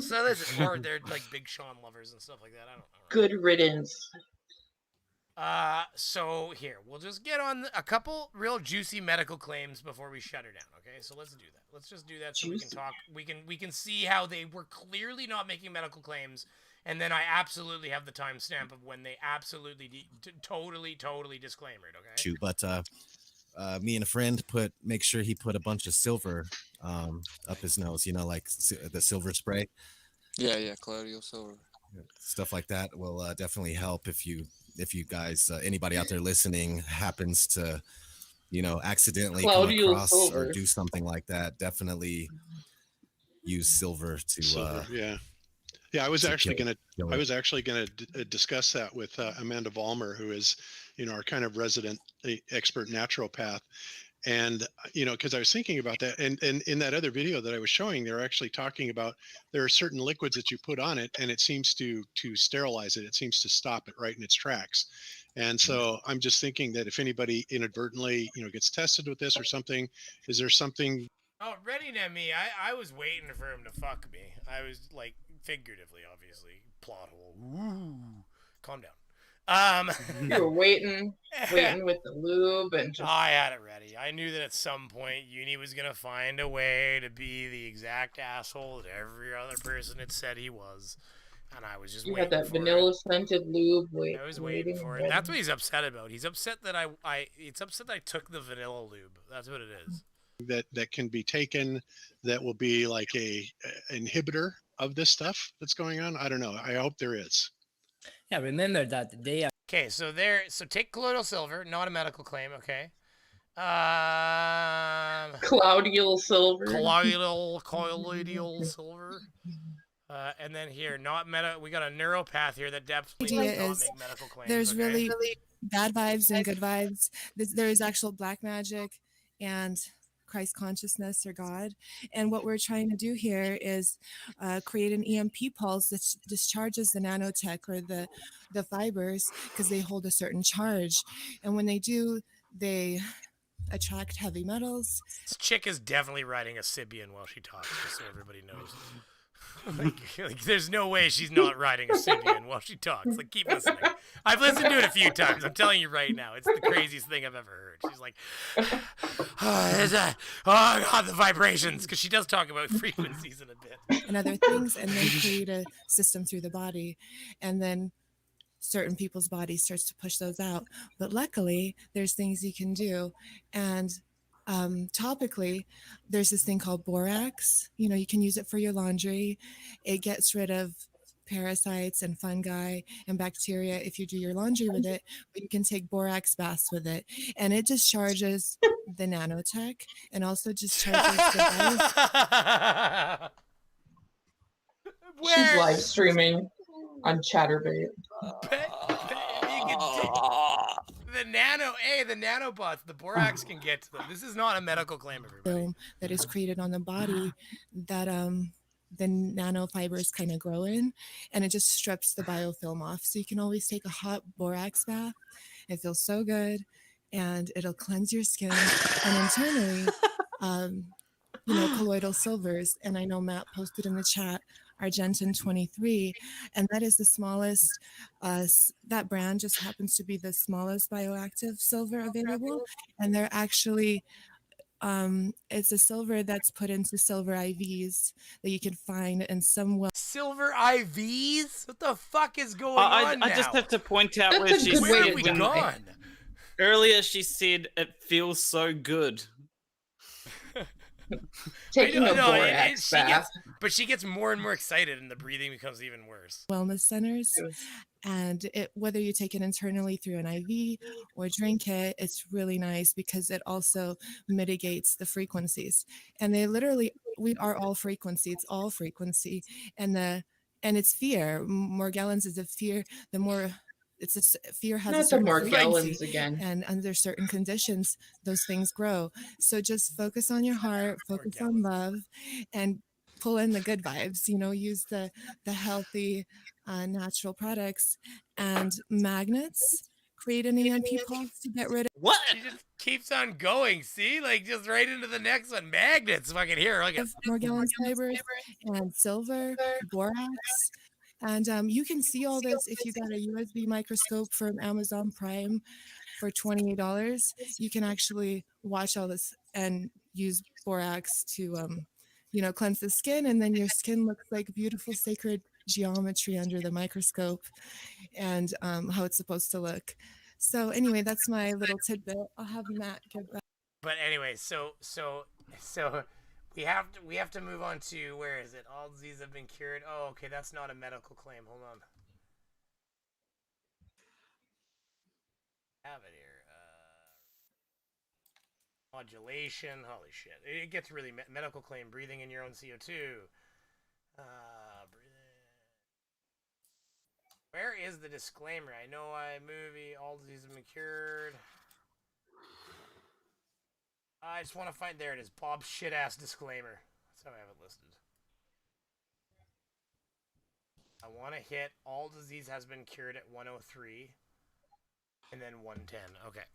So listen, or they're like Big Sean lovers and stuff like that. I don't know. Good riddance. So here, we'll just get on a couple real juicy medical claims before we shut her down, okay? So let's do that. Let's just do that so we can talk. We can see how they were clearly not making medical claims, and then I absolutely have the timestamp of when they absolutely totally disclaimer it, okay? But me and a friend make sure he put a bunch of silver up his nose, you know, like the silver spray. Yeah, colloidal silver. Stuff like that will definitely help if you guys, anybody out there listening happens to, you know, accidentally come across or do something like that. Definitely use silver to. I was actually going to discuss that with Amanda Vollmer, who is, you know, our kind of resident expert naturopath. And, you know, because I was thinking about that, and in that other video that I was showing, they're actually talking about there are certain liquids that you put on it, and it seems to sterilize it. It seems to stop it right in its tracks. And so I'm just thinking that if anybody inadvertently, you know, gets tested with this or something, is there something? Oh, ready to me. I was waiting for him to fuck me. I was like, figuratively, obviously. Plot hole. Ooh. Calm down. You were waiting with the lube and just... I had it ready. I knew that at some point Uni was gonna find a way to be the exact asshole that every other person had said he was, and I was just waiting. You had that vanilla scented lube. I was waiting for it. That's what he's upset about. He's upset that I took the vanilla lube. That's what it is. that can be taken that will be like a inhibitor of this stuff that's going on? I don't know. I hope there is. Yeah, remember that they are. Okay, so take colloidal silver, not a medical claim. Okay. Colloidal silver. Colloidal silver. And then here, not meta. We got a neuropath here that definitely does not make medical claims. There's really bad vibes and good vibes. There is actual black magic and Christ consciousness or God. And what we're trying to do here is create an EMP pulse that discharges the nanotech or the fibers because they hold a certain charge. And when they do, they attract heavy metals. This chick is definitely riding a Sibian while she talks, just so everybody knows. like, there's no way she's not riding a Sibian while she talks. Like, keep listening. I've listened to it a few times. I'm telling you right now, it's the craziest thing I've ever heard. She's like, oh God, the vibrations, because she does talk about frequencies in a bit. And other things, and then create a system through the body. And then certain people's bodies starts to push those out. But luckily, there's things you can do. And topically, there's this thing called borax. You can use it for your laundry. It gets rid of parasites and fungi and bacteria if you do your laundry with it, but you can take borax baths with it, and it discharges the nanotech and also discharges the She's live streaming on Chatterbait. The nanobots, the borax can get to them. This is not a medical claim, everybody. film that is created on the body that the nanofibers kind of grow in, and it just strips the biofilm off. So you can always take a hot borax bath. It feels so good, and it'll cleanse your skin. And internally, colloidal silvers, and I know Matt posted in the chat, Argentin 23, and that is the smallest, that brand just happens to be the smallest bioactive silver available, and they're actually, it's a silver that's put into silver IVs that you can find in some silver IVs? What the fuck is going on now? I just have to point out where have we gone? Earlier she said it feels so good. Taking a borax bath. But she gets more and more excited, and the breathing becomes even worse. Wellness centers, and whether you take it internally through an IV or drink it, it's really nice because it also mitigates the frequencies. And we are all frequency. It's all frequency, and it's fear. Morgellons is a fear. The more fear has a certain frequency, again. And under certain conditions, those things grow. So just focus on your heart, focus on love, and pull in the good vibes. Use the healthy, natural products and magnets. Create an EMP pulse to get rid of what? She just keeps on going. See, just right into the next one. Magnets. If I can hear, Morgellons fibers and silver, borax. And you can see all this if you got a USB microscope from Amazon Prime for $28. You can actually watch all this and use borax to, cleanse the skin. And then your skin looks like beautiful sacred geometry under the microscope and how it's supposed to look. So anyway, that's my little tidbit. I'll have Matt get back. But anyway, so we have to move on to, where is it? All diseases have been cured. Oh, okay, that's not a medical claim. Hold on. Have it here. Modulation. Holy shit! It gets really medical claim. Breathing in your own CO2. Where is the disclaimer? I know movie. All diseases have been cured. I just want to find, there it is, Bob's shit-ass disclaimer. That's how I have it listed. I want to hit all disease has been cured at 103, and then 110. Okay.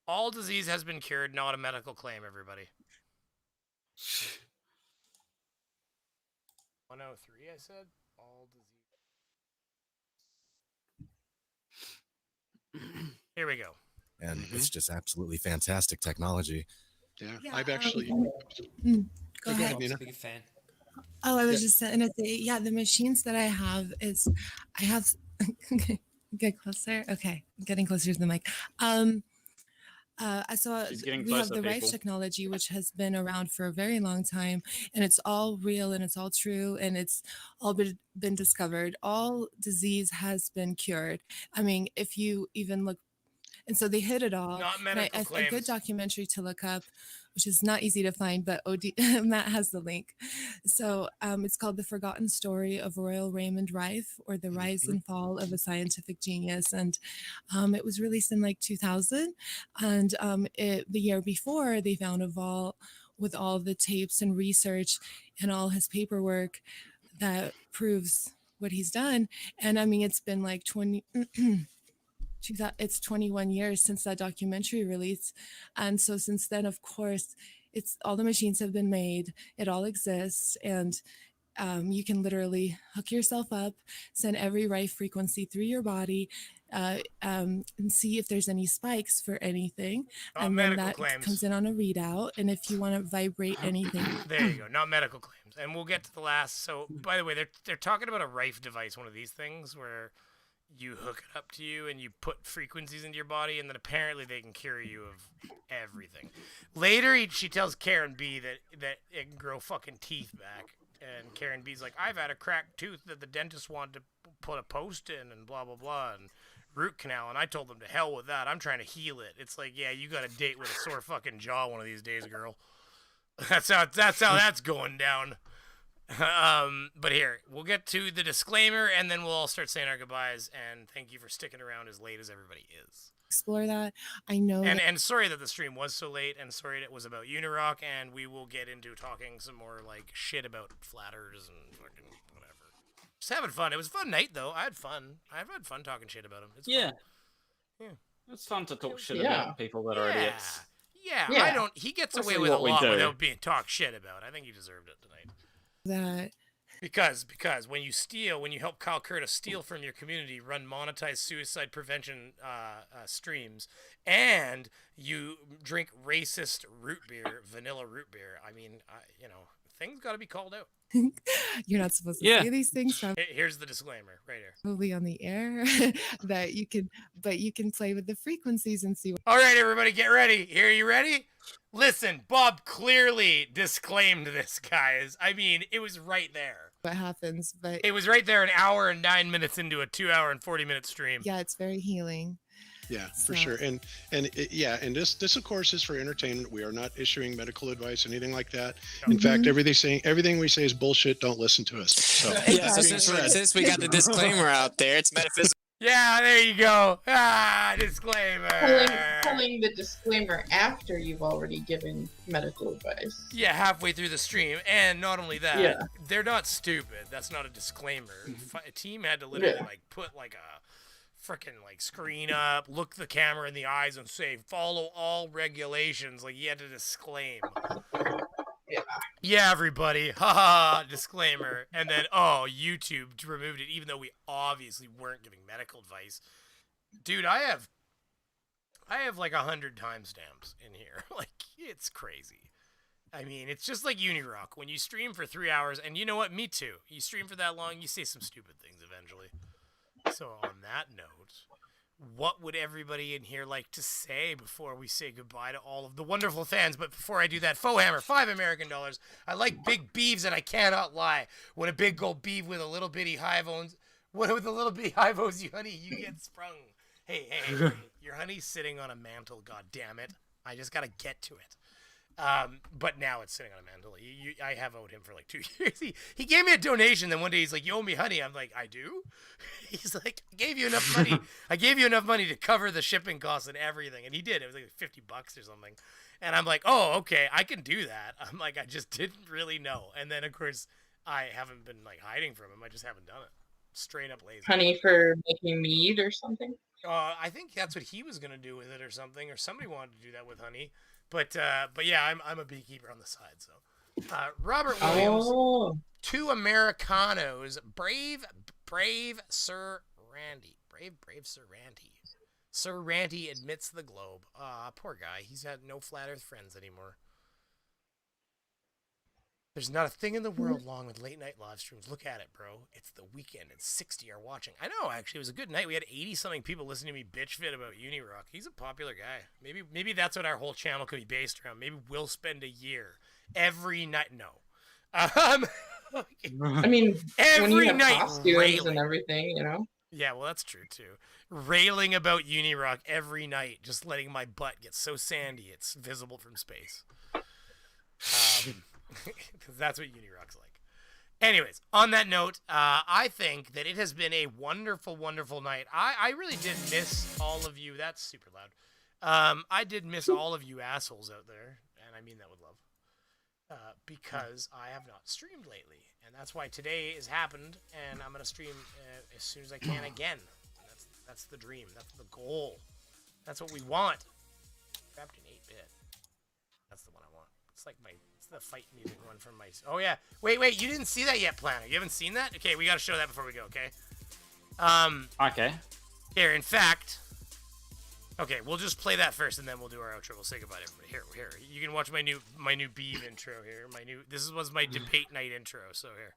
All disease has been cured, not a medical claim, everybody. 103, I said? All disease. Here we go. And it's just absolutely fantastic technology. Yeah, I've actually. Go ahead. Big fan. Oh, I was just going to say, the machines that I have get closer. Okay, getting closer to the mic. I saw She's getting we have closer, the Rife people. technology, which has been around for a very long time, and it's all real and it's all true, and it's all been discovered. All disease has been cured. I mean, if you even look, and so they hit it all. Not And medical a good claims. documentary to look up, which is not easy to find, but Matt has the link. So it's called The Forgotten Story of Royal Raymond Rife, or The Rise and Fall of a Scientific Genius. And it was released in like 2000. And the year before, they found a vault with all the tapes and research and all his paperwork that proves what he's done. And I mean, it's been like 21 years since that documentary release, and so since then, of course, it's all the machines have been made, it all exists, and you can literally hook yourself up, send every Rife frequency through your body, and see if there's any spikes for anything. Not And then medical that claims. comes in on a readout. And if you want to vibrate anything, There you go. Not medical claims. And we'll get to the last. So, by the way, they're talking about a Rife device, one of these things where you hook it up to you and you put frequencies into your body, and then apparently they can cure you of everything. Later, she tells Karen B that it can grow fucking teeth back. And Karen B's like, I've had a cracked tooth that the dentist wanted to put a post in and blah, blah, blah, and root canal. And I told them to hell with that. I'm trying to heal it. It's like, yeah, you got a date with a sore fucking jaw one of these days, girl. That's how that's going down. But here, we'll get to the disclaimer, and then we'll all start saying our goodbyes. And thank you for sticking around as late as everybody is. explore that. I know. And sorry that the stream was so late, and sorry it was about Unirock, and we will get into talking some more like shit about flatters and fucking whatever. Just having fun. It was a fun night though. I had fun. I've had fun talking shit about him. It's Yeah. fun. Yeah. It's fun to talk shit about people that are idiots. Yeah, Yeah. I don't. He gets That's away with a what we lot do. without being talked shit about. I think he deserved it tonight. That Because when you help Kyle Curtis steal from your community, run monetized suicide prevention streams, and you drink racist root beer, vanilla root beer, I mean, things got to be called out. you're not supposed to say these things Here's the disclaimer right here. probably on the air that you can play with the frequencies and see All right, everybody, get ready. Here, you ready? Listen, Bob clearly disclaimed this, guys. I mean, it was right there. what happens. But It was right there, an hour and 9 minutes into a 2 hour and 40-minute stream. yeah, it's very healing. Yeah, for So- sure. And this of course is for entertainment. We are not issuing medical advice, anything like that. In fact, everything we say is bullshit. Don't listen to us. So Yeah, so since we got the disclaimer out there, it's metaphysical. Yeah, there you go. Disclaimer. Pulling the disclaimer after you've already given medical advice. Yeah, halfway through the stream. And not only that, Yeah. they're not stupid. That's not a disclaimer. A team had to literally put like a freaking screen up, look the camera in the eyes and say, follow all regulations. Like you had to disclaim. Yeah, everybody. Haha, disclaimer. And then, YouTube removed it, even though we obviously weren't giving medical advice. Dude, I have like 100 timestamps in here. Like, it's crazy. I mean, it's just like Unirock. When you stream for 3 hours, and you know what? Me too. You stream for that long, you say some stupid things eventually. So on that note, what would everybody in here like to say before we say goodbye to all of the wonderful fans? But before I do that, Faux Hammer, $5 American. I like big beeves, and I cannot lie. When a big gold beef with a little bitty hive owns, you honey, you get sprung. Hey, your honey's sitting on a mantle, god damn it. I just gotta get to it. But now it's sitting on a mantle. I have owed him for like 2 years. He gave me a donation. Then one day he's like, "You owe me honey." I'm like, "I do." He's like, "I gave you enough money. I gave you enough money to cover the shipping costs and everything." And he did. It was like $50 or something. And I'm like, "Oh, okay, I can do that." I'm like, I just didn't really know. And then of course I haven't been like hiding from him. I just haven't done it. Straight up lazy. Honey for making mead or something? I think that's what he was gonna do with it or something, or somebody wanted to do that with honey. But yeah, I'm a beekeeper on the side. So, Robert Williams, 2 Americanos, brave Sir Randy, brave Sir Randy. Sir Randy admits the globe. Poor guy. He's had no flat Earth friends anymore. There's not a thing in the world wrong with late night live streams. Look at it, bro. It's the weekend and 60 are watching. I know, actually, it was a good night. We had 80-something people listening to me bitch fit about Unirock. He's a popular guy. Maybe that's what our whole channel could be based around. Maybe we'll spend a year every night. No. I mean, every when you have night costumes railing. and everything, you know? Yeah, well, that's true, too. Railing about Unirock every night, just letting my butt get so sandy it's visible from space. Because that's what Unirock's like. Anyways, on that note, I think that it has been a wonderful, wonderful night. I really did miss all of you. That's super loud. I did miss all of you assholes out there, and I mean that with love. Because I have not streamed lately, and that's why today has happened, and I'm going to stream as soon as I can again. That's the dream. That's the goal. That's what we want. Wrapped in 8-bit. That's the one I want. It's like it's the fight music one from my... Oh, yeah. Wait. You didn't see that yet, Planner. You haven't seen that? Okay, we got to show that before we go, okay? Okay. Here, in fact... Okay, we'll just play that first, and then we'll do our outro. We'll say goodbye to everybody. Here. You can watch my new Beaver intro here. This was my debate night intro, so here.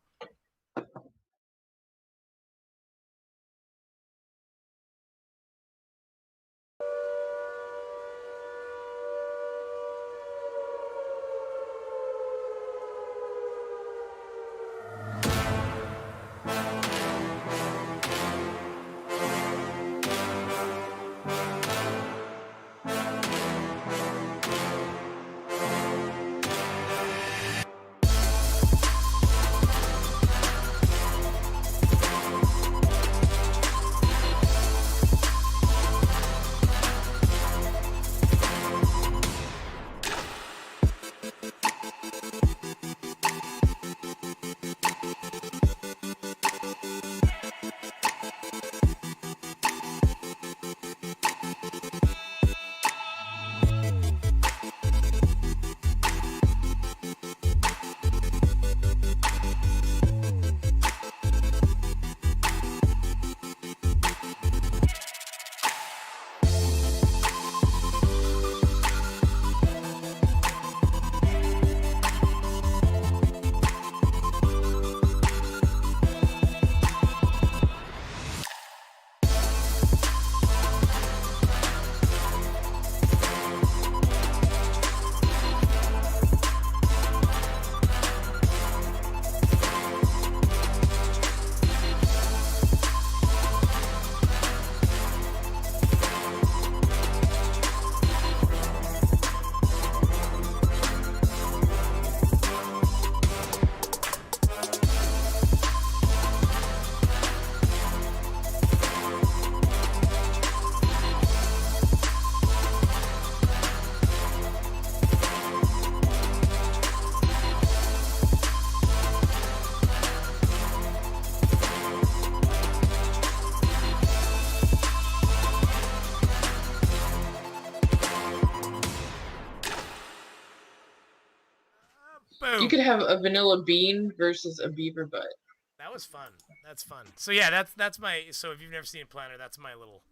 You could have a vanilla bean versus a beaver butt. That was fun. That's fun. So yeah, that's my. So if you've never seen Planner, that's my little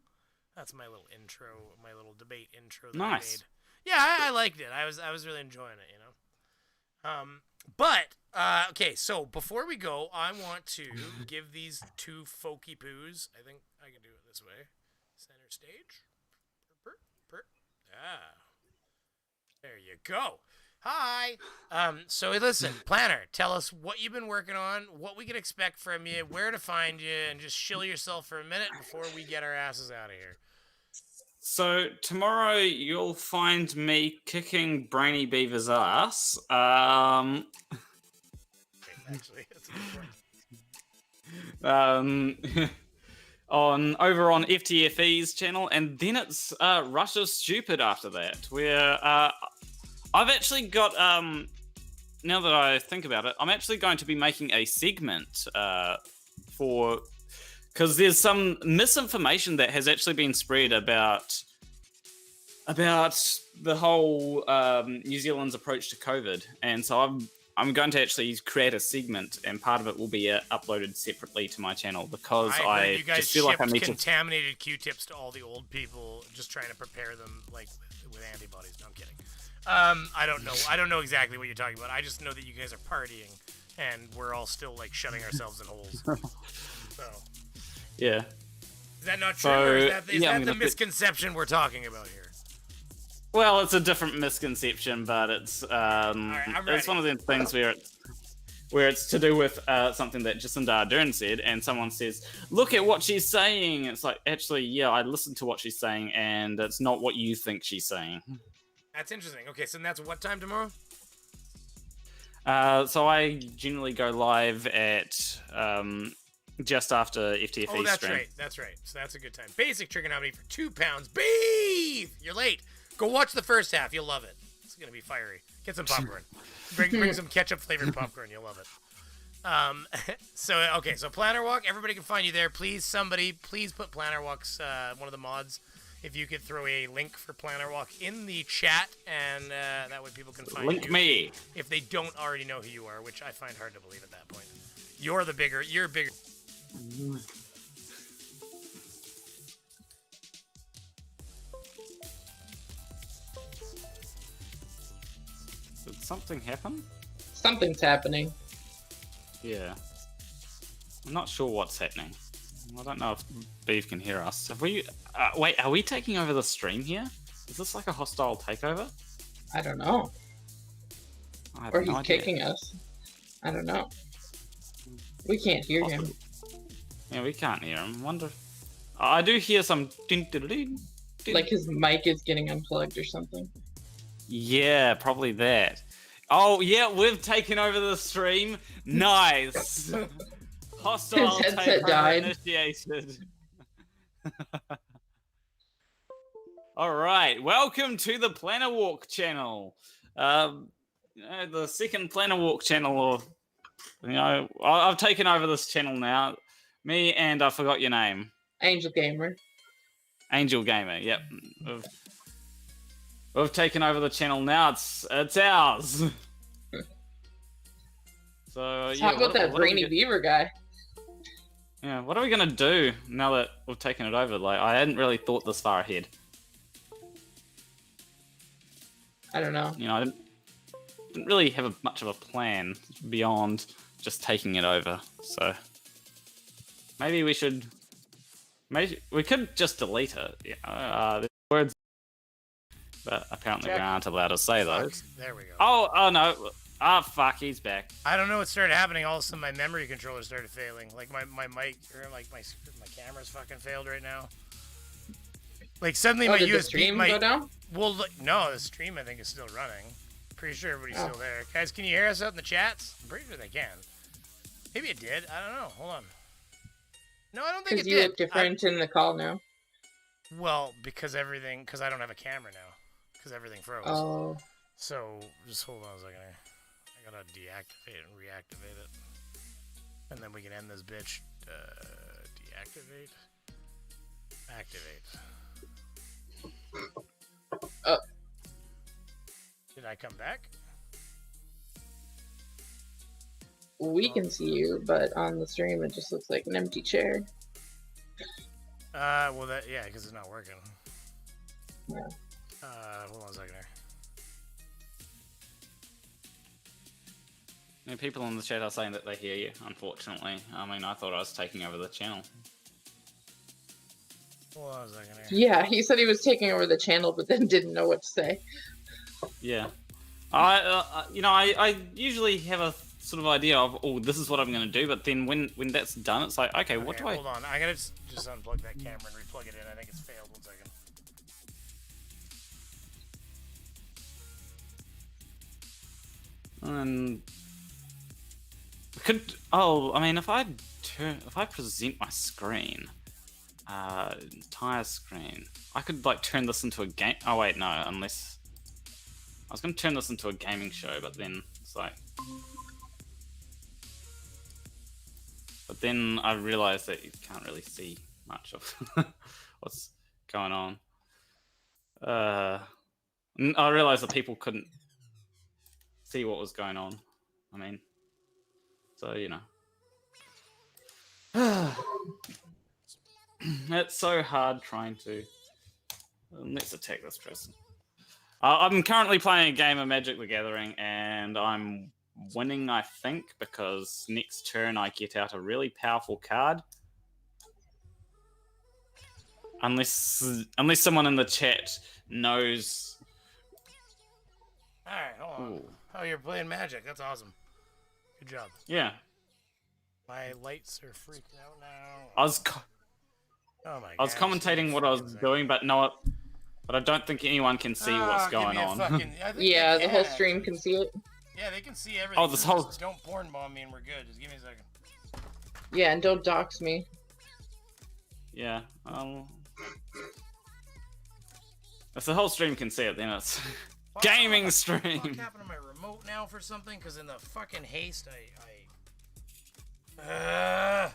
intro, my little debate intro that I made. Yeah, I liked it. I was really enjoying it, you know. But okay, so before we go, I want to give these two folky poos. I think I can do it this way. Center stage. There you go. Hi. So listen, Planner, tell us what you've been working on, what we can expect from you, where to find you, and just chill yourself for a minute before we get our asses out of here. So tomorrow you'll find me kicking Brainy Beaver's ass. Actually, that's a good point. Over on FTFE's channel, and then it's Russia's Stupid after that, where I've actually got, now that I think about it, I'm actually going to be making a segment because there's some misinformation that has actually been spread about the whole New Zealand's approach to COVID, and so I'm going to actually create a segment, and part of it will be uploaded separately to my channel because I you guys just feel like I need contaminated Q-tips to all the old people, just trying to prepare them like with antibodies. No, I'm kidding. I don't know. I don't know exactly what you're talking about. I just know that you guys are partying, and we're all still like shutting ourselves in holes. So. Yeah. Is that not true? Or is that the misconception we're talking about here? Well, it's a different misconception, but it's it's one of the things where it's to do with something that Jacinda Ardern said, and someone says, "Look at what she's saying." It's like, actually, yeah, I listened to what she's saying, and it's not what you think she's saying. That's interesting. Okay, so that's what time tomorrow? So I generally go live at just after FTFE Oh, that's stream. right. That's right. So that's a good time. Basic trigonometry for £2. Beef! You're late. Go watch the first half. You'll love it. It's going to be fiery. Get some popcorn. Bring some ketchup-flavored popcorn. You'll love it. So Planarwalk. Everybody can find you there. Please put Planarwalk's one of the mods. If you could throw a link for Planarwalk in the chat, and that way people can find you. Link me. If they don't already know who you are, which I find hard to believe at that point. You're bigger. Did something happen? Something's happening. Yeah. I'm not sure what's happening. I don't know if Beav can hear us. Have we... wait, are we taking over the stream here? Is this like a hostile takeover? I don't know. Or he's kicking us. I don't know. We can't hear him. Yeah, we can't hear him. Wonder... I do hear some... Like his mic is getting unplugged or something. Yeah, probably that. Oh, yeah, we've taken over the stream. Nice. Hostile His headset takeover died. initiated. All right, welcome to the Planarwalk channel. The second Planarwalk channel. I've taken over this channel now. Me and I forgot your name. Angel Gamer. Angel Gamer. Yep. We've taken over the channel now. It's ours. So Talk about that brainy Beaver guy. Yeah, what are we gonna do now that we've taken it over? Like, I hadn't really thought this far ahead. I don't know. I didn't really have much of a plan beyond just taking it over. So maybe we should. Maybe we could just delete it. There's words, but apparently we aren't allowed to say those. There we go. Oh no. Ah, fuck, he's back. I don't know what started happening. All of a sudden, my memory controller started failing. Like, my mic, or like, my camera's fucking failed right now. Like, suddenly my did USB... the stream go down? Well, no, the stream, I think, is still running. Pretty sure everybody's still there. Guys, can you hear us out in the chats? I'm pretty sure they can. Maybe it did. I don't know. Hold on. No, I don't think it did. Because you look different in the call now. Well, because I don't have a camera now. Because everything froze. Oh. So, just hold on a second here. I gotta deactivate and reactivate it. And then we can end this bitch. Deactivate. Activate. Did I come back? We can see you, but on the stream it just looks like an empty chair. Well, because it's not working. Yeah. Hold on a second here. People in the chat are saying that they hear you, unfortunately. I mean, I thought I was taking over the channel. Hold on a second here. Yeah, he said he was taking over the channel, but then didn't know what to say. Yeah. I usually have a sort of idea of, oh, this is what I'm going to do, but then when that's done, it's like, okay, what do I... Hold on, I gotta just unplug that camera and replug it in. I think it's failed. 1 second. And... if I present my screen, entire screen, I could like turn this into a game. Oh wait, no, unless I was going to turn this into a gaming show, but then it's like, but then I realized that you can't really see much of what's going on. I realized that people couldn't see what was going on. I mean. So, it's so hard trying to... let's attack this person. I'm currently playing a game of Magic the Gathering, and I'm winning, I think, because next turn I get out a really powerful card. Unless someone in the chat knows. All right, hold on. Ooh. Oh, you're playing Magic. That's awesome. Good job. Yeah. My lights are freaking out now. I was commentating what I was doing, but I don't think anyone can see what's going on. Yeah, the whole stream can see it. Yeah, they can see everything. Oh, this whole. Just don't porn bomb me and we're good. Just give me a second. Yeah, and don't dox me. Yeah. If the whole stream can see it, then it's gaming stream. What happened to my remote now for something? Because in the fucking haste, okay,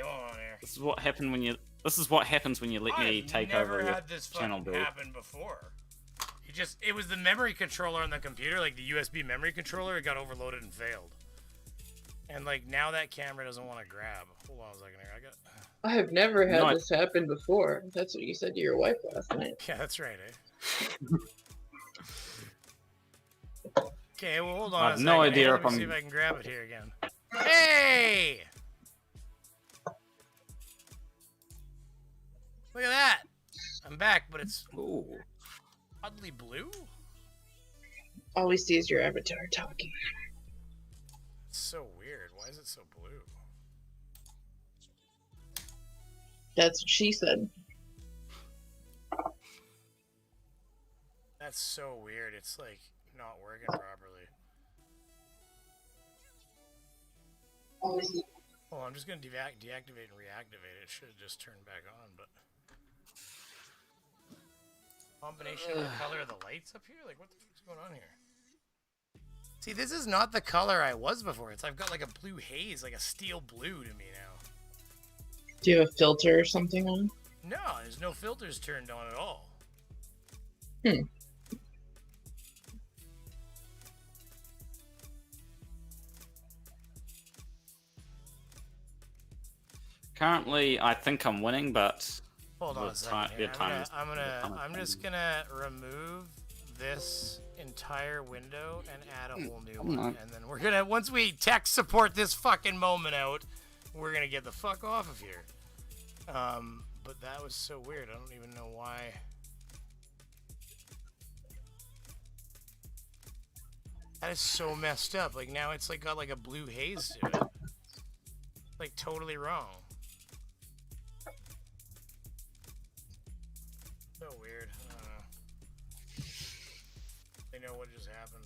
hold on here. This is what happened when you. This is what happens when you let me take over your channel, dude. Happened before. It was the memory controller on the computer, like the USB memory controller. It got overloaded and failed. And like now that camera doesn't want to grab. Hold on a second here. I have never had this happen before. That's what you said to your wife last night. Yeah, that's right, eh? Okay, well, hold on I have no idea Let if me I'm... see if I can grab it here again. Hey! Look at that! I'm back, but it's oddly blue? All we see is your avatar talking. It's so weird. Why is it so blue? That's what she said. That's so weird. It's like not working properly. Well, I'm just gonna deactivate and reactivate it. It should have just turned back on, but combination of the color of the lights up here. Like, what the fuck's going on here? See, this is not the color I was before. I've got like a blue haze, like a steel blue to me now. Do you have a filter or something on? No, there's no filters turned on at all. Currently, I think I'm winning, but hold on a second here. I'm just gonna remove this entire window and add a whole new one, and then we're gonna once we tech support this fucking moment out, we're gonna get the fuck off of here. But that was so weird. I don't even know why. That is so messed up. Like now it's like got like a blue haze to it. Like totally wrong. So weird. I don't know. They know what just happened.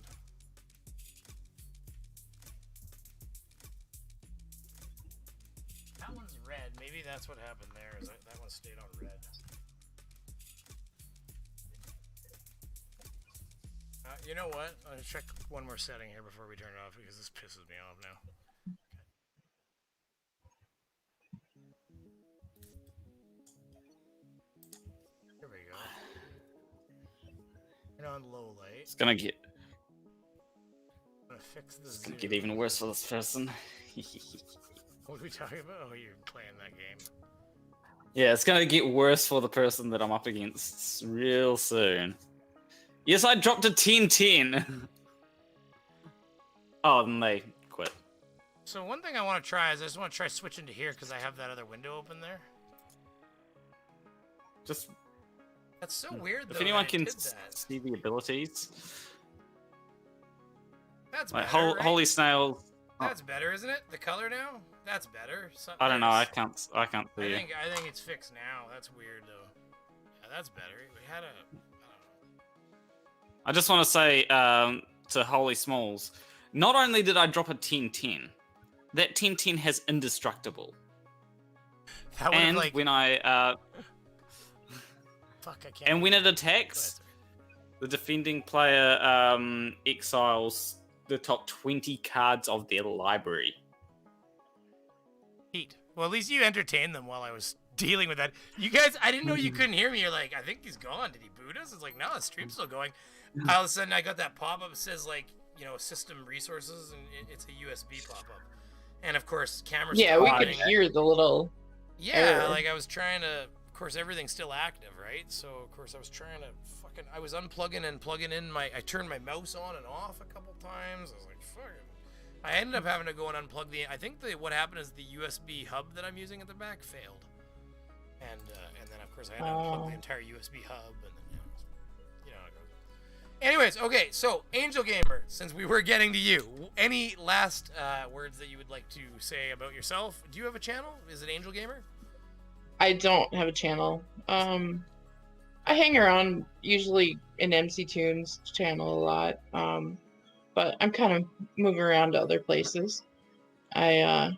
That one's red. Maybe that's what happened there. Is that one stayed on red? You know what? I'll check one more setting here before we turn it off because this pisses me off now. Here we go. And on low light. It's gonna get. I'm gonna fix the It's gonna get even worse for this person. What are we talking about? Oh, you're playing that game. Yeah, it's gonna get worse for the person that I'm up against real soon. Yes, I dropped a 10-10. Oh, then they quit. So one thing I want to try is I just want to try switching to here because I have that other window open there. Just. That's so weird though. If anyone can see the abilities. That's like better, right? Holy Snail. That's better, isn't it? The color now? That's better. I don't know. I can't see I it. think it's fixed now. That's weird though. Yeah, that's better. We had a. I just want to say to Holy Smalls, not only did I drop a 10-10, that 10-10 has indestructible. And like... when I Fuck, I can't. And when it attacks, the defending player exiles the top 20 cards of their library. Heat. Well, at least you entertained them while I was dealing with that. You guys, I didn't know you couldn't hear me. You're like, I think he's gone. Did he boot us? It's like, no, the stream's still going. All of a sudden, I got that pop-up that says, like, you know, system resources, and it's a USB pop-up. And, of course, cameras... Yeah, we could hear the little... Yeah, like, I was trying to... Of course, everything's still active, right? So, of course, I was trying to fucking I was unplugging and plugging in I turned my mouse on and off a couple times. I was like, fuck. I ended up having to go and unplug I think what happened is the USB hub that I'm using at the back failed. And then of course I had to unplug the entire USB hub, and then you know how it goes. Anyways, okay, so Angel Gamer, since we were getting to you, any last words that you would like to say about yourself? Do you have a channel? Is it Angel Gamer? I don't have a channel. I hang around usually in MC Tunes channel a lot, but I'm kind of moving around to other places. I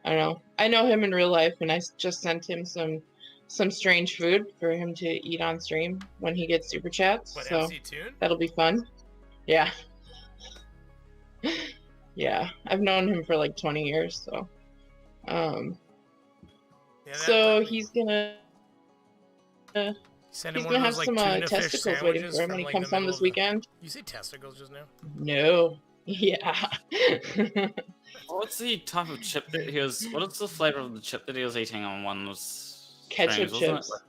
don't know. I know him in real life, and I just sent him some strange food for him to eat on stream when he gets super chats. What, so MC Tune? that'll be fun. Yeah. Yeah, I've known him for like 20 years, so he's gonna Send him he's one gonna of have those, some like, tuna fish testicles waiting for him when he from, comes the home middle this of weekend. You say testicles just now? No. Yeah. What's the type of chip that he was? What is the flavor of the chip that he was eating on one was Ketchup strings, chips. wasn't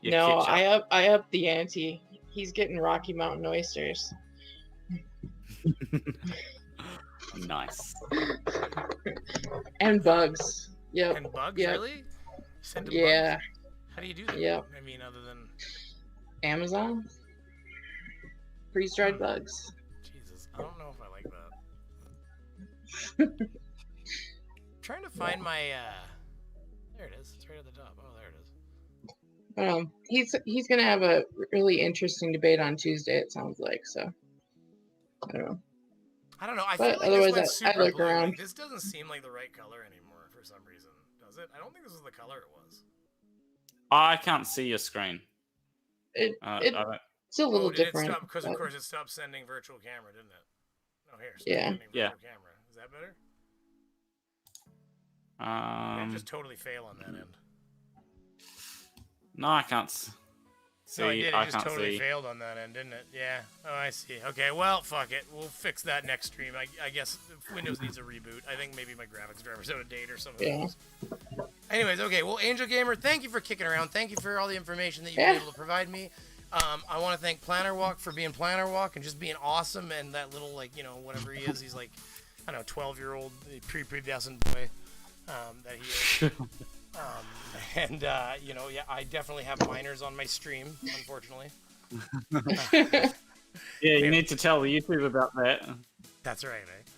it? Yeah, No, ketchup. I up the ante. He's getting Rocky Mountain oysters. Nice. And bugs. Yep. And bugs, Yep. really? Send him Yeah. bugs? How do you do that? Yep. I mean, other than Amazon. Freeze-dried bugs. Jesus, I don't know if I like that. Trying to find my there it is. It's right at the top. Oh, there it is. He's gonna have a really interesting debate on Tuesday. It sounds like so. I don't know. I don't know. I But feel like otherwise, this went I super look blue. around. Like, this doesn't seem like the right color anymore for some reason. Does it? I don't think this is the color it was. I can't see your screen. It's a little did different. It stop, because of but- course it stopped sending virtual camera, didn't it? Oh, here. Stop Yeah. sending virtual camera. Is that better? Did it just totally fail on that end? No, I can't see. No, it did. It I just can't totally see. failed on that end, didn't it? Yeah. Oh, I see. Okay, well, fuck it. We'll fix that next stream. I guess Windows needs a reboot. I think maybe my graphics driver's out of date or something. Yeah. Anyways, okay. Well, Angel Gamer, thank you for kicking around. Thank you for all the information that you've been able to provide me. I want to thank Planarwalk for being Planarwalk and just being awesome, and that little, like, you know, whatever he is, he's like, I don't know, 12-year-old prepubescent boy that he is. And you know, yeah, I definitely have minors on my stream, unfortunately. Yeah, you need to tell YouTube about that. That's right, eh?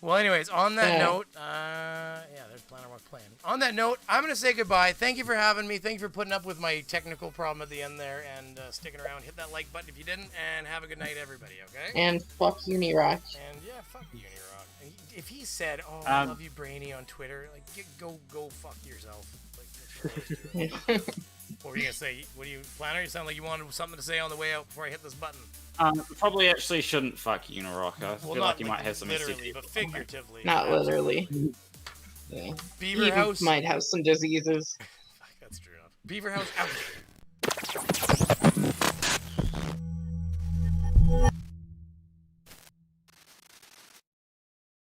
Well, anyways, on that note, yeah, there's Planarwalk playing. On that note, I'm going to say goodbye. Thank you for having me. Thank you for putting up with my technical problem at the end there and sticking around. Hit that like button if you didn't, and have a good night, everybody, okay? And fuck Unirock. And yeah, fuck Unirock. And if he said, "Oh, I love you, Brainy," on Twitter, like, go fuck yourself. Like, what were you gonna say? What do you, Planner? You sound like you wanted something to say on the way out before I hit this button. Probably actually shouldn't fuck Unirock. I feel like you might have some literally, but figuratively. Not literally. Yeah. Beaver He House might have some diseases. That's true enough. Beaver House out.